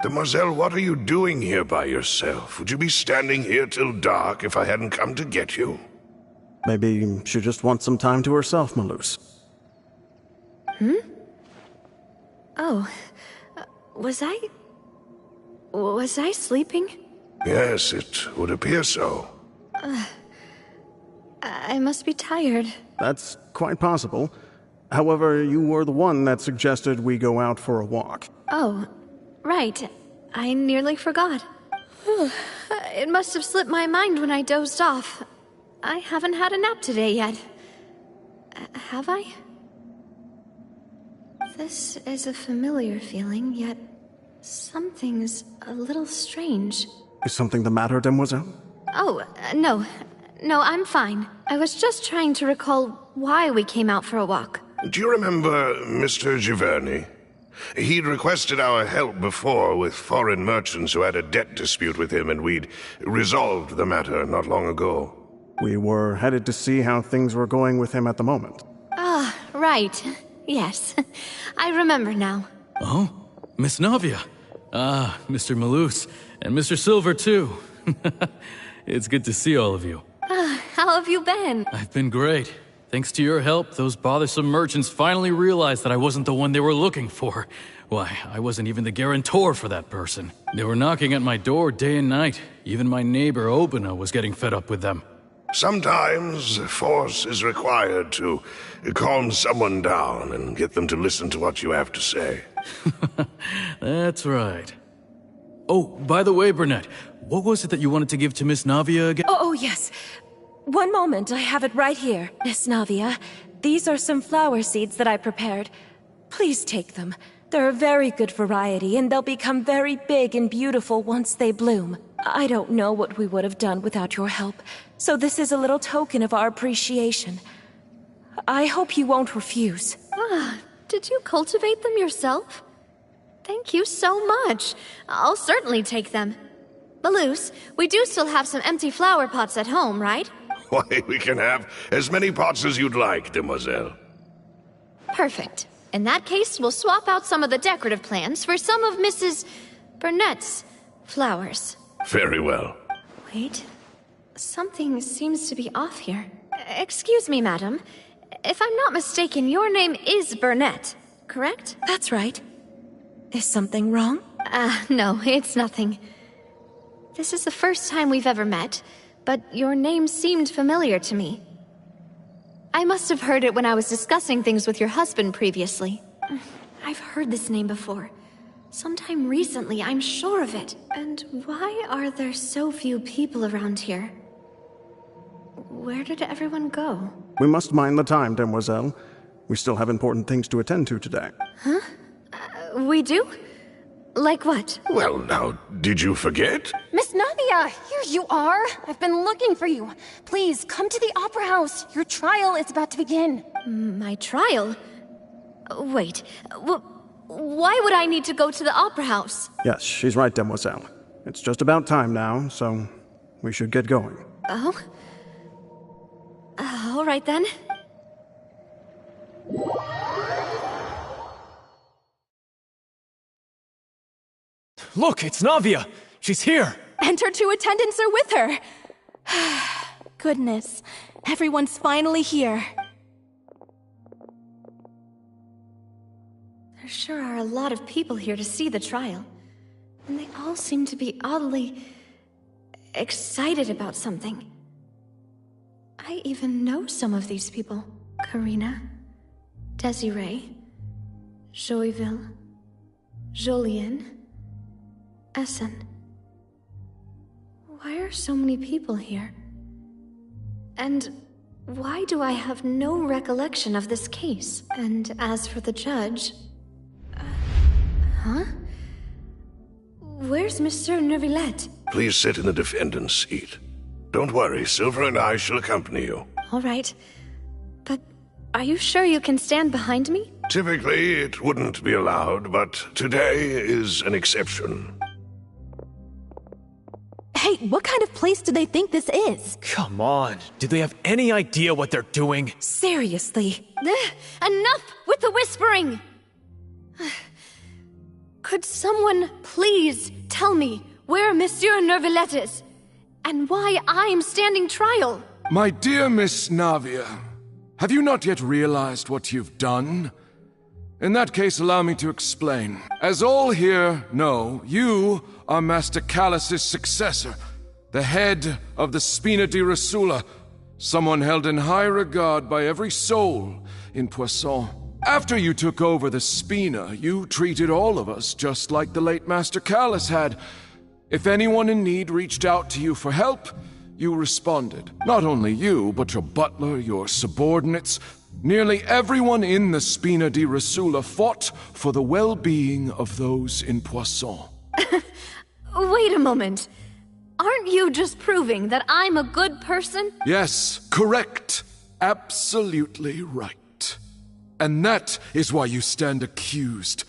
Demoiselle, what are you doing here by yourself? Would you be standing here till dark if I hadn't come to get you? Maybe she just wants some time to herself, Malus. Oh, was I sleeping? Yes, it would appear so. I must be tired. That's quite possible. However, you were the one that suggested we go out for a walk. Oh, right. I nearly forgot. It must have slipped my mind when I dozed off. I haven't had a nap today yet. Have I? This is a familiar feeling, yet something's a little strange. Is something the matter, Demoiselle? Oh, no. No, I'm fine. I was just trying to recall why we came out for a walk. Do you remember Mr. Giverny? He'd requested our help before with foreign merchants who had a debt dispute with him, and we'd resolved the matter not long ago. We were headed to see how things were going with him at the moment. Ah, right. Yes. I remember now. Oh, Miss Navia. Ah, Mr. Malus. And Mr. Silver, too. It's good to see all of you. How have you been? I've been great. Thanks to your help, those bothersome merchants finally realized that I wasn't the one they were looking for. Why, I wasn't even the guarantor for that person. They were knocking at my door day and night. Even my neighbor, Obina, was getting fed up with them. Sometimes force is required to calm someone down and get them to listen to what you have to say. That's right. Oh, by the way, Burnett, what was it that you wanted to give to Miss Navia again? Oh, yes. One moment, I have it right here. Miss Navia, these are some flower seeds that I prepared. Please take them. They're a very good variety, and they'll become very big and beautiful once they bloom. I don't know what we would have done without your help, so this is a little token of our appreciation. I hope you won't refuse. Ah, did you cultivate them yourself? Thank you so much. I'll certainly take them. Malus, we do still have some empty flower pots at home, right? Why, we can have as many pots as you'd like, demoiselle. Perfect. In that case, we'll swap out some of the decorative plants for some of Mrs. Burnett's flowers. Very well. Wait. Something seems to be off here. Excuse me, madam. If I'm not mistaken, your name is Burnett, correct? That's right. Is something wrong? No, it's nothing. This is the first time we've ever met, but your name seemed familiar to me. I must have heard it when I was discussing things with your husband previously. I've heard this name before. Sometime recently, I'm sure of it. And why are there so few people around here? Where did everyone go? We must mind the time, demoiselle. We still have important things to attend to today. Huh? We do? Like what? Well, now, did you forget? Miss Navia, here you are. I've been looking for you. Please, come to the Opera House. Your trial is about to begin. My trial? Wait, why would I need to go to the Opera House? Yes, she's right, demoiselle. It's just about time now, so we should get going. Oh? All right then. Look, it's Navia! She's here! And her two attendants are with her! Goodness, everyone's finally here. There sure are a lot of people here to see the trial. And they all seem to be oddly excited about something. I even know some of these people. Karina, Desiree, Joyville, Jolien, Essen. Why are so many people here? And why do I have no recollection of this case? And as for the judge... huh? Where's Monsieur Neuvillette? Please sit in the defendant's seat. Don't worry, Silver and I shall accompany you. All right. But are you sure you can stand behind me? Typically, it wouldn't be allowed, but today is an exception. Hey, what kind of place do they think this is? Come on, do they have any idea what they're doing? Seriously. Enough with the whispering! Could someone please tell me where Monsieur Neuvillette is? And why I'm standing trial? My dear Miss Navia, have you not yet realized what you've done? In that case, allow me to explain. As all here know, you are Master Callus's successor, the head of the Spina di Rosula, someone held in high regard by every soul in Poisson. After you took over the Spina, you treated all of us just like the late Master Callus had. If anyone in need reached out to you for help, you responded. Not only you, but your butler, your subordinates, nearly everyone in the Spina di Rosula fought for the well-being of those in Poisson. Wait a moment. Aren't you just proving that I'm a good person? Yes, correct. Absolutely right. And that is why you stand accused.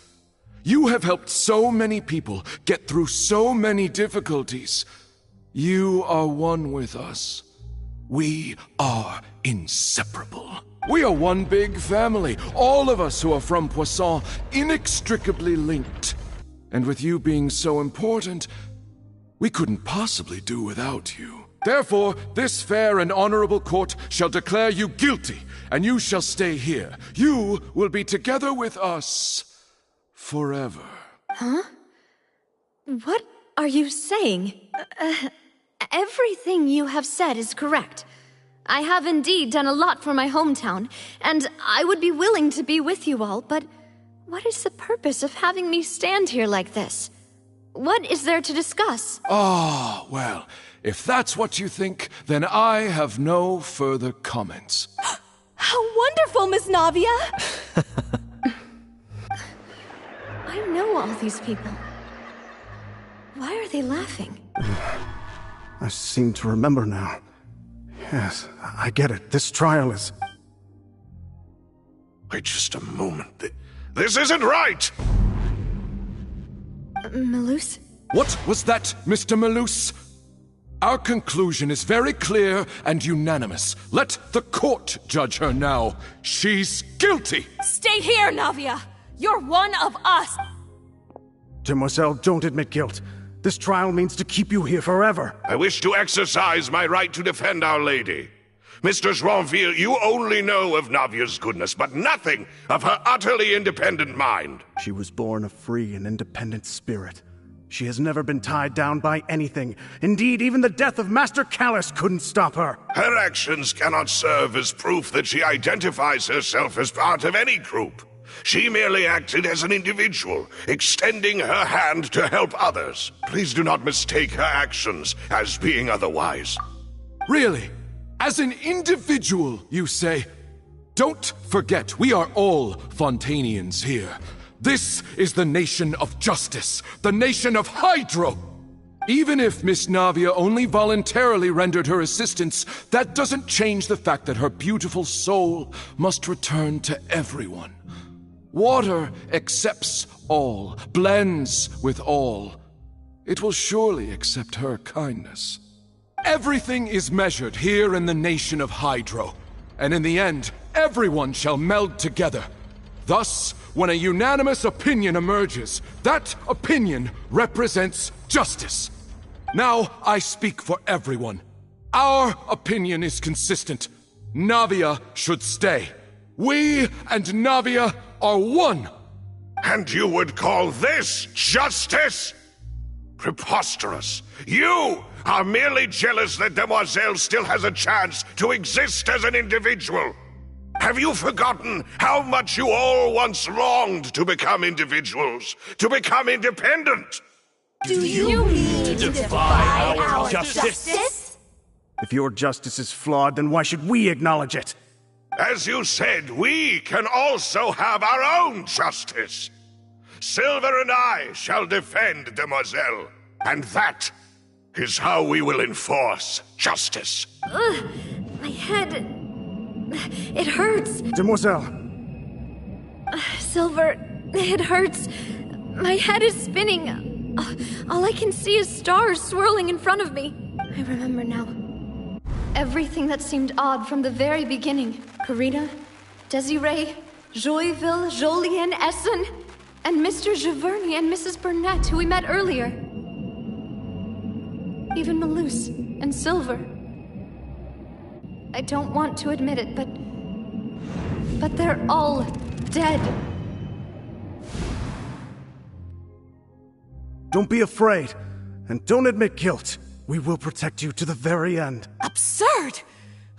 You have helped so many people get through so many difficulties. You are one with us. We are inseparable. We are one big family, all of us who are from Poisson, inextricably linked. And with you being so important, we couldn't possibly do without you. Therefore, this fair and honorable court shall declare you guilty, and you shall stay here. You will be together with us forever. Huh? What are you saying? Everything you have said is correct. I have indeed done a lot for my hometown, and I would be willing to be with you all, but what is the purpose of having me stand here like this? What is there to discuss? Ah, well, if that's what you think, then I have no further comments. How wonderful, Miss Navia! I know all these people. Why are they laughing? I seem to remember now. Yes, I get it. This trial is... Wait just a moment. This isn't right! Malus? What was that, Mr. Malus? Our conclusion is very clear and unanimous. Let the court judge her now. She's guilty! Stay here, Navia! You're one of us! Demoiselle, don't admit guilt. This trial means to keep you here forever. I wish to exercise my right to defend Our Lady. Mr. Joinville, you only know of Navia's goodness, but nothing of her utterly independent mind. She was born a free and independent spirit. She has never been tied down by anything. Indeed, even the death of Master Callus couldn't stop her. Her actions cannot serve as proof that she identifies herself as part of any group. She merely acted as an individual, extending her hand to help others. Please do not mistake her actions as being otherwise. Really? As an individual, you say? Don't forget, we are all Fontanians here. This is the nation of justice, the nation of Hydro. Even if Miss Navia only voluntarily rendered her assistance, that doesn't change the fact that her beautiful soul must return to everyone. Water accepts all, blends with all. It will surely accept her kindness. Everything is measured here in the nation of Hydro, and in the end, everyone shall meld together. Thus, when a unanimous opinion emerges, that opinion represents justice. Now I speak for everyone. Our opinion is consistent. Navia should stay. We and Navia are one. And you would call this justice? Preposterous. You are merely jealous that Demoiselle still has a chance to exist as an individual. Have you forgotten how much you all once longed to become individuals, to become independent? Do you mean to defy our justice? If your justice is flawed, then why should we acknowledge it? As you said, we can also have our own justice. Silver and I shall defend Demoiselle, and that is how we will enforce justice. My head... It hurts. Demoiselle. Silver, it hurts. My head is spinning. All I can see is stars swirling in front of me. I remember now. Everything that seemed odd from the very beginning. Karina, Desiree, Joyville, Jolien, Essen, and Mr. Giverny and Mrs. Burnett, who we met earlier. Even Malus and Silver. I don't want to admit it, but they're all dead. Don't be afraid, and don't admit guilt. We will protect you to the very end. Absurd!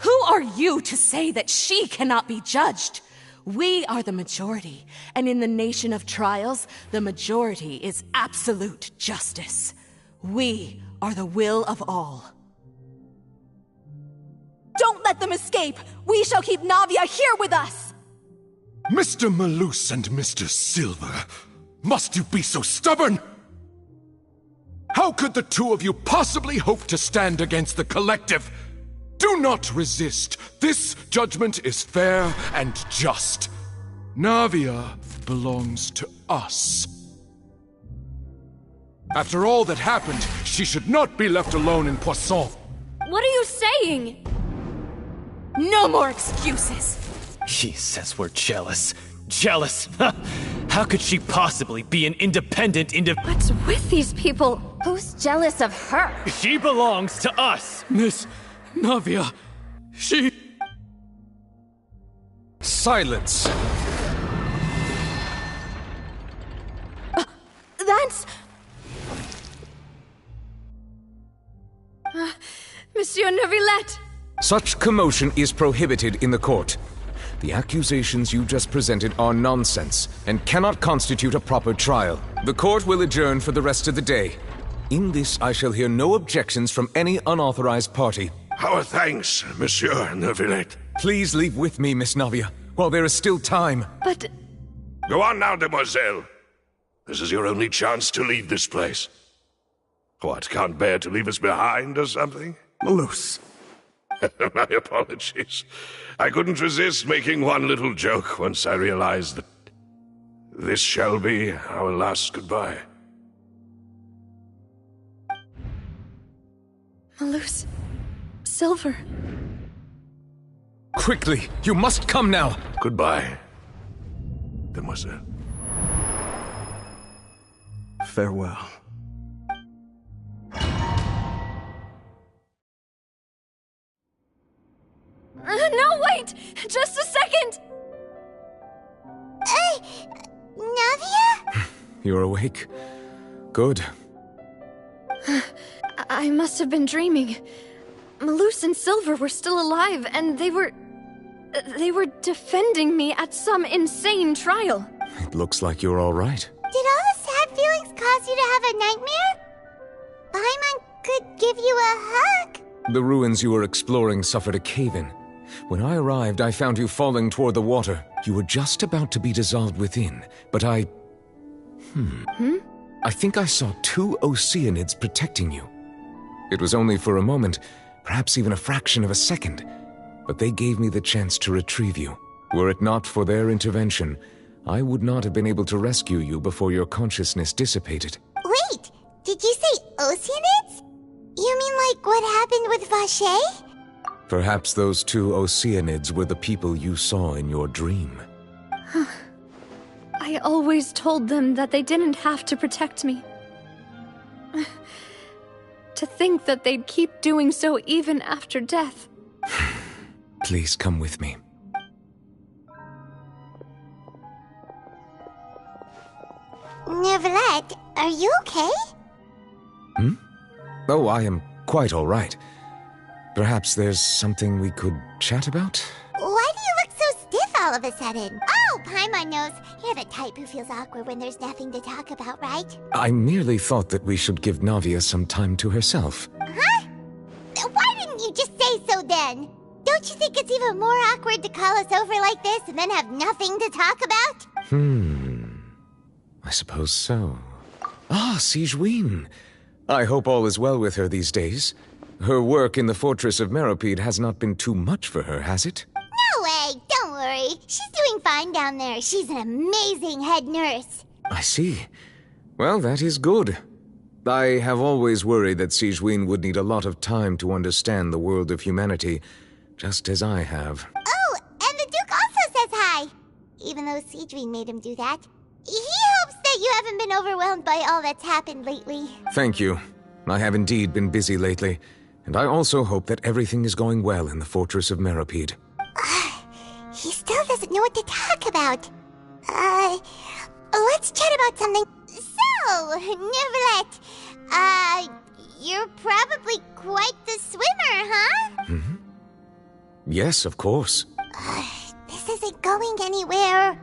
Who are you to say that she cannot be judged? We are the majority, and in the nation of trials, the majority is absolute justice. We are the will of all. Don't let them escape! We shall keep Navia here with us! Mr. Malus and Mr. Silver, must you be so stubborn? How could the two of you possibly hope to stand against the collective? Do not resist. This judgment is fair and just. Navia belongs to us. After all that happened, she should not be left alone in Poisson. What are you saying? No more excuses! She says we're jealous. Jealous? How could she possibly be an independent What's with these people? Who's jealous of her? She belongs to us! Miss Navia, she... Silence! That's... Monsieur Neuvillette! Such commotion is prohibited in the court. The accusations you just presented are nonsense and cannot constitute a proper trial. The court will adjourn for the rest of the day. In this, I shall hear no objections from any unauthorized party. Our thanks, Monsieur Neuvillette. Please leave with me, Miss Navia, while there is still time. But... Go on now, demoiselle. This is your only chance to leave this place. What, can't bear to leave us behind or something? Malus. My apologies. I couldn't resist making one little joke once I realized that this shall be our last goodbye. Malus. Silver. Quickly, you must come now. Goodbye, demoiselle. Farewell. No, wait! Just a second! Navia? You're awake. Good. I must have been dreaming. Malus and Silver were still alive, and they were defending me at some insane trial. It looks like you're all right. Did all the sad feelings cause you to have a nightmare? Paimon could give you a hug. The ruins you were exploring suffered a cave-in. When I arrived, I found you falling toward the water. You were just about to be dissolved within, but I think I saw 2 Oceanids protecting you. It was only for a moment, perhaps even a fraction of a second, but they gave me the chance to retrieve you. Were it not for their intervention, I would not have been able to rescue you before your consciousness dissipated. Wait, did you say Oceanids? You mean like what happened with Vache? Perhaps those 2 Oceanids were the people you saw in your dream. I always told them that they didn't have to protect me. To think that they'd keep doing so even after death. Please come with me. Neuvillette, are you okay? Oh, I am quite all right. Perhaps there's something we could chat about? Why do you look so stiff all of a sudden? Oh, Paimon knows. You're the type who feels awkward when there's nothing to talk about, right? I merely thought that we should give Navia some time to herself. Huh? Why didn't you just say so then? Don't you think it's even more awkward to call us over like this and then have nothing to talk about? I suppose so. Ah, Sigewinne. I hope all is well with her these days. Her work in the fortress of Meropide has not been too much for her, has it? No way, don't worry. She's doing fine down there. She's an amazing head nurse. I see. Well, that is good. I have always worried that Sigewinne would need a lot of time to understand the world of humanity, just as I have. Oh, and the Duke also says hi. Even though Sigewinne made him do that. He hopes that you haven't been overwhelmed by all that's happened lately. Thank you. I have indeed been busy lately, and I also hope that everything is going well in the fortress of Meropide. He still doesn't know what to talk about. Let's chat about something. So, Neuvillette, you're probably quite the swimmer, huh? Yes, of course. This isn't going anywhere.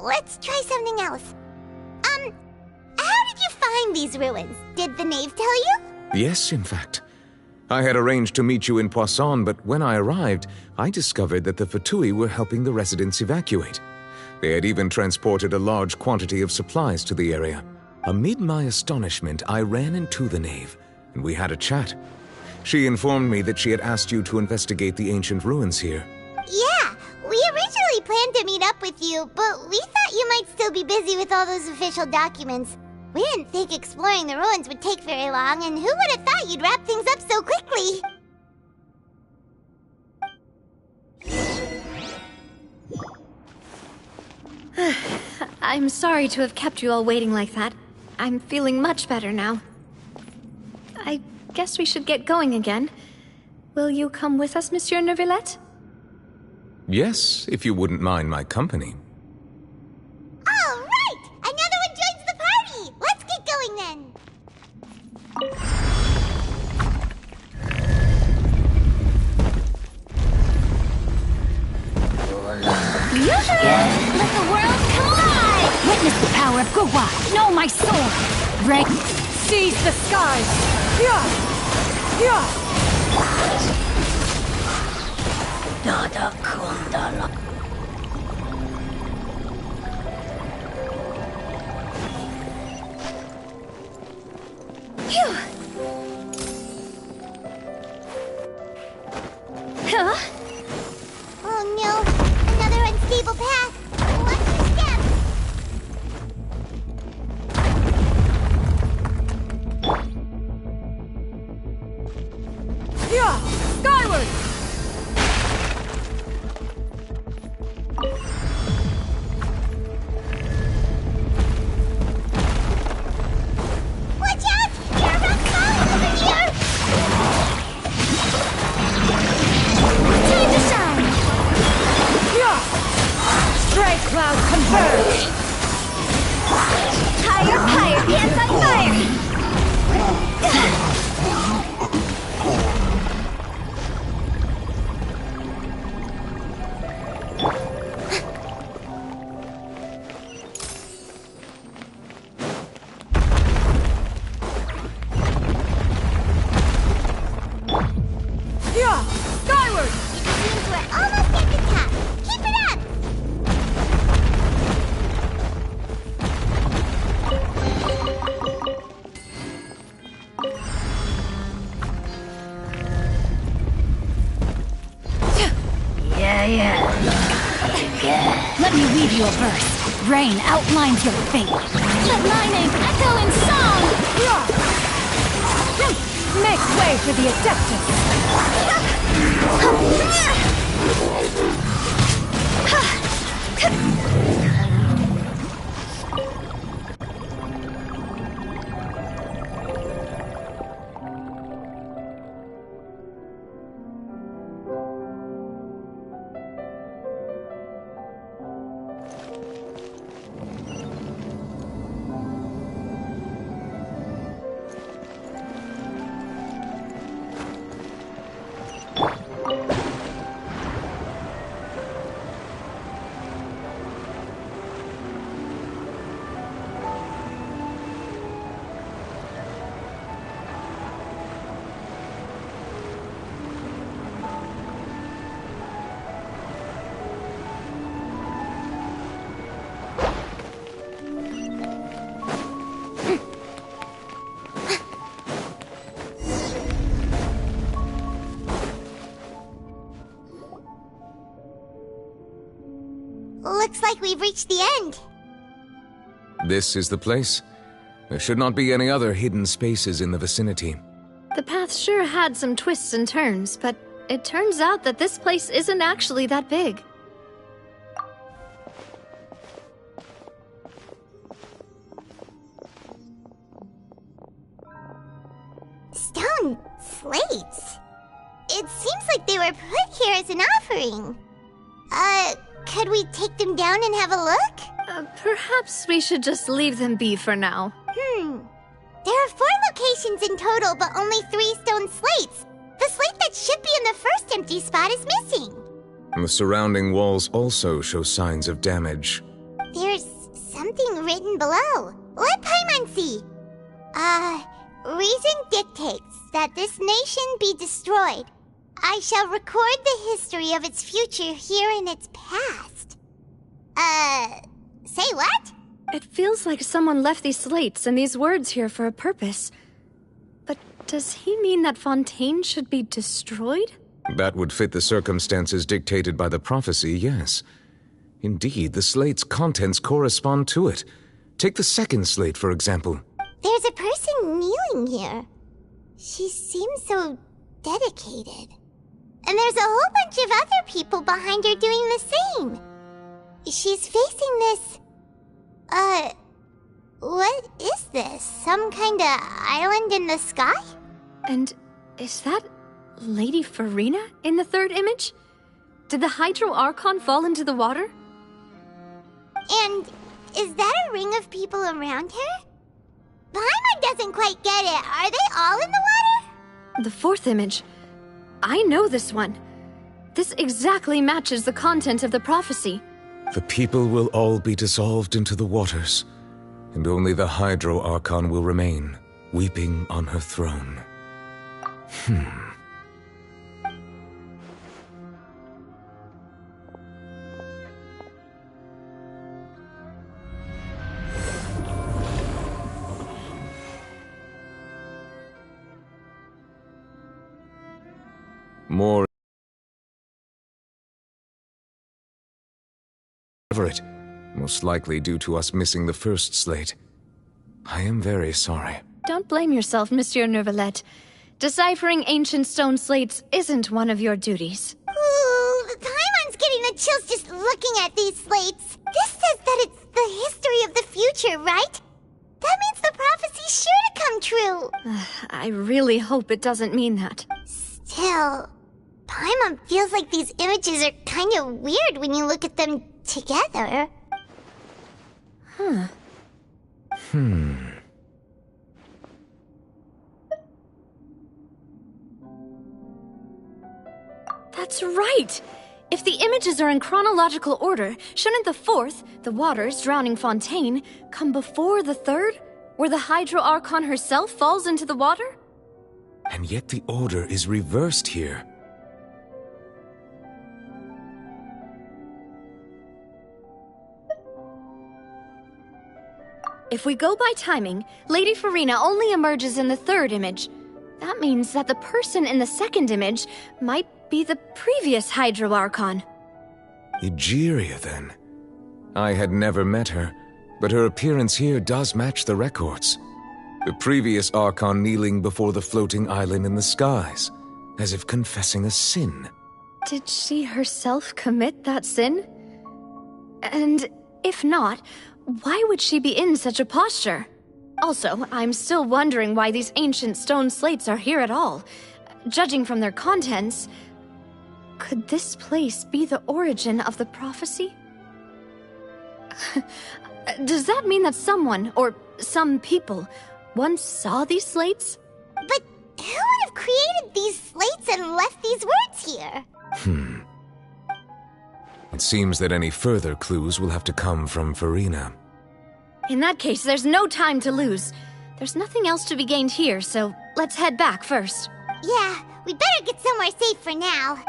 Let's try something else. How did you find these ruins? Did the knave tell you? Yes, in fact. I had arranged to meet you in Poisson, but when I arrived, I discovered that the Fatui were helping the residents evacuate. They had even transported a large quantity of supplies to the area. Amid my astonishment, I ran into the knave, and we had a chat. She informed me that she had asked you to investigate the ancient ruins here. Yeah, we originally planned to meet up with you, but we thought you might still be busy with all those official documents. We didn't think exploring the ruins would take very long, and who would have thought you'd wrap things up so quickly? I'm sorry to have kept you all waiting like that. I'm feeling much better now. I guess we should get going again. Will you come with us, Monsieur Neuvillette? Yes, if you wouldn't mind my company. All right! Another one joins the party! Let's get going then! Let the world collide! Witness the power of Gugwa! Know my sword! Break! Seize the skies! Dada Kundala. Huh? Oh no! Another unstable path! Watch your step! Skyward! Watch out! There are rock columns over here! Time to shine! Stray cloud converge! Higher, hands on fire! Skyward! It seems we're almost at the top. Keep it up! Let me weave you a verse. Rain outlines your fate. Let my name echo in song! Make way for the Looks like we've reached the end. This is the place. There should not be any other hidden spaces in the vicinity. The path sure had some twists and turns, but it turns out that this place isn't actually that big. Stone slates. It seems like they were put here as an offering. Could we take them down and have a look? Perhaps we should just leave them be for now. There are 4 locations in total, but only 3 stone slates. The slate that should be in the first empty spot is missing. The surrounding walls also show signs of damage. There's something written below. Let Paimon see. Reason dictates that this nation be destroyed. I shall record the history of its future here in its past. Say what? It feels like someone left these slates and these words here for a purpose. But does he mean that Fontaine should be destroyed? That would fit the circumstances dictated by the prophecy, yes. Indeed, the slate's contents correspond to it. Take the second slate, for example. There's a person kneeling here. She seems so dedicated. And there's a whole bunch of other people behind her doing the same. She's facing this... what is this? Some kind of island in the sky? And is that Lady Farina in the third image? Did the Hydro Archon fall into the water? And is that a ring of people around her? Paimon doesn't quite get it. Are they all in the water? The fourth image. I know this one. This exactly matches the content of the prophecy. The people will all be dissolved into the waters, and only the Hydro Archon will remain, weeping on her throne. More it, most likely due to us missing the first slate. I am very sorry. Don't blame yourself, Monsieur Neuvillette. Deciphering ancient stone slates isn't one of your duties. Ooh, Paimon's getting the chills just looking at these slates. This says that it's the history of the future, right? That means the prophecy's sure to come true. I really hope it doesn't mean that. Still, Paimon feels like these images are kind of weird when you look at them together. That's right! If the images are in chronological order, shouldn't the fourth, the waters drowning Fontaine, come before the third, where the Hydro Archon herself falls into the water? And yet the order is reversed here. If we go by timing, Lady Farina only emerges in the third image. That means that the person in the second image might be the previous Hydro Archon. Egeria, then. I had never met her, but her appearance here does match the records. The previous Archon kneeling before the floating island in the skies, as if confessing a sin. Did she herself commit that sin? And if not, why would she be in such a posture? Also, I'm still wondering why these ancient stone slates are here at all. Judging from their contents, could this place be the origin of the prophecy? Does that mean that someone, or some people, once saw these slates? But who would have created these slates and left these words here? It seems that any further clues will have to come from Farina. In that case, there's no time to lose. There's nothing else to be gained here, so let's head back first. Yeah, we better get somewhere safe for now.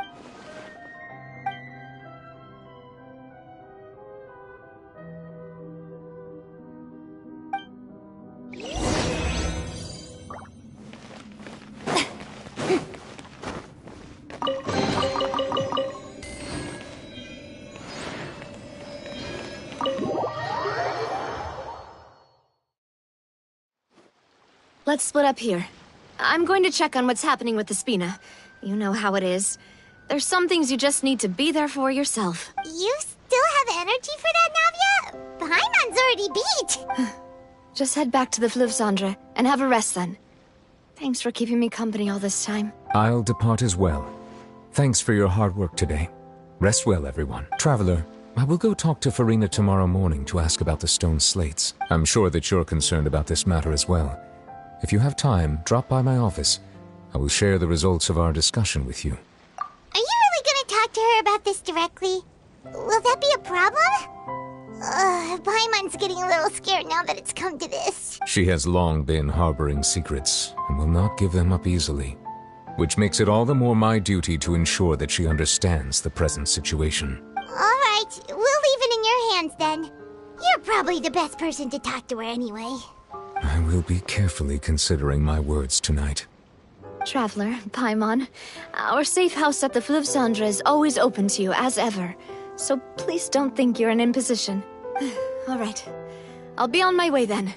Let's split up here. I'm going to check on what's happening with the Spina. You know how it is. There's some things you just need to be there for yourself. You still have energy for that, Navia? Paimon's already beat! Just head back to the Fleuve Cendre and have a rest then. Thanks for keeping me company all this time. I'll depart as well. Thanks for your hard work today. Rest well, everyone. Traveler, I will go talk to Farina tomorrow morning to ask about the stone slates. I'm sure that you're concerned about this matter as well. If you have time, drop by my office. I will share the results of our discussion with you. Are you really gonna talk to her about this directly? Will that be a problem? Paimon's getting a little scared now that it's come to this. She has long been harboring secrets, and will not give them up easily. Which makes it all the more my duty to ensure that she understands the present situation. Alright, we'll leave it in your hands then. You're probably the best person to talk to her anyway. I will be carefully considering my words tonight. Traveler, Paimon, our safe house at the Fleuve Cendre is always open to you as ever, so please don't think you're an imposition. All right, I'll be on my way then.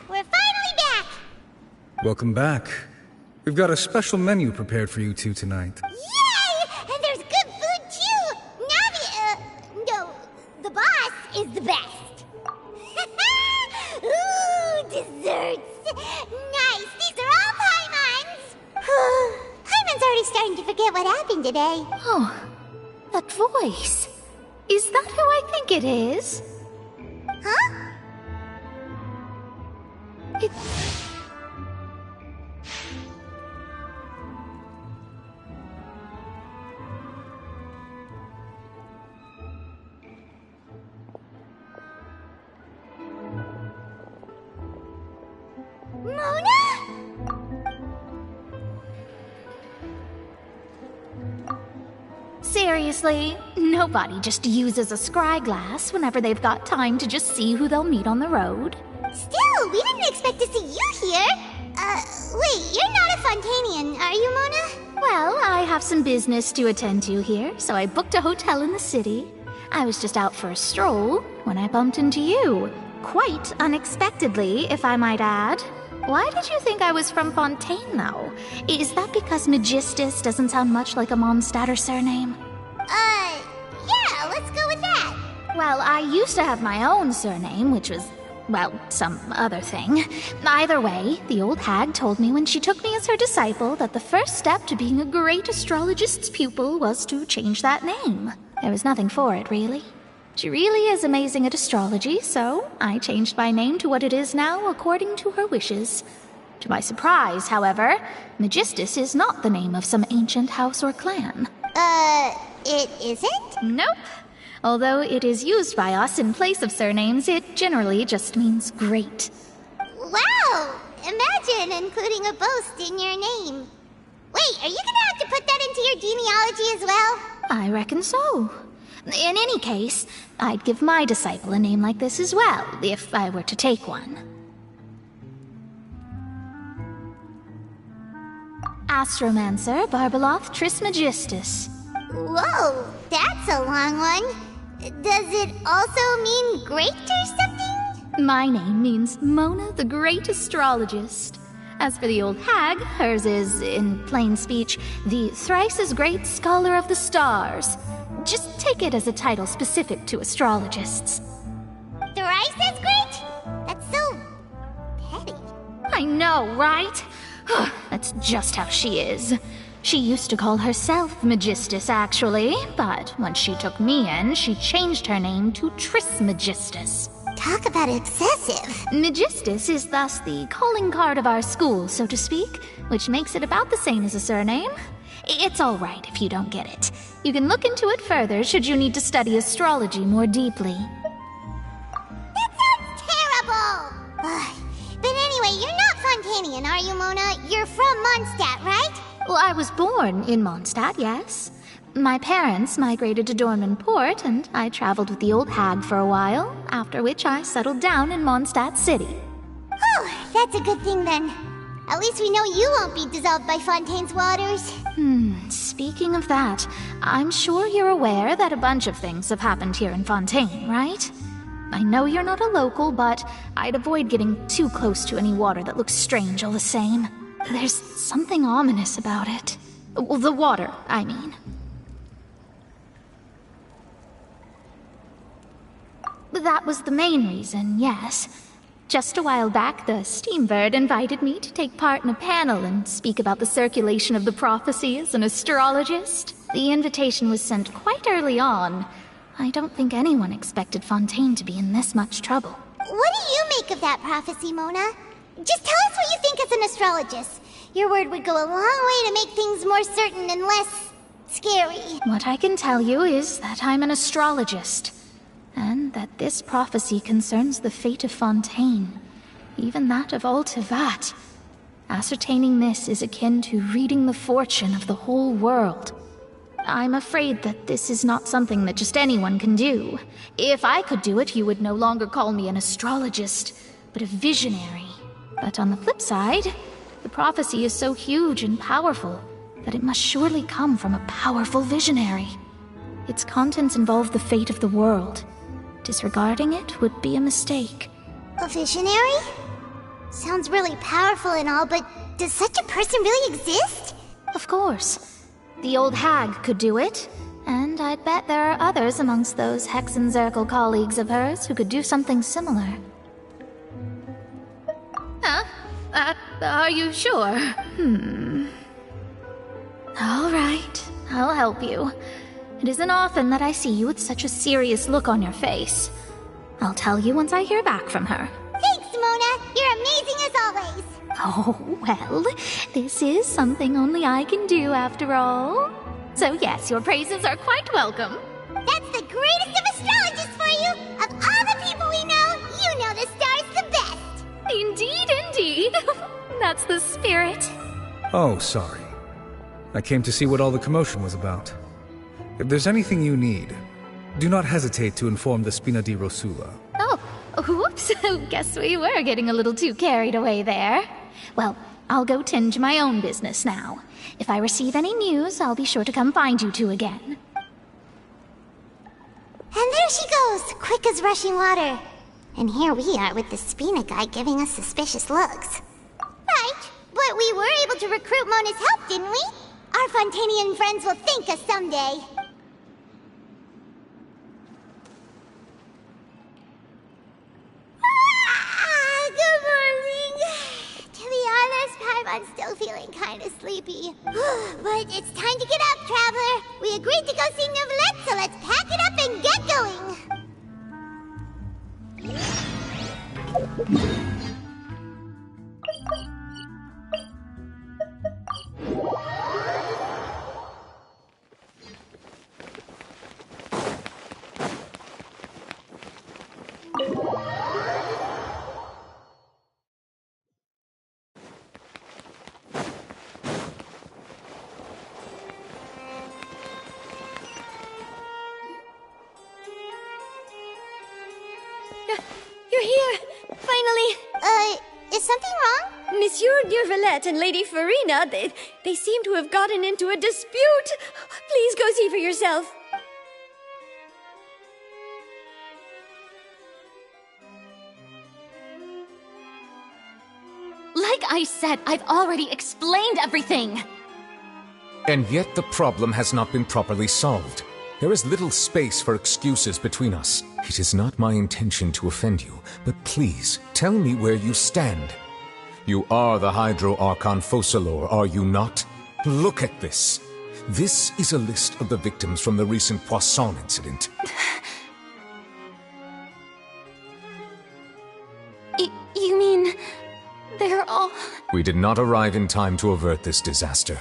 We're finally back! Welcome back. We've got a special menu prepared for you two tonight. Yay! And there's good food too! No, the boss is the best. Ooh, desserts! Nice! These are all Paimon's! Paimon's already starting to forget what happened today. Oh, that voice. Is that who I think it is? Huh? Mona? Seriously, nobody just uses a scry glass whenever they've got time to just see who they'll meet on the road. Still, we didn't expect to see you here. Wait, you're not a Fontanian, are you, Mona? Well, I have some business to attend to here, so I booked a hotel in the city. I was just out for a stroll when I bumped into you. Quite unexpectedly, if I might add. Why did you think I was from Fontaine, though? Is that because Magistus doesn't sound much like a Mondstadter surname? Yeah, let's go with that. Well, I used to have my own surname, which was, well, some other thing. Either way, the old hag told me when she took me as her disciple that the first step to being a great astrologist's pupil was to change that name. There was nothing for it, really. She really is amazing at astrology, so I changed my name to what it is now according to her wishes. To my surprise, however, Magistus is not the name of some ancient house or clan. It isn't? Nope. Although it is used by us in place of surnames, it generally just means great. Wow! Imagine including a boast in your name. Wait, are you gonna have to put that into your genealogy as well? I reckon so. In any case, I'd give my disciple a name like this as well, if I were to take one. Astromancer Barbeloth Trismegistus. Whoa, that's a long one. Does it also mean great or something? My name means Mona the Great Astrologist. As for the old hag, hers is, in plain speech, the thrice-as-great Scholar of the Stars. Just take it as a title specific to astrologists. Thrice as great? That's so petty. I know, right? That's just how she is. She used to call herself Magistus, actually, but once she took me in, she changed her name to Trismegistus. Talk about excessive. Magistus is thus the calling card of our school, so to speak, which makes it about the same as a surname. It's all right if you don't get it. You can look into it further should you need to study astrology more deeply. That sounds terrible! But anyway, you're not Fontanian, are you, Mona? You're from Mondstadt, right? Well, I was born in Mondstadt, yes. My parents migrated to Dorman Port, and I traveled with the old hag for a while, after which I settled down in Mondstadt City. Oh, that's a good thing then. At least we know you won't be dissolved by Fontaine's waters. Speaking of that, I'm sure you're aware that a bunch of things have happened here in Fontaine, right? I know you're not a local, but I'd avoid getting too close to any water that looks strange all the same. There's something ominous about it. Well, the water, I mean. That was the main reason, yes. Just a while back, the Steambird invited me to take part in a panel and speak about the circulation of the prophecy as an astrologist. The invitation was sent quite early on. I don't think anyone expected Fontaine to be in this much trouble. What do you make of that prophecy, Mona? Just tell us what you think as an astrologist. Your word would go a long way to make things more certain and less scary. What I can tell you is that I'm an astrologist, and that this prophecy concerns the fate of Fontaine, even that of Ultivat. Ascertaining this is akin to reading the fortune of the whole world. I'm afraid that this is not something that just anyone can do. If I could do it, you would no longer call me an astrologist, but a visionary. But on the flip side, the prophecy is so huge and powerful that it must surely come from a powerful visionary. Its contents involve the fate of the world. Disregarding it would be a mistake. A visionary? Sounds really powerful and all, but does such a person really exist? Of course. The old hag could do it, and I'd bet there are others amongst those Hexenzirkel colleagues of hers who could do something similar. Huh? Are you sure? All right, I'll help you. It isn't often that I see you with such a serious look on your face. I'll tell you once I hear back from her. Thanks, Mona! You're amazing as always! Oh, well, this is something only I can do after all. So yes, your praises are quite welcome. That's the greatest of astrologists for you! Of all the people we know, you know the star's the best! Indeed, indeed. That's the spirit. Oh, sorry. I came to see what all the commotion was about. If there's anything you need, do not hesitate to inform the Spina di Rosula. Oh, whoops. Guess we were getting a little too carried away there. Well, I'll go tend to my own business now. If I receive any news, I'll be sure to come find you two again. And there she goes, quick as rushing water. And here we are with the Spina guy giving us suspicious looks. Right, but we were able to recruit Mona's help, didn't we? Our Fontanian friends will thank us someday. Good morning. To be honest, Paimon's still feeling kind of sleepy. But it's time to get up, traveler. We agreed to go see Neuvillette, so let's pack it up and get going. You're here! Finally! Is something wrong? Monsieur Neuvillette and Lady Farina, they seem to have gotten into a dispute. Please go see for yourself. Like I said, I've already explained everything. And yet the problem has not been properly solved. There is little space for excuses between us. It is not my intention to offend you, but please, tell me where you stand. You are the Hydro Archon Focalor, are you not? Look at this. This is a list of the victims from the recent Poisson incident. You mean... they're all... We did not arrive in time to avert this disaster,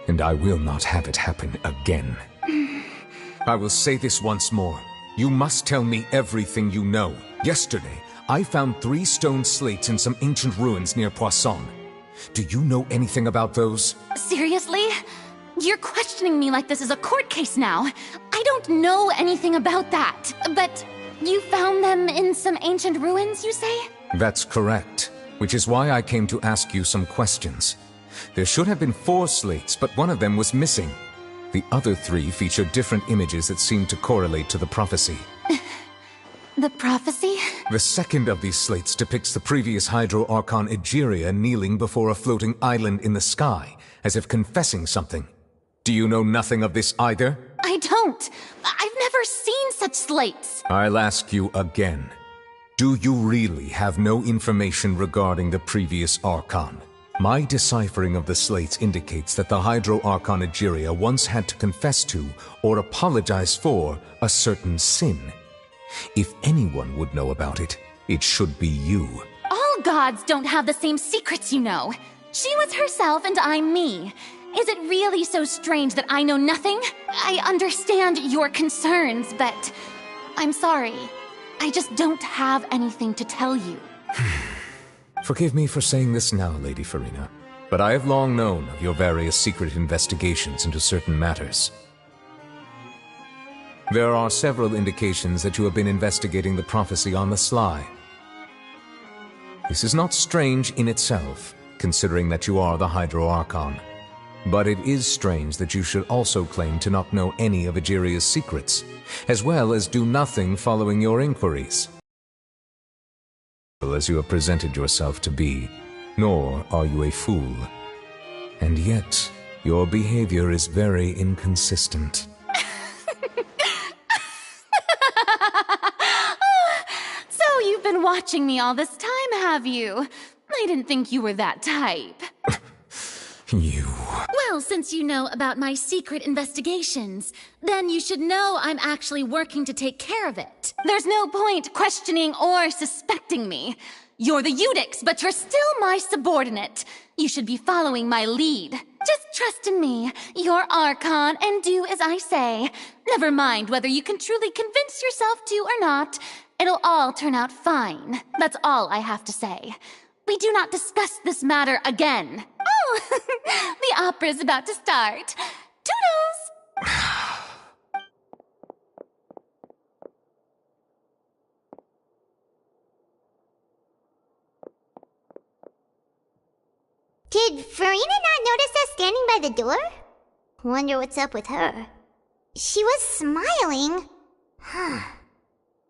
and I will not have it happen again. I will say this once more. You must tell me everything you know. Yesterday, I found 3 stone slates in some ancient ruins near Poisson. Do you know anything about those? Seriously? You're questioning me like this is a court case now. I don't know anything about that. But you found them in some ancient ruins, you say? That's correct, which is why I came to ask you some questions. There should have been 4 slates, but one of them was missing. The other 3 feature different images that seem to correlate to the prophecy. The prophecy? The second of these slates depicts the previous Hydro Archon Egeria kneeling before a floating island in the sky, as if confessing something. Do you know nothing of this either? I don't. I've never seen such slates. I'll ask you again. Do you really have no information regarding the previous Archon? My deciphering of the slates indicates that the Hydro Archon Egeria once had to confess to, or apologize for, a certain sin. If anyone would know about it, it should be you. All gods don't have the same secrets, you know. She was herself and I'm me. Is it really so strange that I know nothing? I understand your concerns, but I'm sorry. I just don't have anything to tell you. Forgive me for saying this now, Lady Farina, but I have long known of your various secret investigations into certain matters. There are several indications that you have been investigating the prophecy on the sly. This is not strange in itself, considering that you are the Hydro Archon. But it is strange that you should also claim to not know any of Egeria's secrets, as well as do nothing following your inquiries. As you have presented yourself to be, nor are you a fool. And yet, your behavior is very inconsistent. So you've been watching me all this time, have you? I didn't think you were that type. You... Well, since you know about my secret investigations, then you should know I'm actually working to take care of it. There's no point questioning or suspecting me. You're the Eudix, but you're still my subordinate. You should be following my lead. Just trust in me. You're Archon, and do as I say. Never mind whether you can truly convince yourself to or not. It'll all turn out fine. That's all I have to say. We do not discuss this matter again. Oh, the opera's about to start. Toodles! Did Farina not notice us standing by the door? Wonder what's up with her. She was smiling. Huh.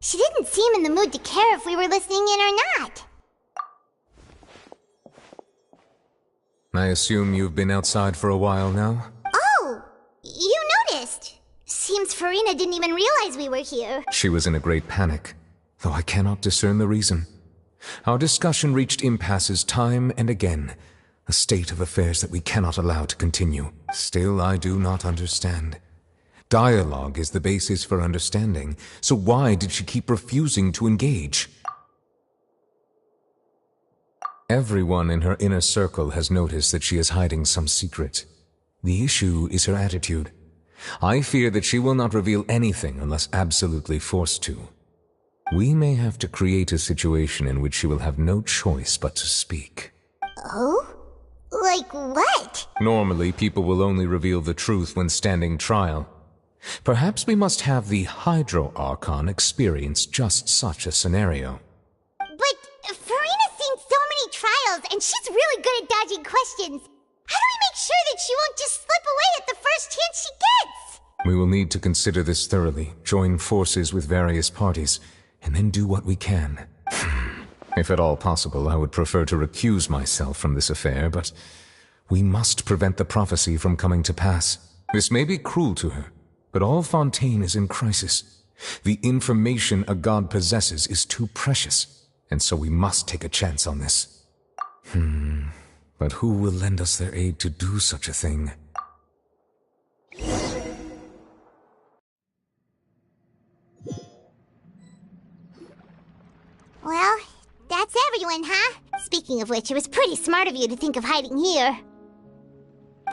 She didn't seem in the mood to care if we were listening in or not. I assume you've been outside for a while now? Oh! You noticed! Seems Farina didn't even realize we were here. She was in a great panic, though I cannot discern the reason. Our discussion reached impasses time and again, a state of affairs that we cannot allow to continue. Still, I do not understand. Dialogue is the basis for understanding, so why did she keep refusing to engage? Everyone in her inner circle has noticed that she is hiding some secret. The issue is her attitude. I fear that she will not reveal anything unless absolutely forced to. We may have to create a situation in which she will have no choice but to speak. Oh? Like what? Normally, people will only reveal the truth when standing trial. Perhaps we must have the Hydro Archon experience just such a scenario. But Farina's seen so many trials, and she's really good at dodging questions. How do we make sure that she won't just slip away at the first chance she gets? We will need to consider this thoroughly, join forces with various parties, and then do what we can. If at all possible, I would prefer to recuse myself from this affair, but we must prevent the prophecy from coming to pass. This may be cruel to her, but all Fontaine is in crisis. The information a god possesses is too precious, and so we must take a chance on this. But who will lend us their aid to do such a thing? Well, that's everyone, huh? Speaking of which, it was pretty smart of you to think of hiding here.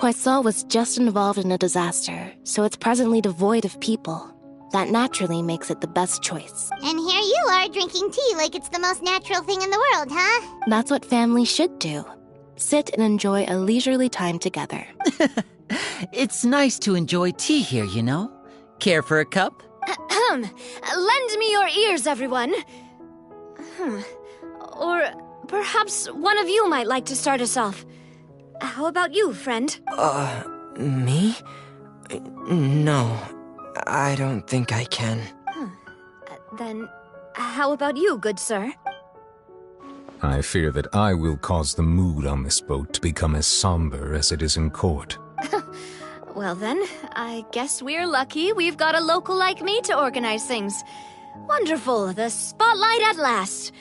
Poisson was just involved in a disaster, so it's presently devoid of people. That naturally makes it the best choice. And here you are drinking tea like it's the most natural thing in the world, huh? That's what family should do. Sit and enjoy a leisurely time together. It's nice to enjoy tea here, you know? Care for a cup? Lend me your ears, everyone. Or perhaps one of you might like to start us off. How about you, friend? Me? No, I don't think I can. Then, how about you, good sir? I fear that I will cause the mood on this boat to become as somber as it is in court. Well then, I guess we're lucky we've got a local like me to organize things. Wonderful, the spotlight at last.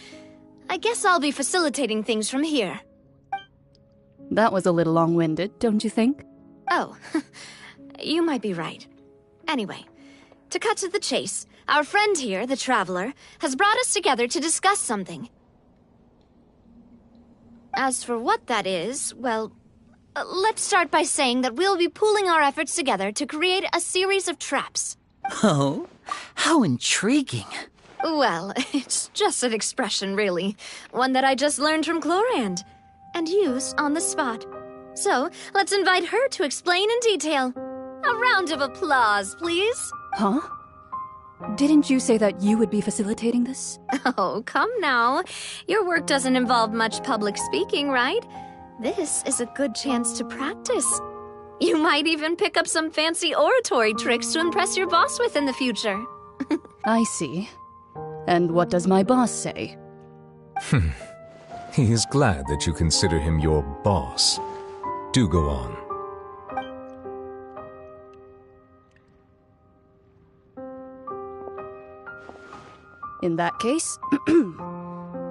I guess I'll be facilitating things from here. That was a little long-winded, don't you think? Oh, you might be right. Anyway, to cut to the chase, our friend here, the Traveler, has brought us together to discuss something. As for what that is, well, let's start by saying that we'll be pooling our efforts together to create a series of traps. Oh, how intriguing. Well, it's just an expression, really. One that I just learned from Chlorand, and used on the spot. So, let's invite her to explain in detail. A round of applause, please. Huh? Didn't you say that you would be facilitating this? Oh, come now. Your work doesn't involve much public speaking, right? This is a good chance to practice. You might even pick up some fancy oratory tricks to impress your boss with in the future. I see. And what does my boss say? He is glad that you consider him your boss. Do go on. In that case,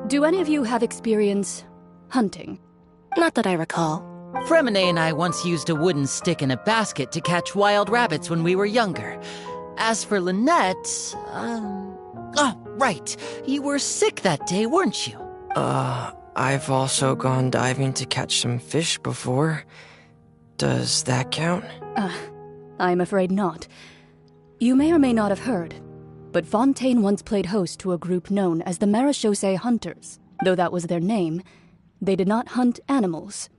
do any of you have experience hunting? Not that I recall. Fremine and I once used a wooden stick in a basket to catch wild rabbits when we were younger. As for Lynette, oh, right. You were sick that day, weren't you? I've also gone diving to catch some fish before. Does that count? I'm afraid not. You may or may not have heard, but Fontaine once played host to a group known as the Marechaussee Hunters. Though that was their name, they did not hunt animals,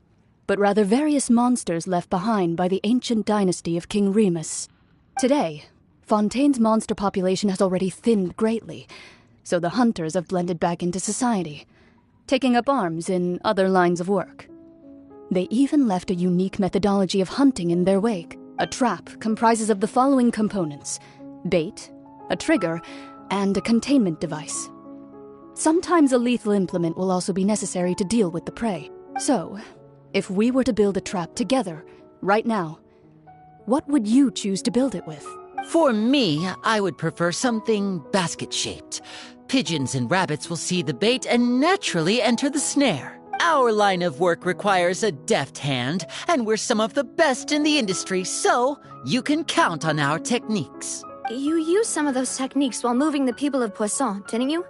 but rather various monsters left behind by the ancient dynasty of King Remus. Today, Fontaine's monster population has already thinned greatly, so the hunters have blended back into society, taking up arms in other lines of work. They even left a unique methodology of hunting in their wake. A trap comprises of the following components: bait, a trigger, and a containment device. Sometimes a lethal implement will also be necessary to deal with the prey. So, if we were to build a trap together, right now, what would you choose to build it with? For me, I would prefer something basket-shaped. Pigeons and rabbits will see the bait and naturally enter the snare. Our line of work requires a deft hand, and we're some of the best in the industry, so you can count on our techniques. You used some of those techniques while moving the people of Poisson, didn't you?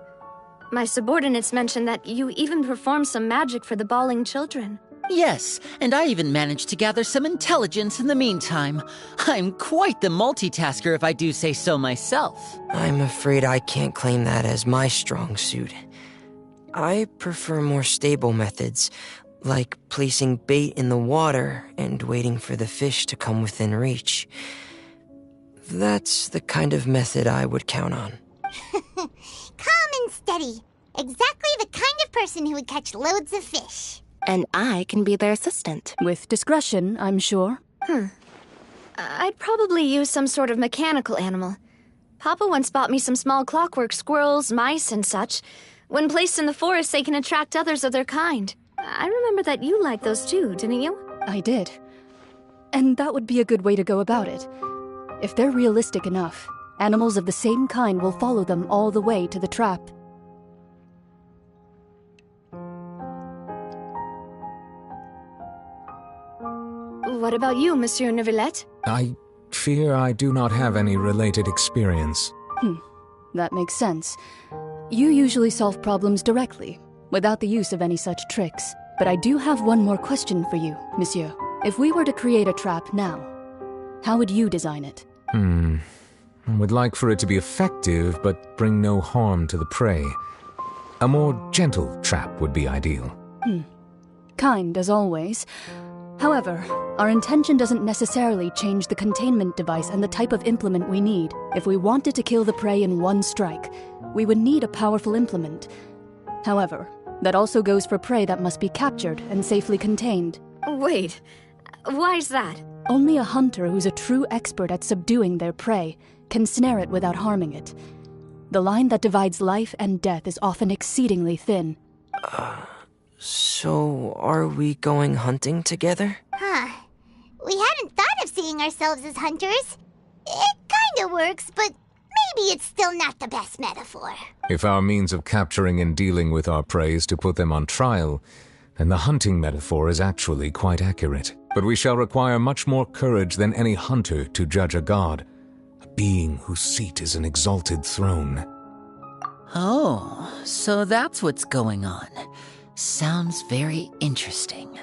My subordinates mentioned that you even performed some magic for the bawling children. Yes, and I even managed to gather some intelligence in the meantime. I'm quite the multitasker if I do say so myself. I'm afraid I can't claim that as my strong suit. I prefer more stable methods, like placing bait in the water and waiting for the fish to come within reach. That's the kind of method I would count on. Calm and steady. Exactly the kind of person who would catch loads of fish. And I can be their assistant. With discretion, I'm sure. I'd probably use some sort of mechanical animal. Papa once bought me some small clockwork squirrels, mice, and such. When placed in the forest, they can attract others of their kind. I remember that you liked those too, didn't you? I did. And that would be a good way to go about it. If they're realistic enough, animals of the same kind will follow them all the way to the trap. What about you, Monsieur Neuvillette? I fear I do not have any related experience. That makes sense. You usually solve problems directly, without the use of any such tricks. But I do have one more question for you, Monsieur. If we were to create a trap now, how would you design it? I would like for it to be effective, but bring no harm to the prey. A more gentle trap would be ideal. Kind, as always. However, our intention doesn't necessarily change the containment device and the type of implement we need. If we wanted to kill the prey in one strike, we would need a powerful implement. However, that also goes for prey that must be captured and safely contained. Wait, why is that? Only a hunter who's a true expert at subduing their prey can snare it without harming it. The line that divides life and death is often exceedingly thin. So are we going hunting together? We hadn't thought of seeing ourselves as hunters. It kinda works, but maybe it's still not the best metaphor. If our means of capturing and dealing with our prey is to put them on trial, then the hunting metaphor is actually quite accurate. But we shall require much more courage than any hunter to judge a god, a being whose seat is an exalted throne. Oh, so that's what's going on. Sounds very interesting.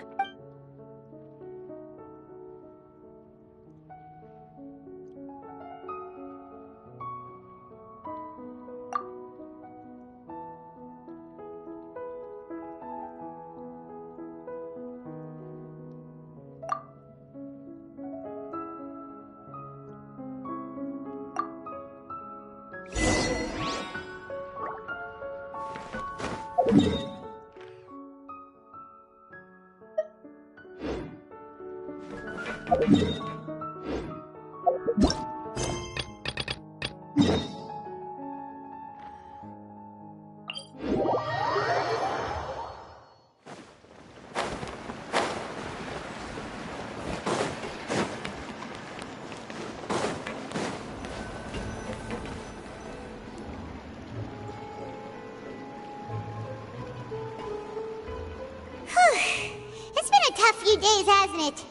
few days, hasn't it?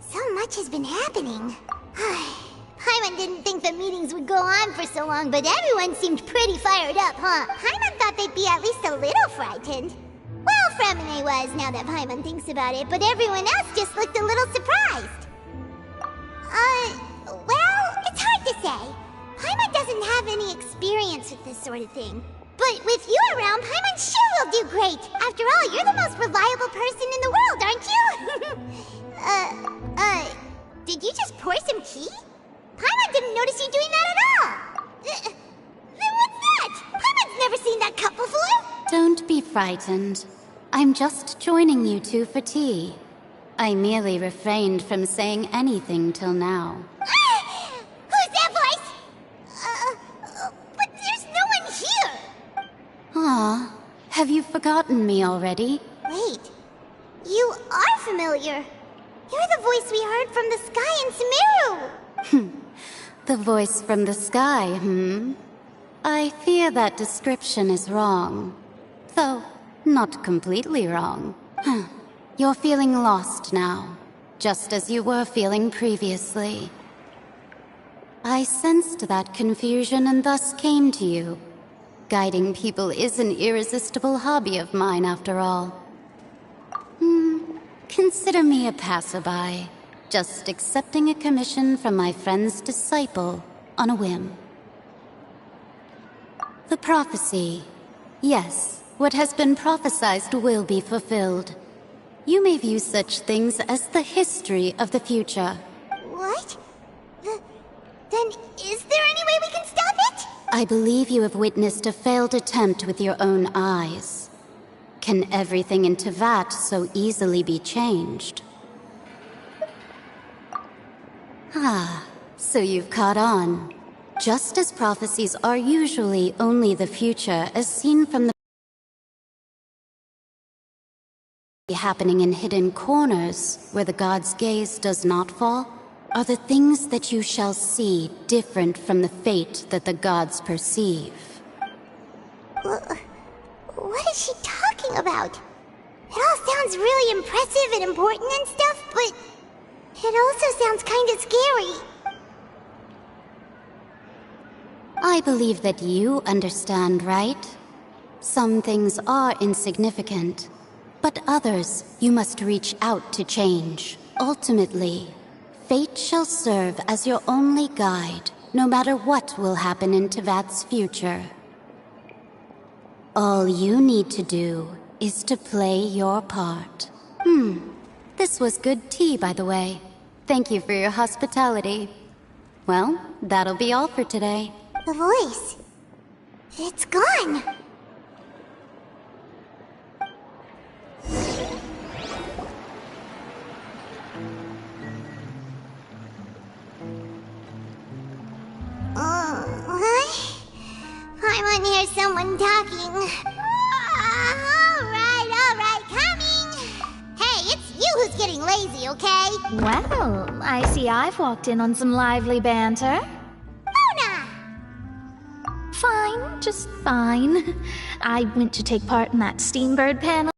So much has been happening. Paimon didn't think the meetings would go on for so long, but everyone seemed pretty fired up, huh? Paimon thought they'd be at least a little frightened. Well, Fremine was, now that Paimon thinks about it, but everyone else just looked a little surprised. Well, it's hard to say. Paimon doesn't have any experience with this sort of thing. But with you around, Paimon sure will do great. After all, you're the most reliable person in the world, aren't you? Did you just pour some tea? Paimon didn't notice you doing that at all. Then what's that? Paimon's never seen that cup before. Don't be frightened. I'm just joining you two for tea. I merely refrained from saying anything till now. Who's that voice? But there's no one here. Aw, have you forgotten me already? Wait, you are familiar. You're the voice we heard from the sky in Sumeru. The voice from the sky, I fear that description is wrong. Though, not completely wrong. You're feeling lost now, just as you were feeling previously. I sensed that confusion and thus came to you. Guiding people is an irresistible hobby of mine, after all. Consider me a passerby, just accepting a commission from my friend's disciple on a whim. The prophecy. Yes, what has been prophesied will be fulfilled. You may view such things as the history of the future. What? Then is there any way we can stop it? I believe you have witnessed a failed attempt with your own eyes. Can everything in Teyvat so easily be changed? So you've caught on. Just as prophecies are usually only the future as seen from the happening in hidden corners where the god's gaze does not fall, are the things that you shall see different from the fate that the gods perceive. What is she talking about? It all sounds really impressive and important and stuff, but it also sounds kind of scary. I believe that you understand, right? Some things are insignificant, but others you must reach out to change. Ultimately, fate shall serve as your only guide, no matter what will happen in Teyvat's future. All you need to do is to play your part. This was good tea, by the way. Thank you for your hospitality. Well, that'll be all for today. The voice. It's gone. I might hear someone talking. Alright, coming! Hey, it's you who's getting lazy, okay? Well, I see I've walked in on some lively banter. Mona! Fine, just fine. I went to take part in that Steambird panel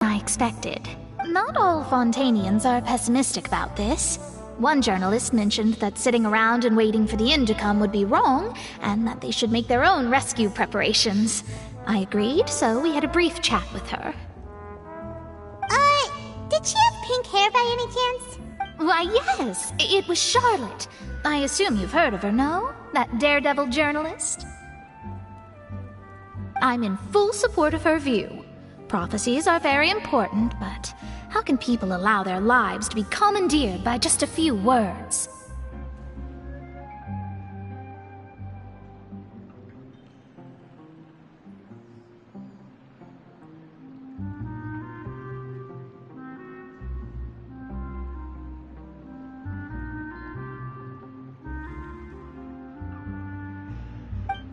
I expected. Not all Fontanians are pessimistic about this. One journalist mentioned that sitting around and waiting for the end to come would be wrong, and that they should make their own rescue preparations. I agreed, so we had a brief chat with her. Did she have pink hair by any chance? Why, yes, it was Charlotte. I assume you've heard of her, no? That daredevil journalist? I'm in full support of her view. Prophecies are very important, but how can people allow their lives to be commandeered by just a few words?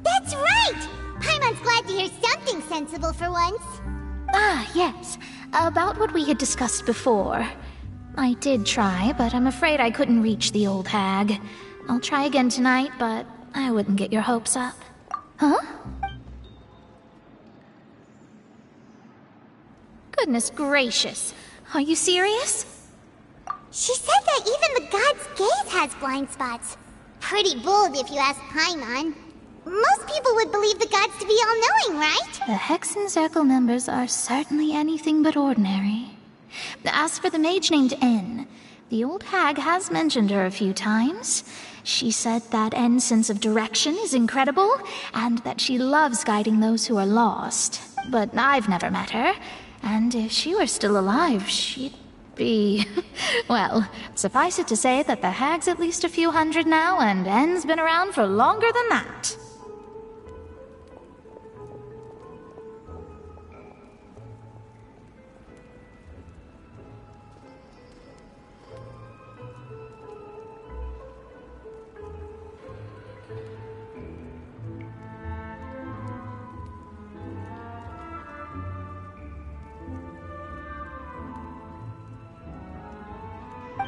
That's right! Paimon's glad to hear something sensible for once. Yes. About what we had discussed before. I did try, but I'm afraid I couldn't reach the old hag. I'll try again tonight, but I wouldn't get your hopes up. Huh? Goodness gracious. Are you serious? She said that even the god's gaze has blind spots. Pretty bold if you ask Paimon. Most people would believe the gods to be all-knowing, right? The Hexen Circle members are certainly anything but ordinary. As for the mage named N, the old hag has mentioned her a few times. She said that N's sense of direction is incredible, and that she loves guiding those who are lost. But I've never met her, and if she were still alive, she'd be... Well, suffice it to say that the hag's at least a few hundred now, and N's been around for longer than that.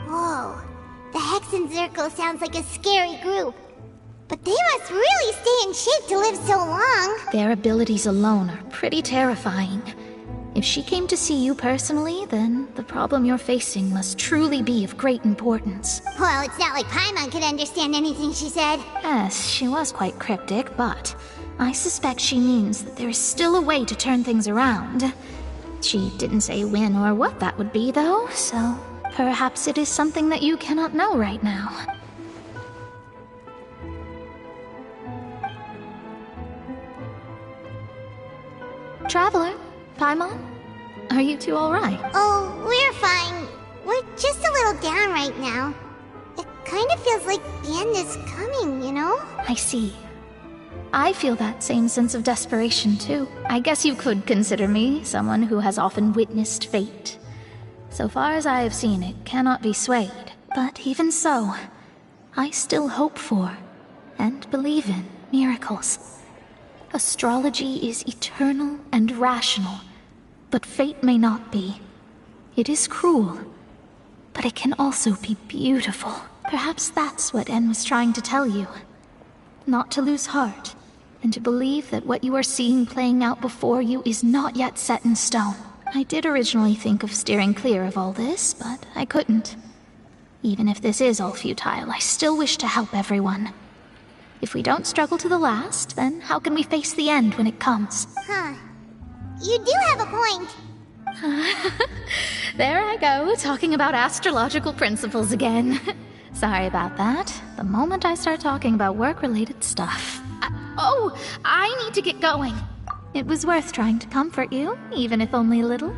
Whoa, the Hexen Zirkel sounds like a scary group. But they must really stay in shape to live so long. Their abilities alone are pretty terrifying. If she came to see you personally, then the problem you're facing must truly be of great importance. Well, it's not like Paimon could understand anything she said. Yes, she was quite cryptic, but I suspect she means that there is still a way to turn things around. She didn't say when or what that would be, though, so perhaps it is something that you cannot know right now. Traveler, Paimon, are you two alright? Oh, we're fine. We're just a little down right now. It kind of feels like the end is coming, you know? I see. I feel that same sense of desperation, too. I guess you could consider me someone who has often witnessed fate. So far as I have seen, it cannot be swayed. But even so, I still hope for, and believe in, miracles. Astrology is eternal and rational, but fate may not be. It is cruel, but it can also be beautiful. Perhaps that's what En was trying to tell you. Not to lose heart, and to believe that what you are seeing playing out before you is not yet set in stone. I did originally think of steering clear of all this, but I couldn't. Even if this is all futile, I still wish to help everyone. If we don't struggle to the last, then how can we face the end when it comes? Huh. You do have a point. There I go, talking about astrological principles again. Sorry about that. The moment I start talking about work-related stuff. I need to get going. It was worth trying to comfort you, even if only a little.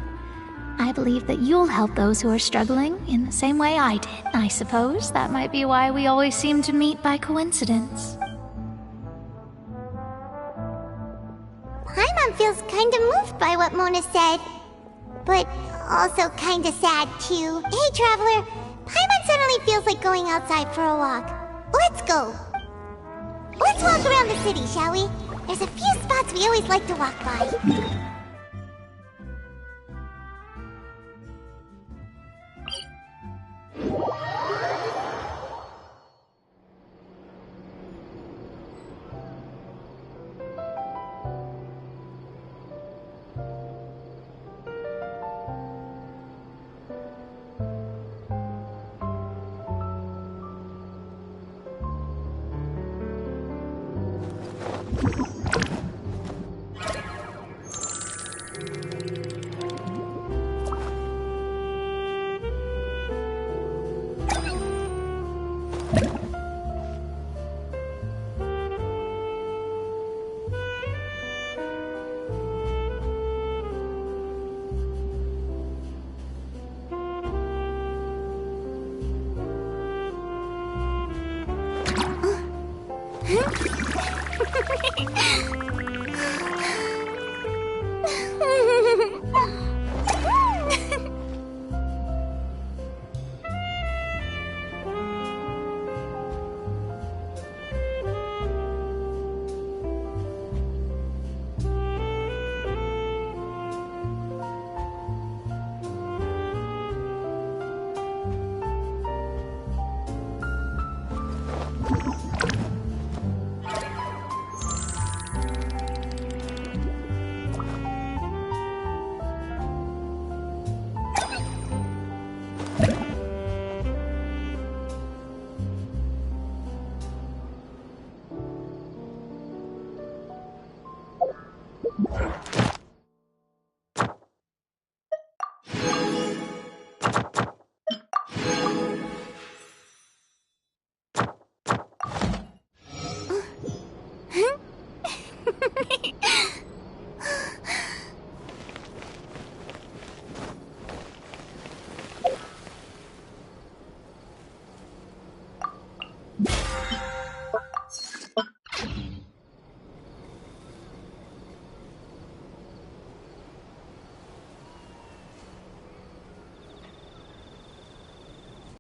I believe that you'll help those who are struggling in the same way I did. I suppose that might be why we always seem to meet by coincidence. Paimon feels kinda moved by what Mona said. But also kinda sad, too. Hey, Traveler. Paimon suddenly feels like going outside for a walk. Let's go. Let's walk around the city, shall we? There's a few spots we always like to walk by.